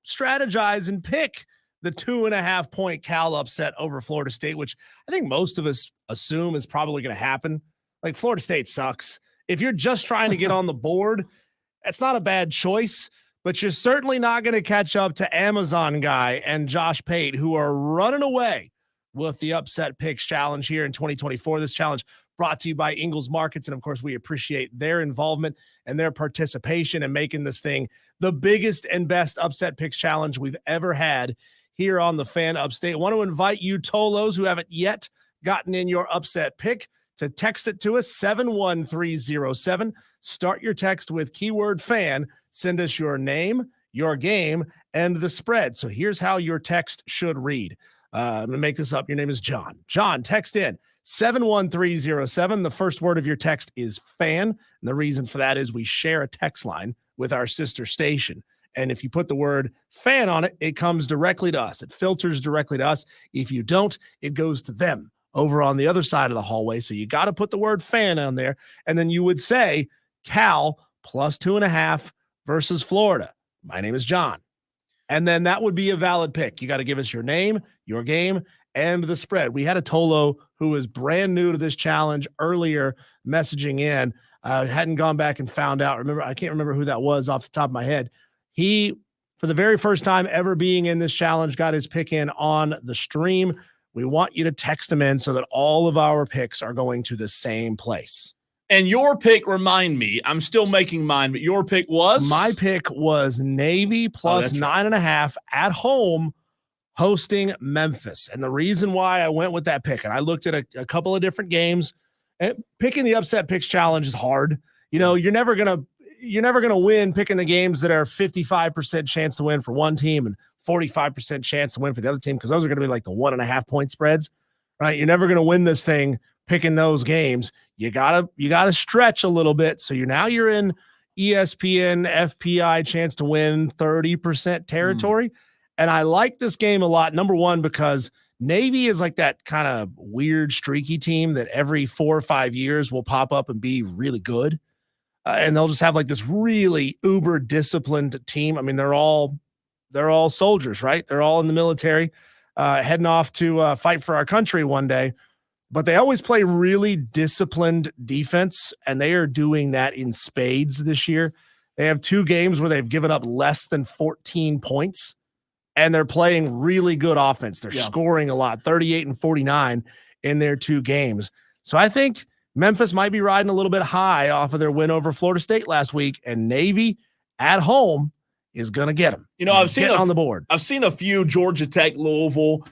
strategize and pick the 2.5 point Cal upset over Florida State, which I think most of us assume is probably going to happen. Like, Florida State sucks. If you're just trying to get on the board, that's not a bad choice, but you're certainly not going to catch up to Amazon Guy and Josh Pate, who are running away with the Upset Picks Challenge here in 2024. This challenge brought to you by Ingles Markets, and of course, we appreciate their involvement and their participation in making this thing the biggest and best Upset Picks Challenge we've ever had here on the Fan Upstate. I want to invite you Tolos who haven't yet gotten in your upset pick to text it to us, 71307. Start your text with keyword fan. Send us your name, your game, and the spread. So here's how your text should read. I'm going to make this up. Your name is John. John, text in 71307. The first word of your text is fan. And the reason for that is we share a text line with our sister station. And if you put the word fan on it, it comes directly to us. It filters directly to us. If you don't, it goes to them over on the other side of the hallway. So you got to put the word fan on there. And then you would say Cal plus 2.5 versus Florida. My name is John. And then that would be a valid pick. You got to give us your name, your game, and the spread. We had a Tolo who was brand new to this challenge earlier messaging in. Hadn't gone back and found out. I can't remember who that was off the top of my head. He, for the very first time ever being in this challenge, got his pick in on the stream. We want you to text them in so that all of our picks are going to the same place. And your pick, remind me, I'm still making mine, but your pick was? My pick was Navy plus 9.5 at home hosting Memphis. And the reason why I went with that pick, and I looked at a couple of different games, and picking the upset picks challenge is hard. You know, you're never going to win picking the games that are 55% chance to win for one team and 45% chance to win for the other team, because those are going to be like the 1.5 point spreads, right? You're never going to win this thing picking those games. You gotta stretch a little bit. So you're in ESPN FPI chance to win 30% territory. And I like this game a lot. Number one, because Navy is like that kind of weird streaky team that every 4 or 5 years will pop up and be really good. And they'll just have like this really uber disciplined team. I mean, they're all soldiers, right? They're all in the military, heading off to fight for our country one day. But they always play really disciplined defense, and they are doing that in spades this year. They have 2 games where they've given up less than 14 points, and they're playing really good offense. They're scoring a lot, 38 and 49 in their 2 games. So I think Memphis might be riding a little bit high off of their win over Florida State last week, and Navy at home is going to get them. You know, I've seen on the board. I've seen a few Georgia Tech, Louisville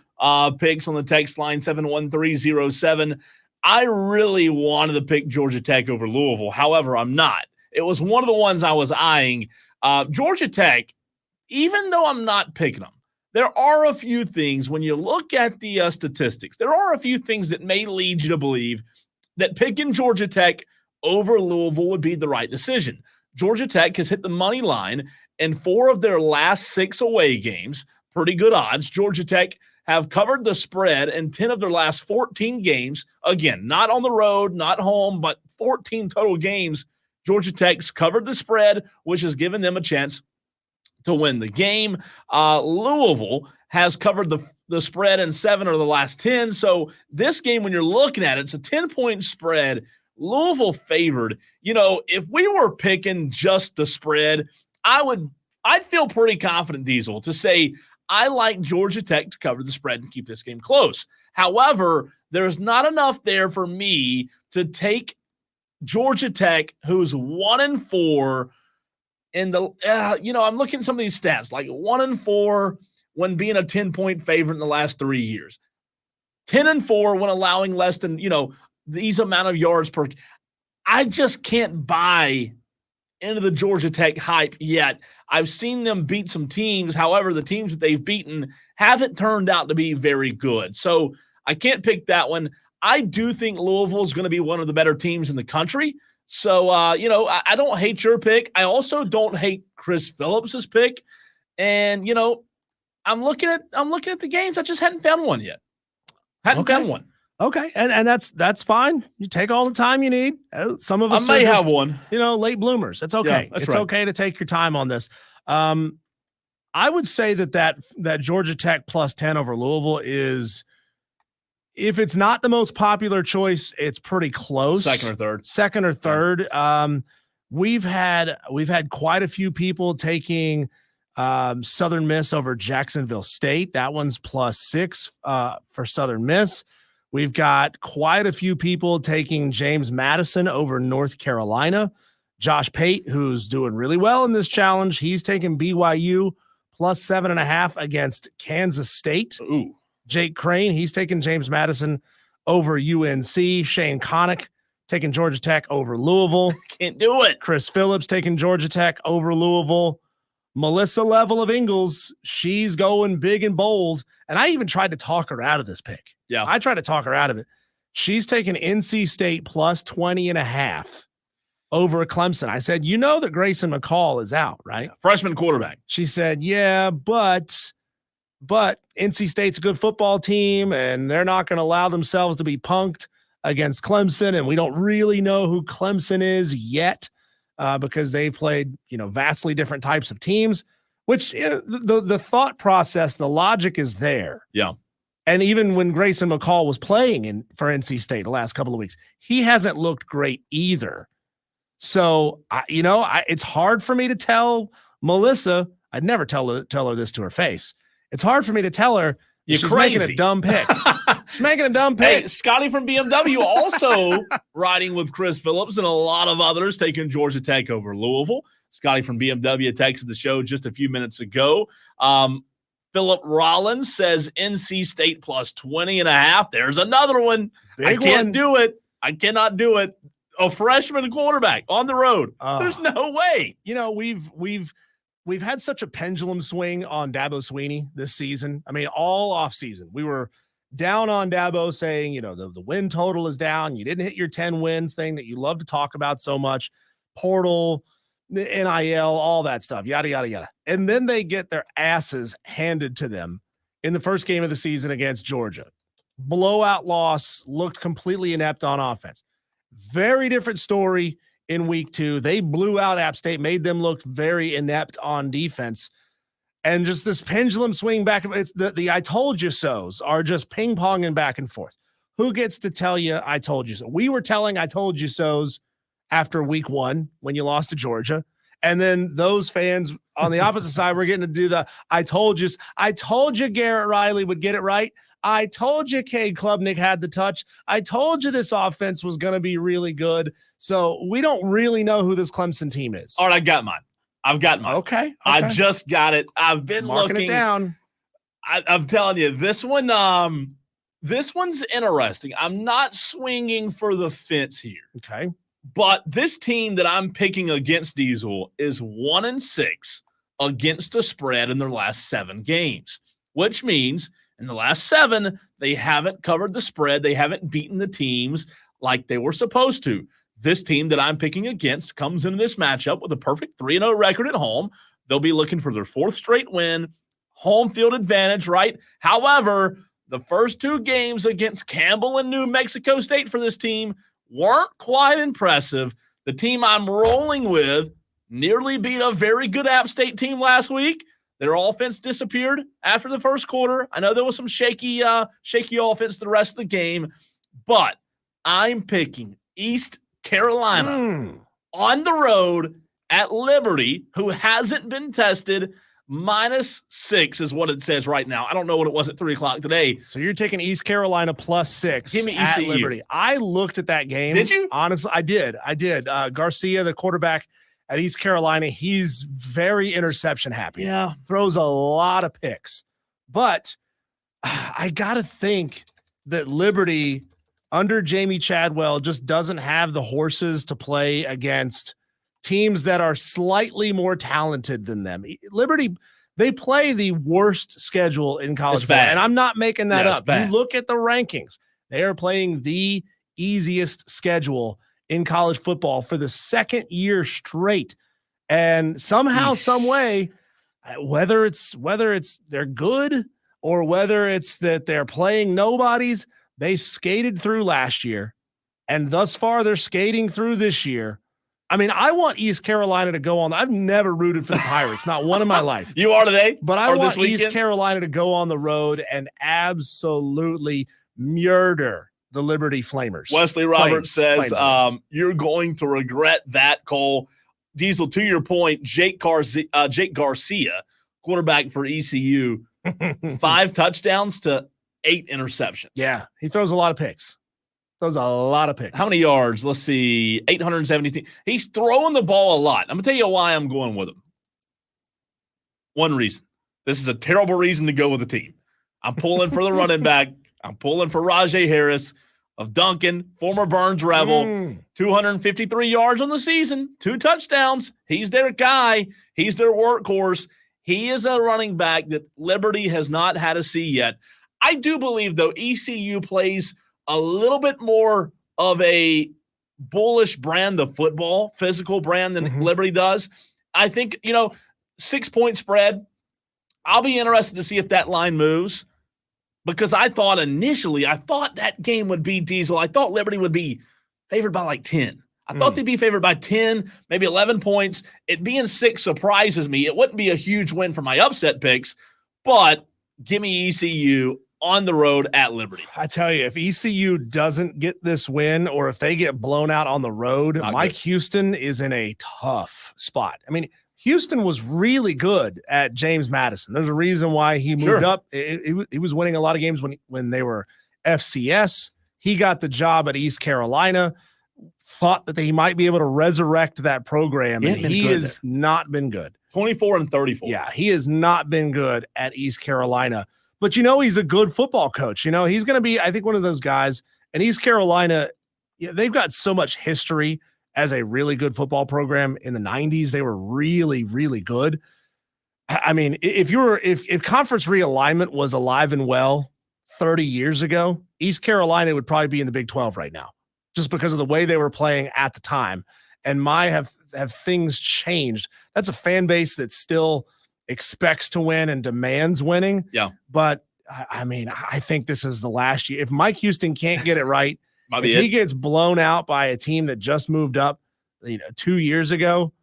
picks on the text line 71307. I really wanted to pick Georgia Tech over Louisville. However, I'm not. It was one of the ones I was eyeing. Georgia Tech, even though I'm not picking them, there are a few things when you look at the statistics, there are a few things that may lead you to believe that picking Georgia Tech over Louisville would be the right decision. Georgia Tech has hit the money line in 4 of their last 6 away games. Pretty good odds. Georgia Tech have covered the spread in 10 of their last 14 games. Again, not on the road, not home, but 14 total games. Georgia Tech's covered the spread, which has given them a chance to win the game. Louisville has covered the spread in 7 of the last 10. So this game, when you're looking at it, it's a 10-point spread. Louisville favored. You know, if we were picking just the spread, I'd feel pretty confident, Diesel, to say I like Georgia Tech to cover the spread and keep this game close. However, there's not enough there for me to take Georgia Tech, who's 1-4 in the, I'm looking at some of these stats, like 1-4 when being a 10-point favorite in the last 3 years, 10-4 when allowing less than, these amount of yards per. I just can't buy into the Georgia Tech hype yet. I've seen them beat some teams. However, the teams that they've beaten haven't turned out to be very good. So I can't pick that one. I do think Louisville is going to be one of the better teams in the country. So, I don't hate your pick. I also don't hate Chris Phillips's pick. And, I'm looking at the games. I just hadn't found one yet. Hadn't found one. Okay, and that's fine. You take all the time you need. Some of us I may are just, have one. late bloomers. It's okay. Yeah, It's okay to take your time on this. I would say that Georgia Tech plus 10 over Louisville is, if it's not the most popular choice, it's pretty close. Second or third. We've had quite a few people taking Southern Miss over Jacksonville State. That one's +6 for Southern Miss. We've got quite a few people taking James Madison over North Carolina. Josh Pate, who's doing really well in this challenge, he's taking BYU +7.5 against Kansas State. Ooh. Jake Crane, he's taking James Madison over UNC. Shane Connick taking Georgia Tech over Louisville. Can't do it. Chris Phillips taking Georgia Tech over Louisville. Melissa Level of Ingalls, she's going big and bold. And I even tried to talk her out of this pick. Yeah. I tried to talk her out of it. She's taking NC State +20.5 over Clemson. I said, that Grayson McCall is out, right? Yeah. Freshman quarterback. She said, yeah, but NC State's a good football team, and they're not going to allow themselves to be punked against Clemson. And we don't really know who Clemson is yet because they played, vastly different types of teams, which the thought process, the logic is there. Yeah. And even when Grayson McCall was playing for NC State the last couple of weeks, he hasn't looked great either. So, it's hard for me to tell Melissa. I'd never tell her this to her face. It's hard for me to tell her she's making a dumb pick. She's making a dumb pick. Hey, Scotty from BMW also riding with Chris Phillips and a lot of others taking Georgia Tech over Louisville. Scotty from BMW texted the show just a few minutes ago. Philip Rollins says NC State +20.5. There's another one. I can't do it. I cannot do it. A freshman quarterback on the road. There's no way. We've had such a pendulum swing on Dabo Swinney this season. I mean, all off season, we were down on Dabo saying, the win total is down. You didn't hit your 10 wins thing that you love to talk about so much. Portal, NIL, all that stuff, yada, yada, yada. And then they get their asses handed to them in the first game of the season against Georgia. Blowout loss, looked completely inept on offense. Very different story in week 2. They blew out App State, made them look very inept on defense. And just this pendulum swing back. It's the I told you so's are just ping-ponging back and forth. Who gets to tell you I told you so? We were telling I told you so's after week 1 when you lost to Georgia. And then those fans on the opposite side were getting to do the I told you Garrett Riley would get it right. I told you Cade Klubnik had the touch. I told you this offense was going to be really good. So we don't really know who this Clemson team is. All right, I got mine. I've got mine. Okay. I just got it. I've been marking looking it down. I'm telling you, this one's interesting. I'm not swinging for the fence here. Okay. But this team that I'm picking against Diesel is 1-6 against the spread in their last 7 games, which means in the last 7, they haven't covered the spread. They haven't beaten the teams like they were supposed to. This team that I'm picking against comes into this matchup with a perfect 3-0 record at home. They'll be looking for their 4th straight win, home field advantage, right? However, the first 2 games against Campbell and New Mexico State for this team weren't quite impressive. The team I'm rolling with nearly beat a very good App State team last week. Their offense disappeared after the first quarter. I know there was some shaky offense the rest of the game, but I'm picking East Carolina on the road at Liberty, who hasn't been tested. -6 is what it says right now. I don't know what it was at 3:00 today. So you're taking East Carolina +6 Give me at ECU. Liberty. I looked at that game. Did you? Honestly, I did. Garcia, the quarterback at East Carolina, he's very interception happy. Yeah. Throws a lot of picks. But I got to think that Liberty under Jamie Chadwell just doesn't have the horses to play against teams that are slightly more talented than them. Liberty, they play the worst schedule in college football, and I'm not making that up. You look at the rankings. They are playing the easiest schedule in college football for the second year straight. And somehow, some way, whether it's they're good or whether it's that they're playing nobodies, they skated through last year, and thus far they're skating through this year. I mean, I want East Carolina to go on. I've never rooted for the Pirates, not one in my life. You are today? But I want East Carolina to go on the road and absolutely murder the Liberty Flamers. Wesley Roberts says, you're going to regret that, Cole. Diesel, to your point, Jake Garcia, quarterback for ECU, 5 touchdowns to 8 interceptions. Yeah, he throws a lot of picks. How many yards? Let's see, 870. He's throwing the ball a lot. I'm going to tell you why I'm going with him. One reason. This is a terrible reason to go with the team. I'm pulling for the running back. I'm pulling for Rajay Harris of Duncan, former Burns Rebel, 253 yards on the season, 2 touchdowns. He's their guy. He's their workhorse. He is a running back that Liberty has not had to see yet. I do believe, though, ECU plays a little bit more of a bullish brand of football, physical brand than Liberty does. I think, 6-point spread. I'll be interested to see if that line moves, because I thought that game would be Diesel. I thought Liberty would be favored by like 10. I thought they'd be favored by 10, maybe 11 points. It being 6 surprises me. It wouldn't be a huge win for my upset picks, but give me ECU on the road at Liberty. I tell you, if ECU doesn't get this win, or if they get blown out on the road, Mike Houston is in a tough spot. I mean, Houston was really good at James Madison. There's a reason why he moved up. He was winning a lot of games when they were FCS. He got the job at East Carolina, thought that he might be able to resurrect that program, and he has not been good. 24-34. Yeah, he has not been good at East Carolina. But, he's a good football coach. He's going to be, I think, one of those guys. And East Carolina, they've got so much history as a really good football program. In the 90s, they were really, really good. I mean, if conference realignment was alive and well 30 years ago, East Carolina would probably be in the Big 12 right now, just because of the way they were playing at the time. And have things changed? That's a fan base that still expects to win and demands winning. Yeah. But I mean, I think this is the last year. If Mike Houston can't get it right, if he gets blown out by a team that just moved up 2 years ago,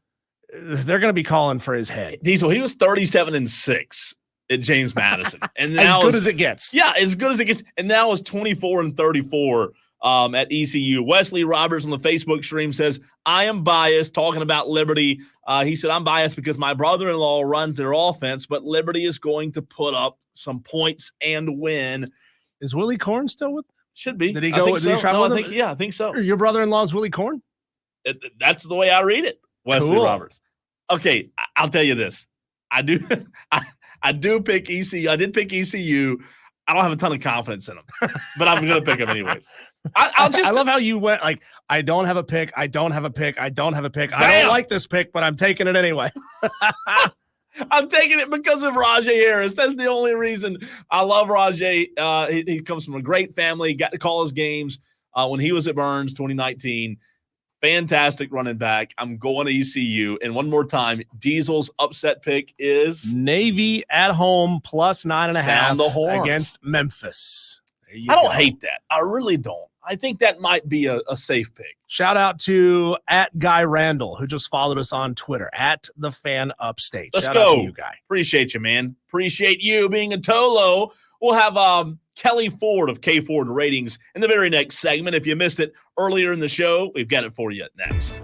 they're going to be calling for his head. Diesel, he was 37-6 at James Madison. And now as good as it gets. Yeah, as good as it gets. And now is 24-34 at ECU. Wesley Roberts on the Facebook stream says, I am biased, talking about Liberty. He said, I'm biased because my brother-in-law runs their offense, but Liberty is going to put up some points and win. Is Willie Corn still with them? Should be. Did he go? Did he travel with him? I think so. Your brother-in-law is Willie Corn? That's the way I read it, Wesley Roberts. Okay, I'll tell you this. I do pick ECU. I did pick ECU. I don't have a ton of confidence in them, but I'm going to pick them anyways. I love how you went like, I don't have a pick. I don't have a pick. I don't have a pick. Bam! I don't like this pick, but I'm taking it anyway. I'm taking it because of Rajay Harris. That's the only reason. I love Rajay. He comes from a great family. Got to call his games when he was at Burns 2019. Fantastic running back. I'm going to ECU. And one more time, Diesel's upset pick is Navy at home plus 9.5 Sound the horns. Against Memphis. I don't hate that. I really don't. I think that might be a safe pick. Shout out to @Guy Randall, who just followed us on Twitter, @TheFanUpstate. Let's Shout go. out to you, Guy. Appreciate you, man. Appreciate you being a Tolo. We'll have Kelley Ford of K Ford Ratings in the very next segment. If you missed it earlier in the show, we've got it for you next.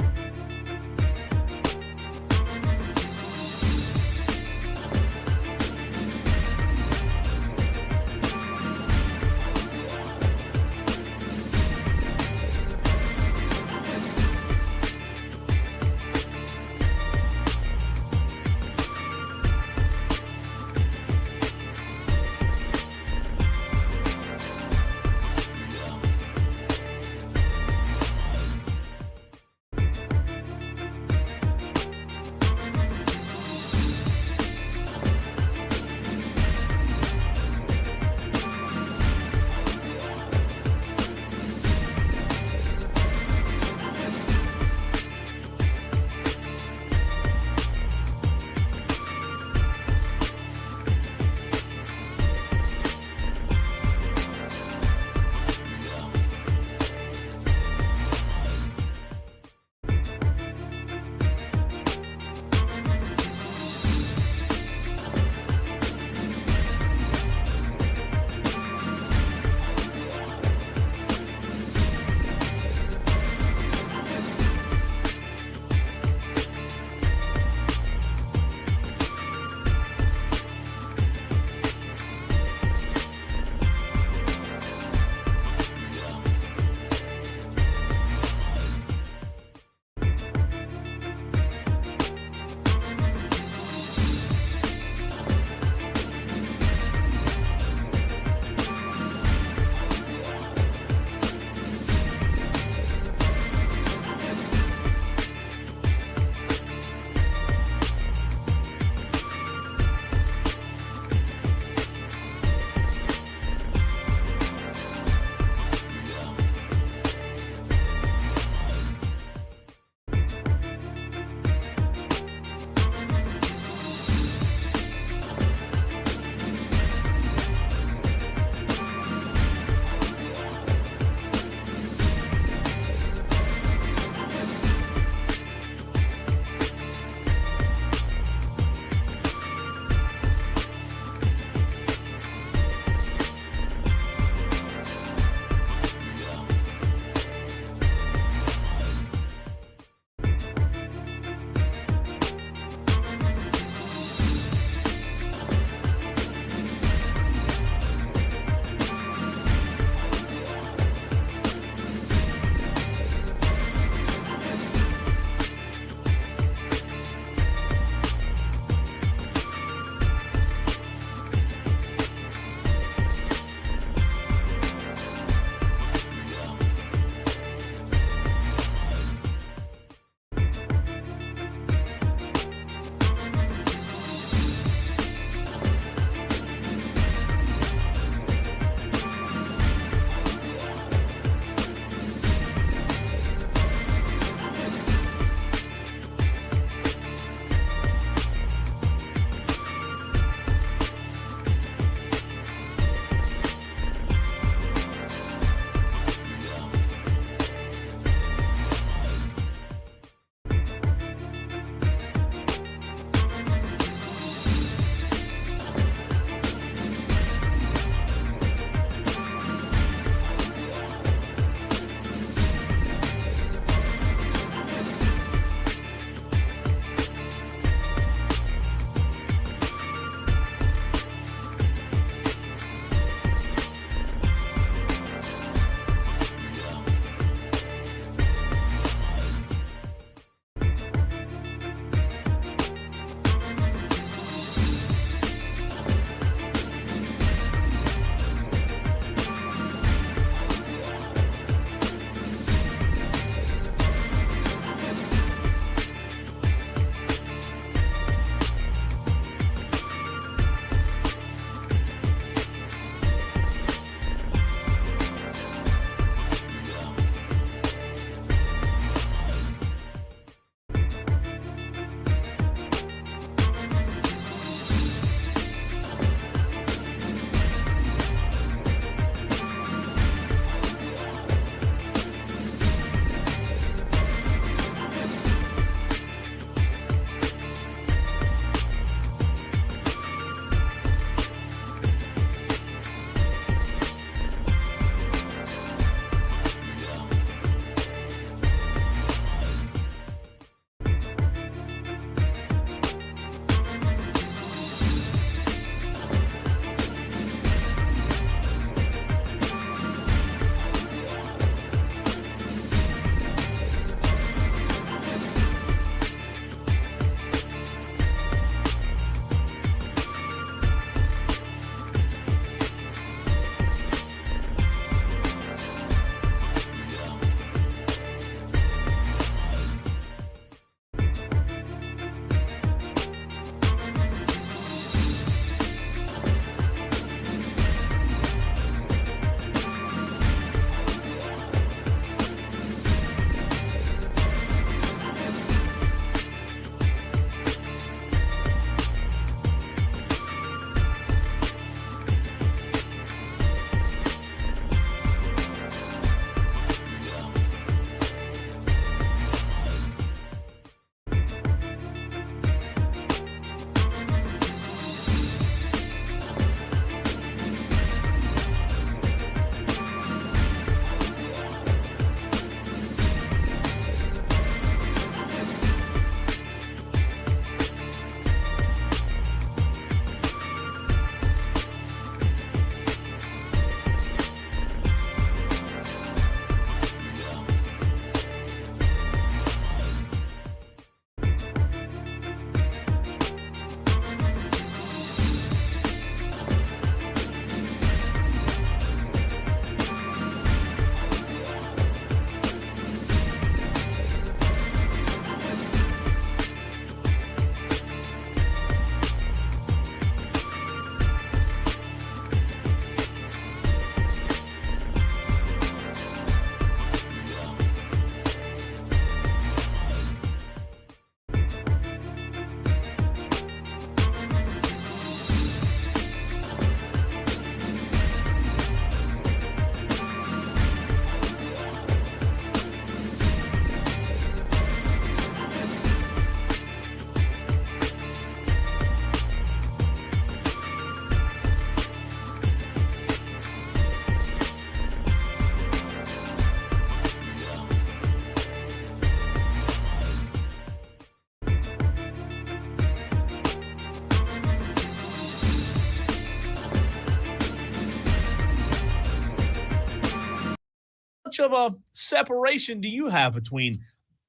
much of a separation do you have between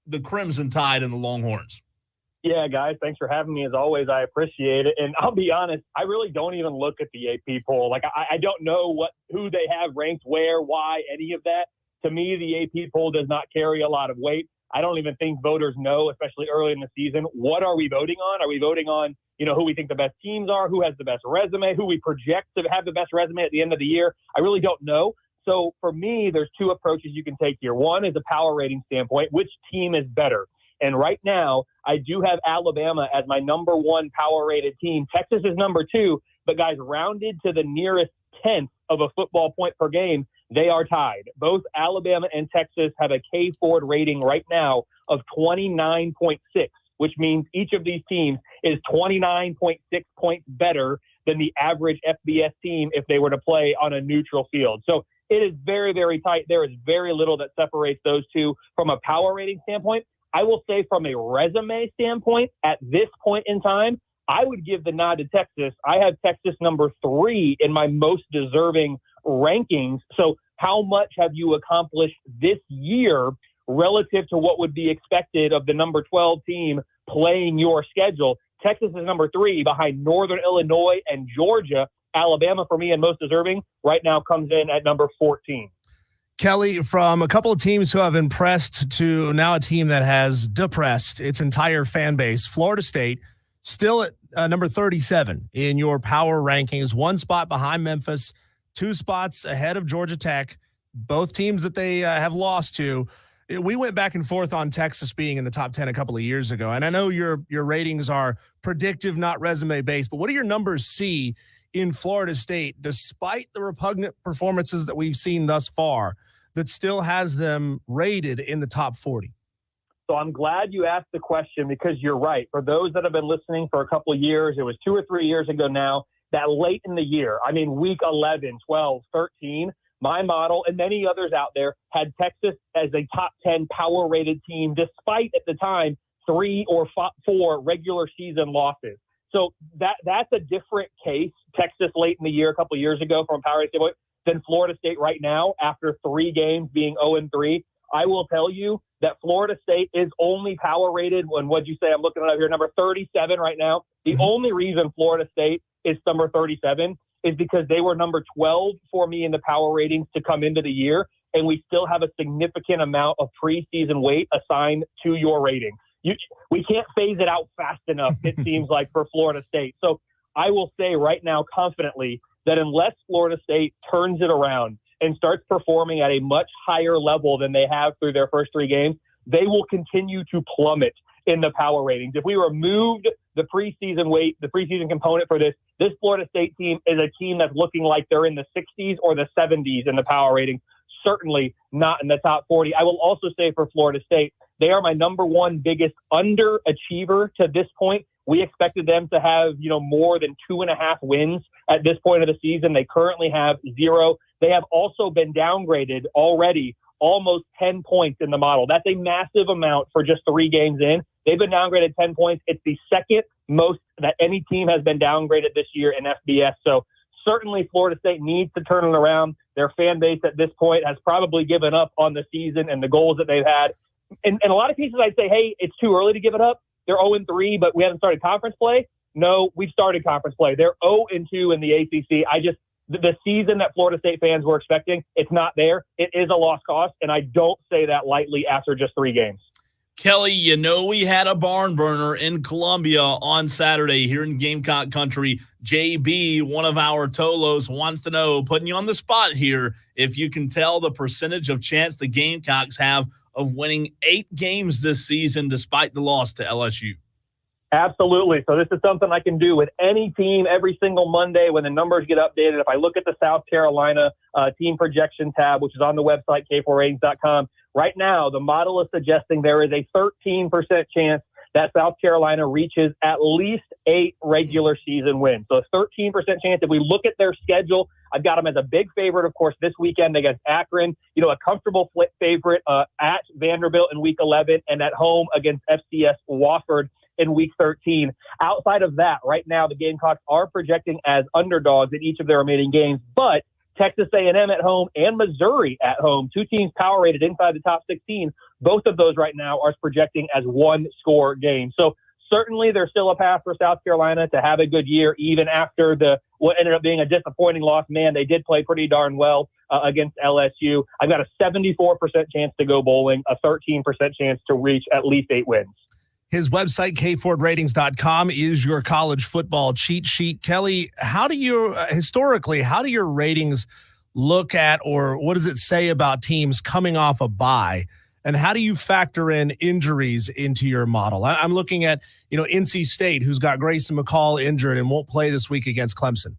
the Crimson Tide and the Longhorns? Yeah, guys, thanks for having me. As always, I appreciate it. And I'll be honest, I really don't even look at the AP poll. Like, I don't know who they have ranked where, why, any of that. To me, the AP poll does not carry a lot of weight. I don't even think voters know, especially early in the season, what are we voting on? Are we voting on, who we think the best teams are, who has the best resume, who we project to have the best resume at the end of the year? I really don't know. So for me, there's two approaches you can take here. One is a power rating standpoint, which team is better? And right now, I do have Alabama as my number one power-rated team. Texas is number two, but guys, rounded to the nearest tenth of a football point per game, they are tied. Both Alabama and Texas have a K-Ford rating right now of 29.6, which means each of these teams is 29.6 points better than the average FBS team if they were to play on a neutral field. So it is very, very tight. There is very little that separates those two from a power rating standpoint. I will say from a resume standpoint, at this point in time, I would give the nod to Texas. I have Texas number 3 in my most deserving rankings. So how much have you accomplished this year relative to what would be expected of the number 12 team playing your schedule? Texas is number 3 behind Northern Illinois and Georgia. Alabama, for me, and most deserving, right now comes in at number 14. Kelley, from a couple of teams who have impressed to now a team that has depressed its entire fan base, Florida State, still at number 37 in your power rankings, 1 spot behind Memphis, 2 spots ahead of Georgia Tech, both teams that they have lost to. We went back and forth on Texas being in the top 10 a couple of years ago, and I know your ratings are predictive, not resume-based, but what do your numbers see in Florida State, despite the repugnant performances that we've seen thus far, that still has them rated in the top 40? So I'm glad you asked the question, because you're right. For those that have been listening for a couple of years, it was 2 or 3 years ago now, that late in the year, I mean, week 11, 12, 13, my model and many others out there had Texas as a top 10 power rated team, despite at the time 3 or 4 regular season losses. So that's a different case. Texas late in the year, a couple of years ago, from a power rating standpoint, than Florida State right now after 3 games being 0-3. I will tell you that Florida State is only power rated when, what'd you say? I'm looking it up here, number 37 right now. The only reason Florida State is number 37 is because they were number 12 for me in the power ratings to come into the year, and we still have a significant amount of preseason weight assigned to your rating. We can't phase it out fast enough, it seems like, for Florida State. So I will say right now confidently that unless Florida State turns it around and starts performing at a much higher level than they have through their first 3 games, they will continue to plummet in the power ratings. If we removed the preseason weight, the preseason component for this Florida State team is a team that's looking like they're in the 60s or the 70s in the power rating, certainly not in the top 40. I will also say for Florida State, they are my number 1 biggest underachiever to this point. We expected them to have, more than 2.5 wins at this point of the season. They currently have 0. They have also been downgraded already almost 10 points in the model. That's a massive amount for just 3 games in. They've been downgraded 10 points. It's the second most that any team has been downgraded this year in FBS. So certainly Florida State needs to turn it around. Their fan base at this point has probably given up on the season and the goals that they've had. And a lot of pieces I'd say, hey, it's too early to give it up. They're 0-3, but we haven't started conference play. No, we've started conference play. They're 0-2 in the ACC. The season that Florida State fans were expecting, it's not there. It is a lost cause, and I don't say that lightly after just 3 games. Kelley, we had a barn burner in Columbia on Saturday here in Gamecock country. JB, one of our Tolos, wants to know, putting you on the spot here, if you can tell the percentage of chance the Gamecocks have of winning 8 games this season despite the loss to LSU. Absolutely. So this is something I can do with any team every single Monday when the numbers get updated. If I look at the South Carolina team projection tab, which is on the website, k4ratings.com, right now the model is suggesting there is a 13% chance that South Carolina reaches at least 8 regular season wins. So a 13% chance. If we look at their schedule, I've got them as a big favorite, of course, this weekend against Akron, a comfortable favorite at Vanderbilt in week 11, and at home against FCS Wofford in week 13. Outside of that, right now, the Gamecocks are projecting as underdogs in each of their remaining games, but Texas A&M at home, and Missouri at home. 2 teams power rated inside the top 16. Both of those right now are projecting as 1-score games. So certainly there's still a path for South Carolina to have a good year, even after what ended up being a disappointing loss. Man, they did play pretty darn well against LSU. I've got a 74% chance to go bowling, a 13% chance to reach at least 8 wins. His website, kfordratings.com, is your college football cheat sheet. Kelley, how do your ratings look at, or what does it say about teams coming off a bye? And how do you factor in injuries into your model? I'm looking at, NC State, who's got Grayson McCall injured and won't play this week against Clemson.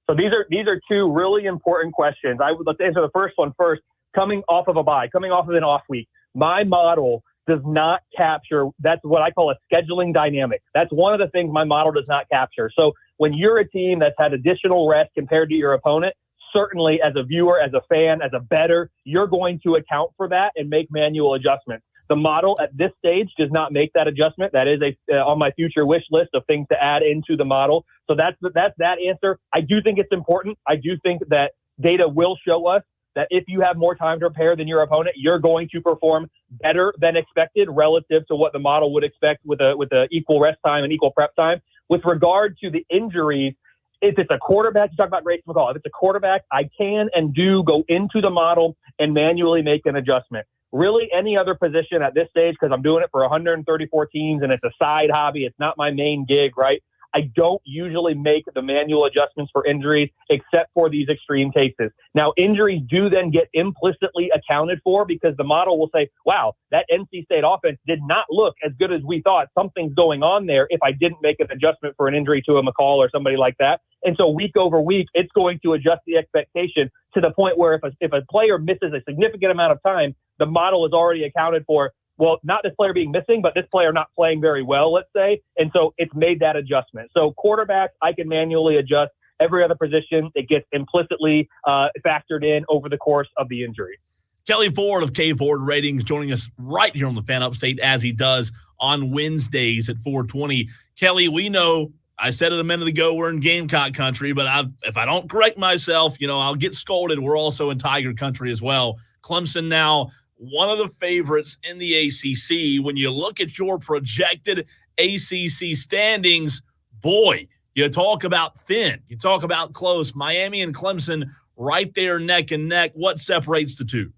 So these are 2 let's answer the first one first. Coming off of a bye, coming off of an off week, my model does not capture, that's what I call a scheduling dynamic. That's one of the things my model does not capture. So when you're a team that's had additional rest compared to your opponent, certainly as a viewer, as a fan, as a bettor, you're going to account for that and make manual adjustments. The model at this stage does not make that adjustment. That is on my future wish list of things to add into the model. So that's that answer. I do think it's important. I do think that data will show us that if you have more time to prepare than your opponent, you're going to perform better than expected relative to what the model would expect with a equal rest time and equal prep time. With regard to the injuries, if it's a quarterback, you talk about Grayson McCall. If it's a quarterback, I can and do go into the model and manually make an adjustment. Really, any other position at this stage, because I'm doing it for 134 teams and it's a side hobby, it's not my main gig, right? I don't usually make the manual adjustments for injuries except for these extreme cases. Now, injuries do then get implicitly accounted for because the model will say, wow, that NC State offense did not look as good as we thought. Something's going on there if I didn't make an adjustment for an injury to a McCall or somebody like that. And so week over week, it's going to adjust the expectation to the point where if a player misses a significant amount of time, the model is already accounted for. Well, not this player being missing, but this player not playing very well, let's say. And so it's made that adjustment. So quarterbacks, I can manually adjust. Every other position, it gets implicitly factored in over the course of the injury. Kelley Ford of K Ford Ratings joining us right here on the Fan Upstate as he does on Wednesdays at 4:20. Kelley, we know, I said it a minute ago, we're in Gamecock country, but if I don't correct myself, I'll get scolded. We're also in Tiger country as well. Clemson now, one of the favorites in the ACC. When you look at your projected ACC standings, boy, you talk about thin. You talk about close. Miami and Clemson right there neck and neck. What separates the two?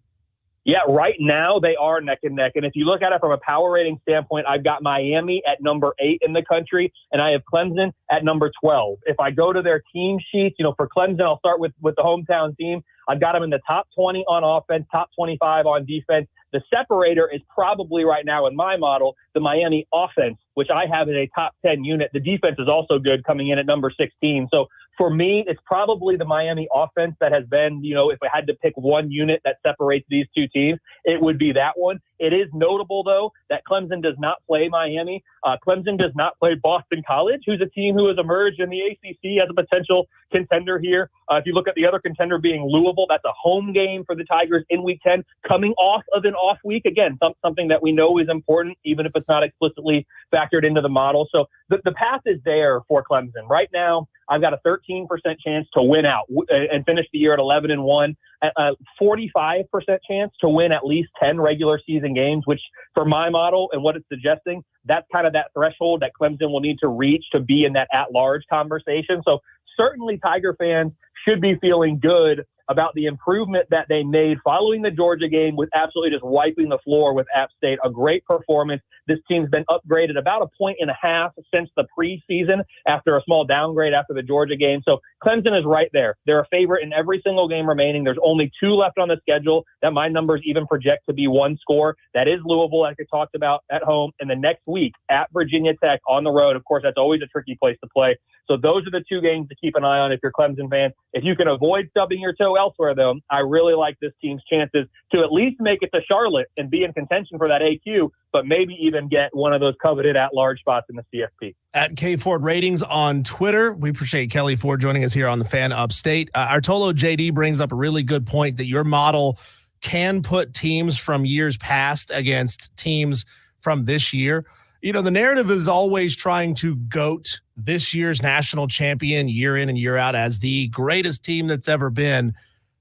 Yeah, right now they are neck and neck. And if you look at it from a power rating standpoint, I've got Miami at number 8 in the country, and I have Clemson at number 12. If I go to their team sheets, for Clemson, I'll start with the hometown team. I've got them in the top 20 on offense, top 25 on defense. The separator is probably right now in my model, the Miami offense, which I have in a top 10 unit. The defense is also good, coming in at number 16. So for me, it's probably the Miami offense that has been, if I had to pick one unit that separates these two teams, it would be that one. It is notable, though, that Clemson does not play Miami. Clemson does not play Boston College, who's a team who has emerged in the ACC as a potential contender here. If you look at the other contender being Louisville, that's a home game for the Tigers in Week 10, coming off of an off week. Again, something that we know is important, even if it's not explicitly factored into the model. So the path is there for Clemson. Right now, I've got a 13% chance to win out and finish the year at 11-1, a 45% chance to win at least 10 regular season games, which for my model and what it's suggesting, that's kind of that threshold that Clemson will need to reach to be in that at-large conversation. So certainly Tiger fans should be feeling good about the improvement that they made following the Georgia game with absolutely just wiping the floor with App State. A great performance. This team's been upgraded about 1.5 points since the preseason after a small downgrade after the Georgia game. So Clemson is right there. They're a favorite in every single game remaining. There's only 2 left on the schedule that my numbers even project to be 1 score. That is Louisville, like I talked about, at home. And the next week at Virginia Tech on the road. Of course, that's always a tricky place to play. So those are the 2 games to keep an eye on if you're a Clemson fan. If you can avoid stubbing your toe elsewhere, though, I really like this team's chances to at least make it to Charlotte and be in contention for that AQ, but maybe even get one of those coveted at-large spots in the CFP. At K Ford Ratings on Twitter, we appreciate Kelley Ford joining us here on the Fan Upstate. Artolo JD brings up a really good point that your model can put teams from years past against teams from this year. The narrative is always trying to goat this year's national champion year in and year out as the greatest team that's ever been.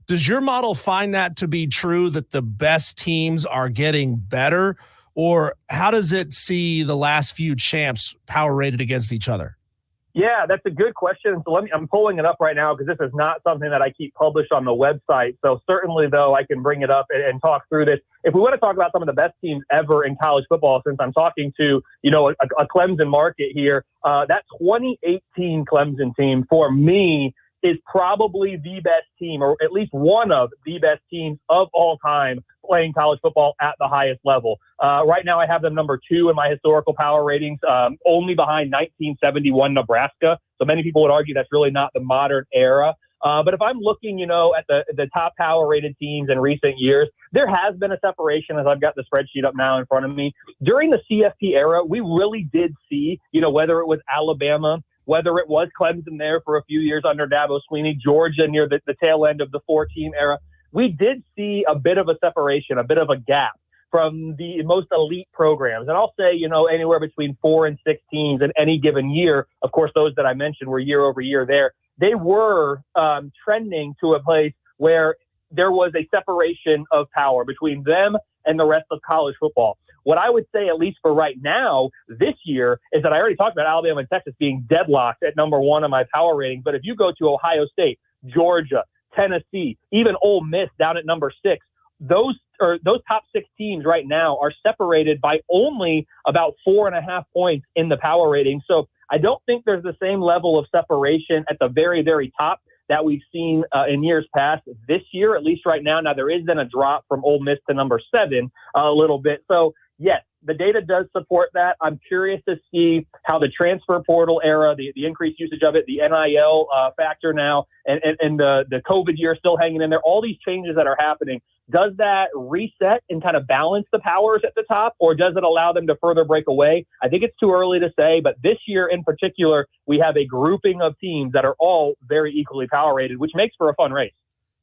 Does your model find that to be true, that the best teams are getting better? Or how does it see the last few champs power rated against each other? Yeah, that's a good question. So I'm pulling it up right now because this is not something that I keep published on the website. So certainly, though, I can bring it up and talk through this. If we want to talk about some of the best teams ever in college football, since I'm talking to, a Clemson market here, that 2018 Clemson team for me is probably the best team, or at least one of the best teams of all time playing college football at the highest level. Right now, I have them number 2 in my historical power ratings, only behind 1971 Nebraska. So many people would argue that's really not the modern era. But if I'm looking, at the top power rated teams in recent years, there has been a separation, as I've got the spreadsheet up now in front of me. During the CFP era, we really did see, whether it was Alabama, whether it was Clemson there for a few years under Dabo Swinney, Georgia near the tail end of the 4-team era, we did see a bit of a separation, a bit of a gap from the most elite programs. And I'll say, anywhere between 4 and 6 teams in any given year. Of course, those that I mentioned were year over year there. They were trending to a place where there was a separation of power between them and the rest of college football. What I would say, at least for right now, this year, is that I already talked about Alabama and Texas being deadlocked at number 1 on my power rating. But if you go to Ohio State, Georgia, Tennessee, even Ole Miss down at number 6, those top 6 teams right now are separated by only about 4.5 points in the power rating. So I don't think there's the same level of separation at the very, very top that we've seen in years past this year, at least right now. Now, there is then a drop from Ole Miss to number 7 a little bit. So, yes, the data does support that. I'm curious to see how the transfer portal era, the increased usage of it, the NIL factor now, and the COVID year still hanging in there, all these changes that are happening, does that reset and kind of balance the powers at the top, or does it allow them to further break away? I think it's too early to say, but this year in particular, we have a grouping of teams that are all very equally power rated, which makes for a fun race.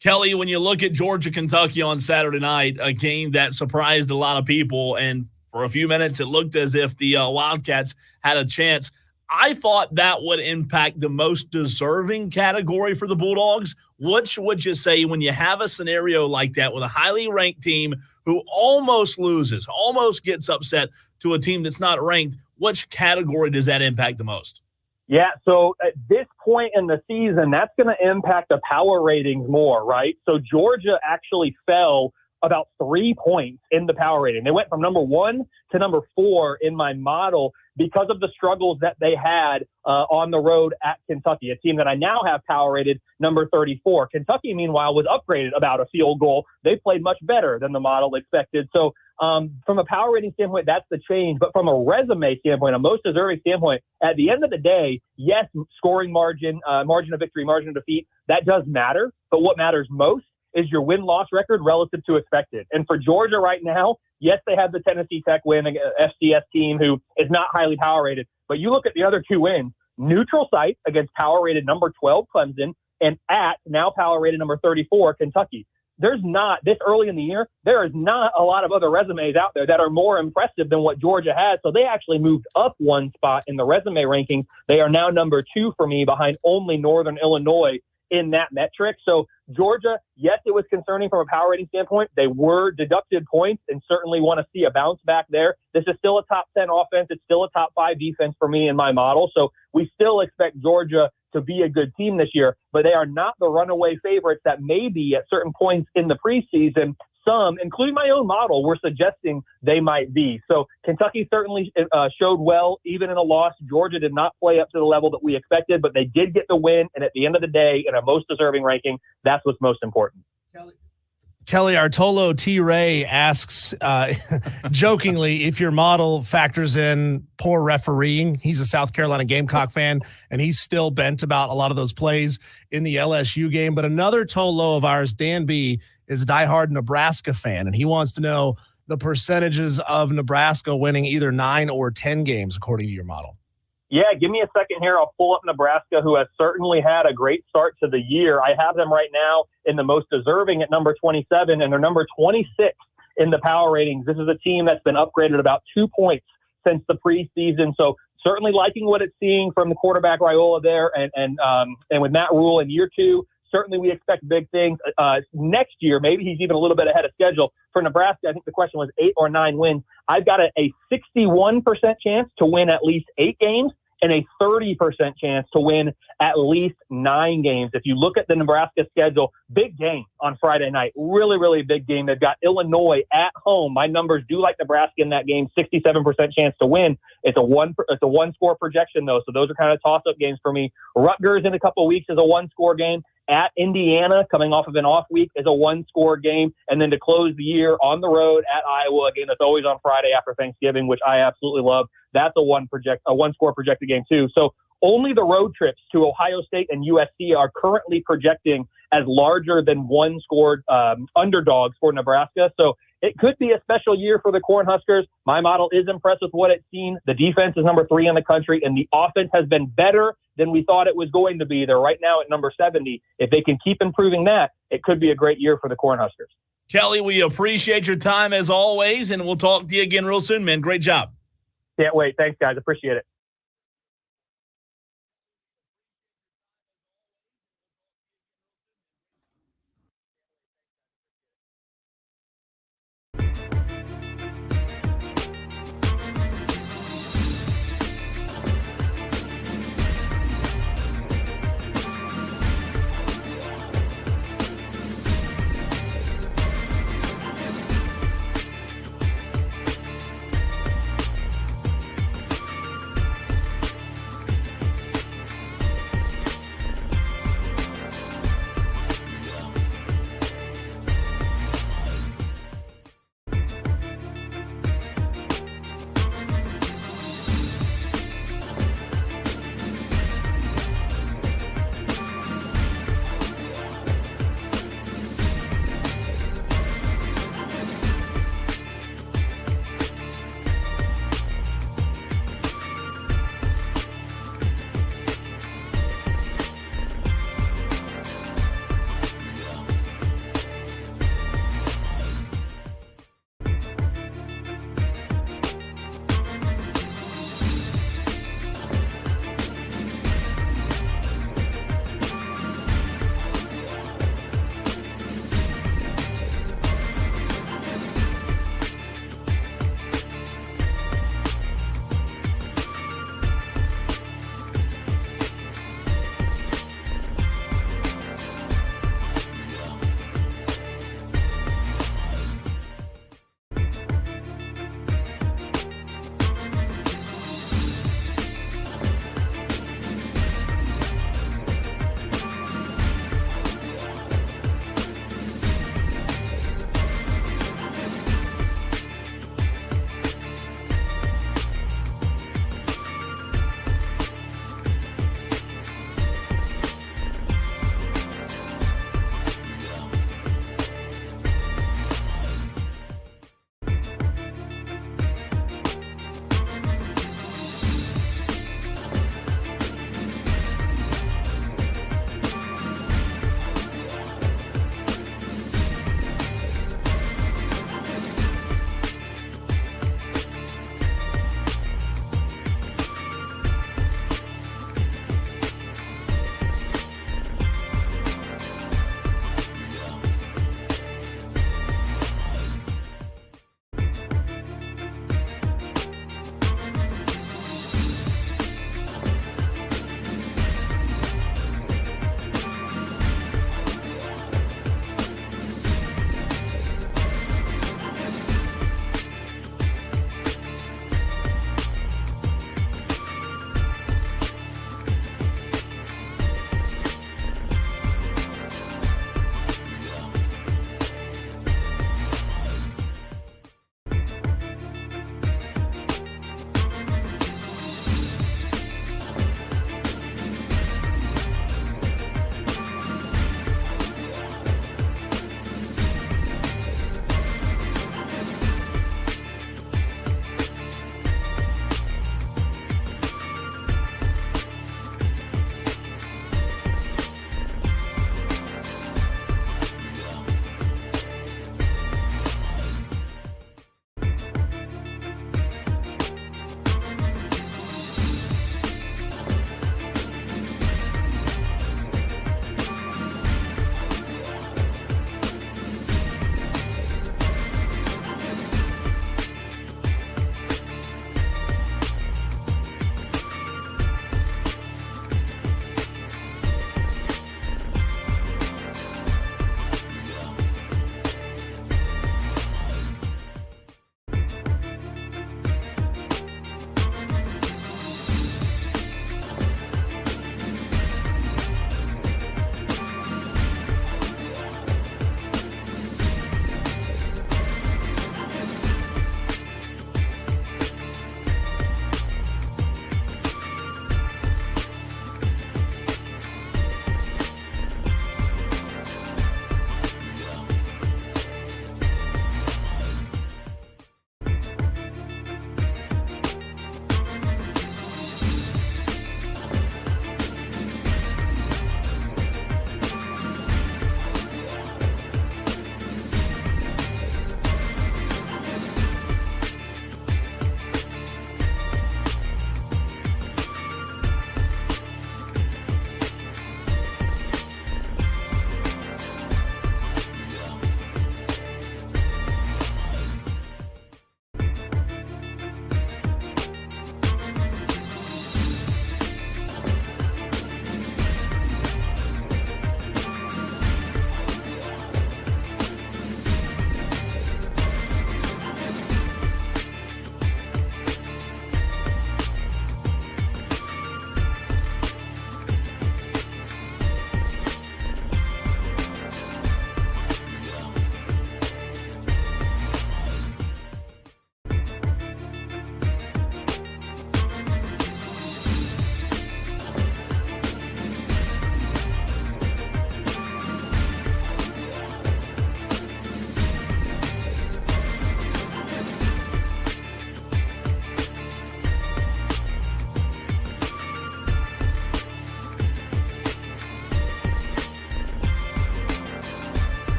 Kelley, when you look at Georgia, Kentucky on Saturday night, a game that surprised a lot of people, and for a few minutes it looked as if the Wildcats had a chance. I thought that would impact the most deserving category for the Bulldogs. Which would you say when you have a scenario like that with a highly ranked team who almost loses, almost gets upset to a team that's not ranked, which category does that impact the most? Yeah, so at this point in the season, that's going to impact the power ratings more, right? So Georgia actually fell about 3 points in the power rating. They went from number 1 to number 4 in my model because of the struggles that they had on the road at Kentucky, a team that I now have power rated number 34. Kentucky, meanwhile, was upgraded about a field goal. They played much better than the model expected. So from a power rating standpoint, that's the change. But from a resume standpoint, a most deserving standpoint, at the end of the day, yes, scoring margin, margin of victory, margin of defeat, that does matter. But what matters most is your win-loss record relative to expected. And for Georgia right now, yes, they have the Tennessee Tech win, FCS team who is not highly power rated. But you look at the other 2 wins, neutral site against power rated number 12 Clemson and at now power rated number 34 Kentucky. There's not, this early in the year, there is not a lot of other resumes out there that are more impressive than what Georgia has. So they actually moved up 1 spot in the resume ranking. They are now number 2 for me behind only Northern Illinois in that metric. So Georgia, yes, it was concerning from a power rating standpoint. They were deducted points and certainly want to see a bounce back there. This is still a top 10 offense. It's still a top 5 defense for me in my model. So we still expect Georgia to be a good team this year, but they are not the runaway favorites that maybe at certain points in the preseason, some, including my own model, were suggesting they might be. So Kentucky certainly showed well, even in a loss. Georgia did not play up to the level that we expected, but they did get the win. And at the end of the day, in a most deserving ranking, that's what's most important. Kelley, Artolo T. Ray asks jokingly if your model factors in poor refereeing. He's a South Carolina Gamecock fan, and he's still bent about a lot of those plays in the LSU game. But another Tolo of ours, Dan B., is a diehard Nebraska fan, and he wants to know the percentages of Nebraska winning either 9 or 10 games, according to your model. Yeah, give me a second here. I'll pull up Nebraska, who has certainly had a great start to the year. I have them right now in the most deserving at number 27, and they're number 26 in the power ratings. This is a team that's been upgraded about 2 points since the preseason. So certainly liking what it's seeing from the quarterback Raiola there, and with Matt Rule in year 2. Certainly, we expect big things next year. Maybe he's even a little bit ahead of schedule. For Nebraska, I think the question was 8 or 9 wins. I've got a 61% chance to win at least 8 games and a 30% chance to win at least 9 games. If you look at the Nebraska schedule, big game on Friday night. Really, really big game. They've got Illinois at home. My numbers do like Nebraska in that game. 67% chance to win. It's a one-score projection, though, so those are kind of toss-up games for me. Rutgers in a couple of weeks is a one-score game. At Indiana, coming off of an off week, is a one-score game. And then to close the year on the road at Iowa, a game that's always on Friday after Thanksgiving, which I absolutely love. That's a one-score projected game too. So only the road trips to Ohio State and USC are currently projecting as larger than one-scored underdogs for Nebraska. So it could be a special year for the Cornhuskers. My model is impressed with what it's seen. The defense is number 3 in the country, and the offense has been better than we thought it was going to be. They're right now at number 70. If they can keep improving that, it could be a great year for the Cornhuskers. Kelley, we appreciate your time as always, and we'll talk to you again real soon, man. Great job. Can't wait. Thanks, guys. Appreciate it.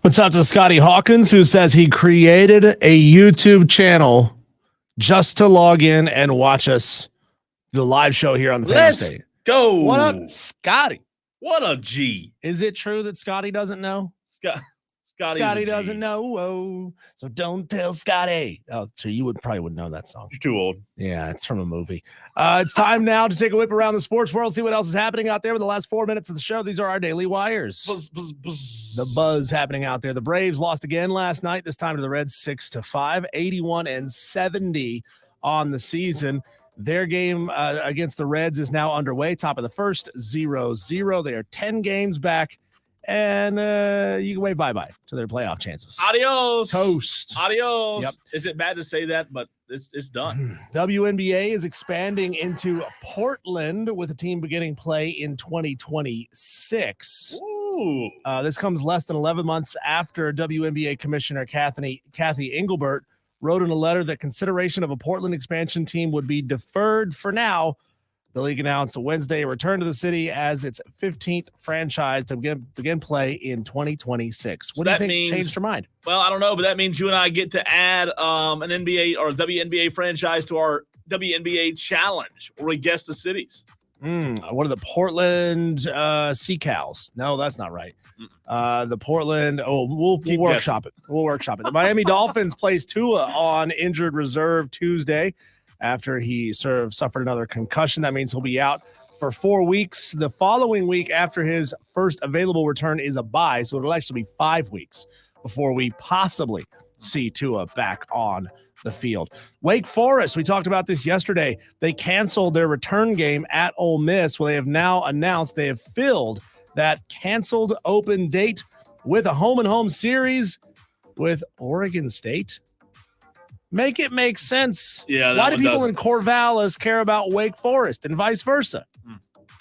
What's up to Scotty Hawkins, who says he created a YouTube channel just to log in and watch us the live show here on the Fan Let's State. go. What up, Scotty? What a G. Is it true that Scotty doesn't know? Scotty doesn't know. Whoa. So don't tell Scotty. Oh, so you probably would know that song. You're too old. Yeah, it's from a movie. It's time now to take a whip around the sports world, see what else is happening out there in the last 4 minutes of the show. These are our daily wires. Buzz, buzz, buzz. The buzz happening out there. The Braves lost again last night, this time to the Reds 6-5, 81-70 on the season. Their game against the Reds is now underway. Top of the first, 0-0. They are 10 games back. And you can wave bye-bye to their playoff chances. Adios. Toast. Adios. Yep. Is it bad to say that? But it's done. WNBA is expanding into Portland with a team beginning play in 2026. Ooh. This comes less than 11 months after WNBA Commissioner Kathy Engelbert wrote in a letter that consideration of a Portland expansion team would be deferred for now. The league announced Wednesday a return to the city as its 15th franchise to begin play in 2026. What do you think changed your mind? Well, I don't know, but that means you and I get to add an NBA or WNBA franchise to our WNBA challenge where we guess the cities. What are the Portland Sea Cows? No, that's not right. The Portland. Oh, we'll workshop it. We'll workshop it. The Miami Dolphins placed Tua on injured reserve Tuesday after he suffered another concussion. That means he'll be out for 4 weeks. The following week after his first available return is a bye, so it'll actually be 5 weeks before we possibly see Tua back on the field. Wake Forest, we talked about this yesterday. They canceled their return game at Ole Miss. Well, they have now announced they have filled that canceled open date with a home-and-home series with Oregon State. Make it make sense. Yeah. Why do people in Corvallis care about Wake Forest and vice versa?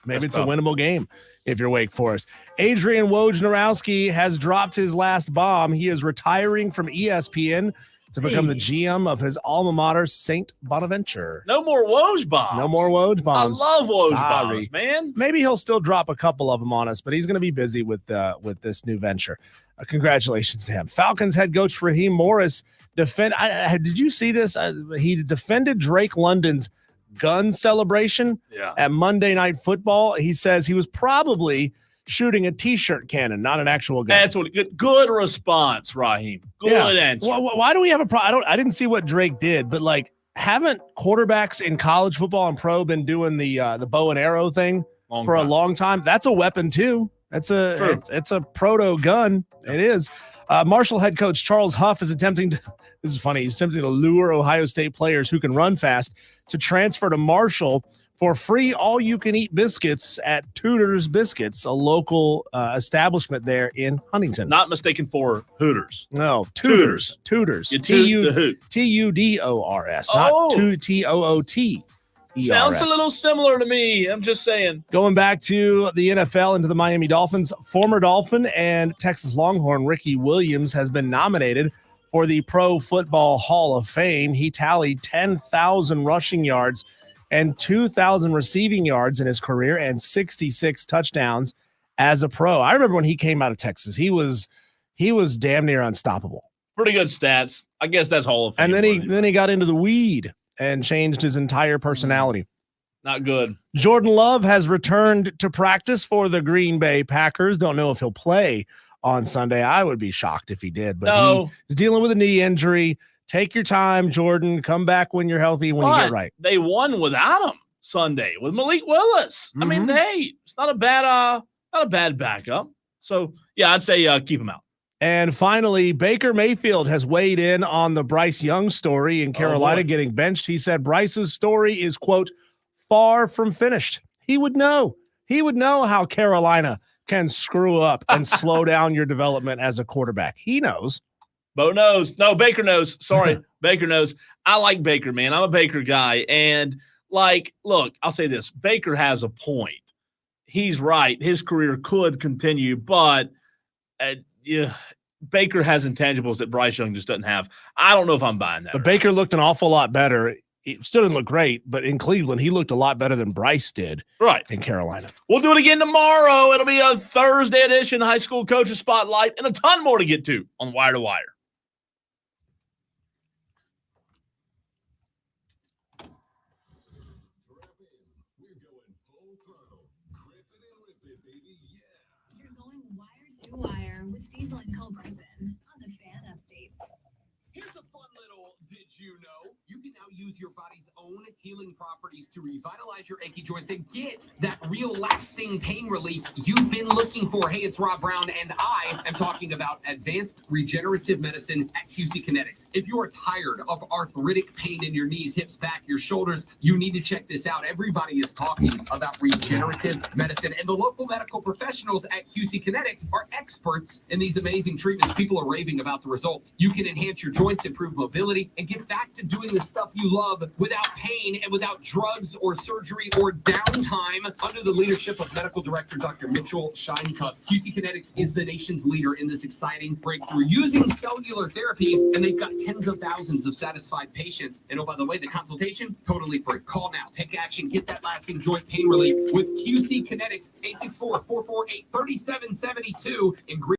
Maybe it's a winnable game if you're Wake Forest. Adrian Wojnarowski has dropped his last bomb. He is retiring from ESPN to become the GM of his alma mater, St. Bonaventure. No more Woj bombs. No more Woj bombs. I love Woj bombs, man. Maybe he'll still drop a couple of them on us, but he's going to be busy with this new venture. Congratulations to him. Falcons head coach Raheem Morris did you see this? He defended Drake London's gun celebration at Monday Night Football. He says he was probably shooting a T-shirt cannon, not an actual gun. That's what. Good response, Raheem. Good answer. Why do we have a problem? I didn't see what Drake did, but haven't quarterbacks in college football and pro been doing the bow and arrow thing a long time? That's a weapon too. It's a proto gun. It is. Marshall head coach Charles Huff is attempting to. This is funny. He's attempting to lure Ohio State players who can run fast to transfer to Marshall for free all-you-can-eat biscuits at Tudor's Biscuits, a local establishment there in Huntington. Not mistaken for Hooters. No, Tudor's. Tudors, not Tooters. Sounds a little similar to me. I'm just saying. Going back to the NFL and to the Miami Dolphins, former Dolphin and Texas Longhorn Ricky Williams has been nominated for the Pro Football Hall of Fame. He tallied 10,000 rushing yards and 2,000 receiving yards in his career and 66 touchdowns as a pro. I remember when he came out of Texas, he was damn near unstoppable. Pretty good stats. I guess that's Hall of Fame. And then he got into the weed and changed his entire personality. Not good. Jordan Love has returned to practice for the Green Bay Packers. Don't know if he'll play on Sunday. I would be shocked if he did, but he's dealing with a knee injury. Take your time, Jordan. Come back when you're healthy, when you get right. They won without him Sunday with Malik Willis. I mean, hey, it's not a bad backup. So yeah, I'd say keep him out. And finally, Baker Mayfield has weighed in on the Bryce Young story in Carolina getting benched. He said Bryce's story is, quote, far from finished. He would know how Carolina can screw up and slow down your development as a quarterback. He knows. Bo knows. No, Baker knows. Sorry, Baker knows. I like Baker, man. I'm a Baker guy. And look, I'll say this. Baker has a point. He's right. His career could continue, but Baker has intangibles that Bryce Young just doesn't have. I don't know if I'm buying that. But Baker looked an awful lot better He still didn't look great, but in Cleveland, he looked a lot better than Bryce did Right. in Carolina. We'll do it again tomorrow. It'll be a Thursday edition high school coaches spotlight and a ton more to get to on Wire to Wire. You're going wire to wire with Diesel and Culbertson on the Fan Upstate. Here's a fun little did you know? You can now use your body's own healing properties to revitalize your achy joints and get that real lasting pain relief you've been looking for. Hey, it's Rob Brown, and I am talking about advanced regenerative medicine at QC Kinetics. If you are tired of arthritic pain in your knees, hips, back, your shoulders, you need to check this out. Everybody is talking about regenerative medicine, and the local medical professionals at QC Kinetics are experts in these amazing treatments. People are raving about the results. You can enhance your joints, improve mobility, and get back to doing the stuff you love without pain and without drugs or surgery or downtime. Under the leadership of Medical Director Dr. Mitchell Scheinkup, QC Kinetics is the nation's leader in this exciting breakthrough using cellular therapies, and they've got tens of thousands of satisfied patients. And oh, by the way, the consultation, totally free. Call now, take action, get that lasting joint pain relief with QC Kinetics, 864-448-3772.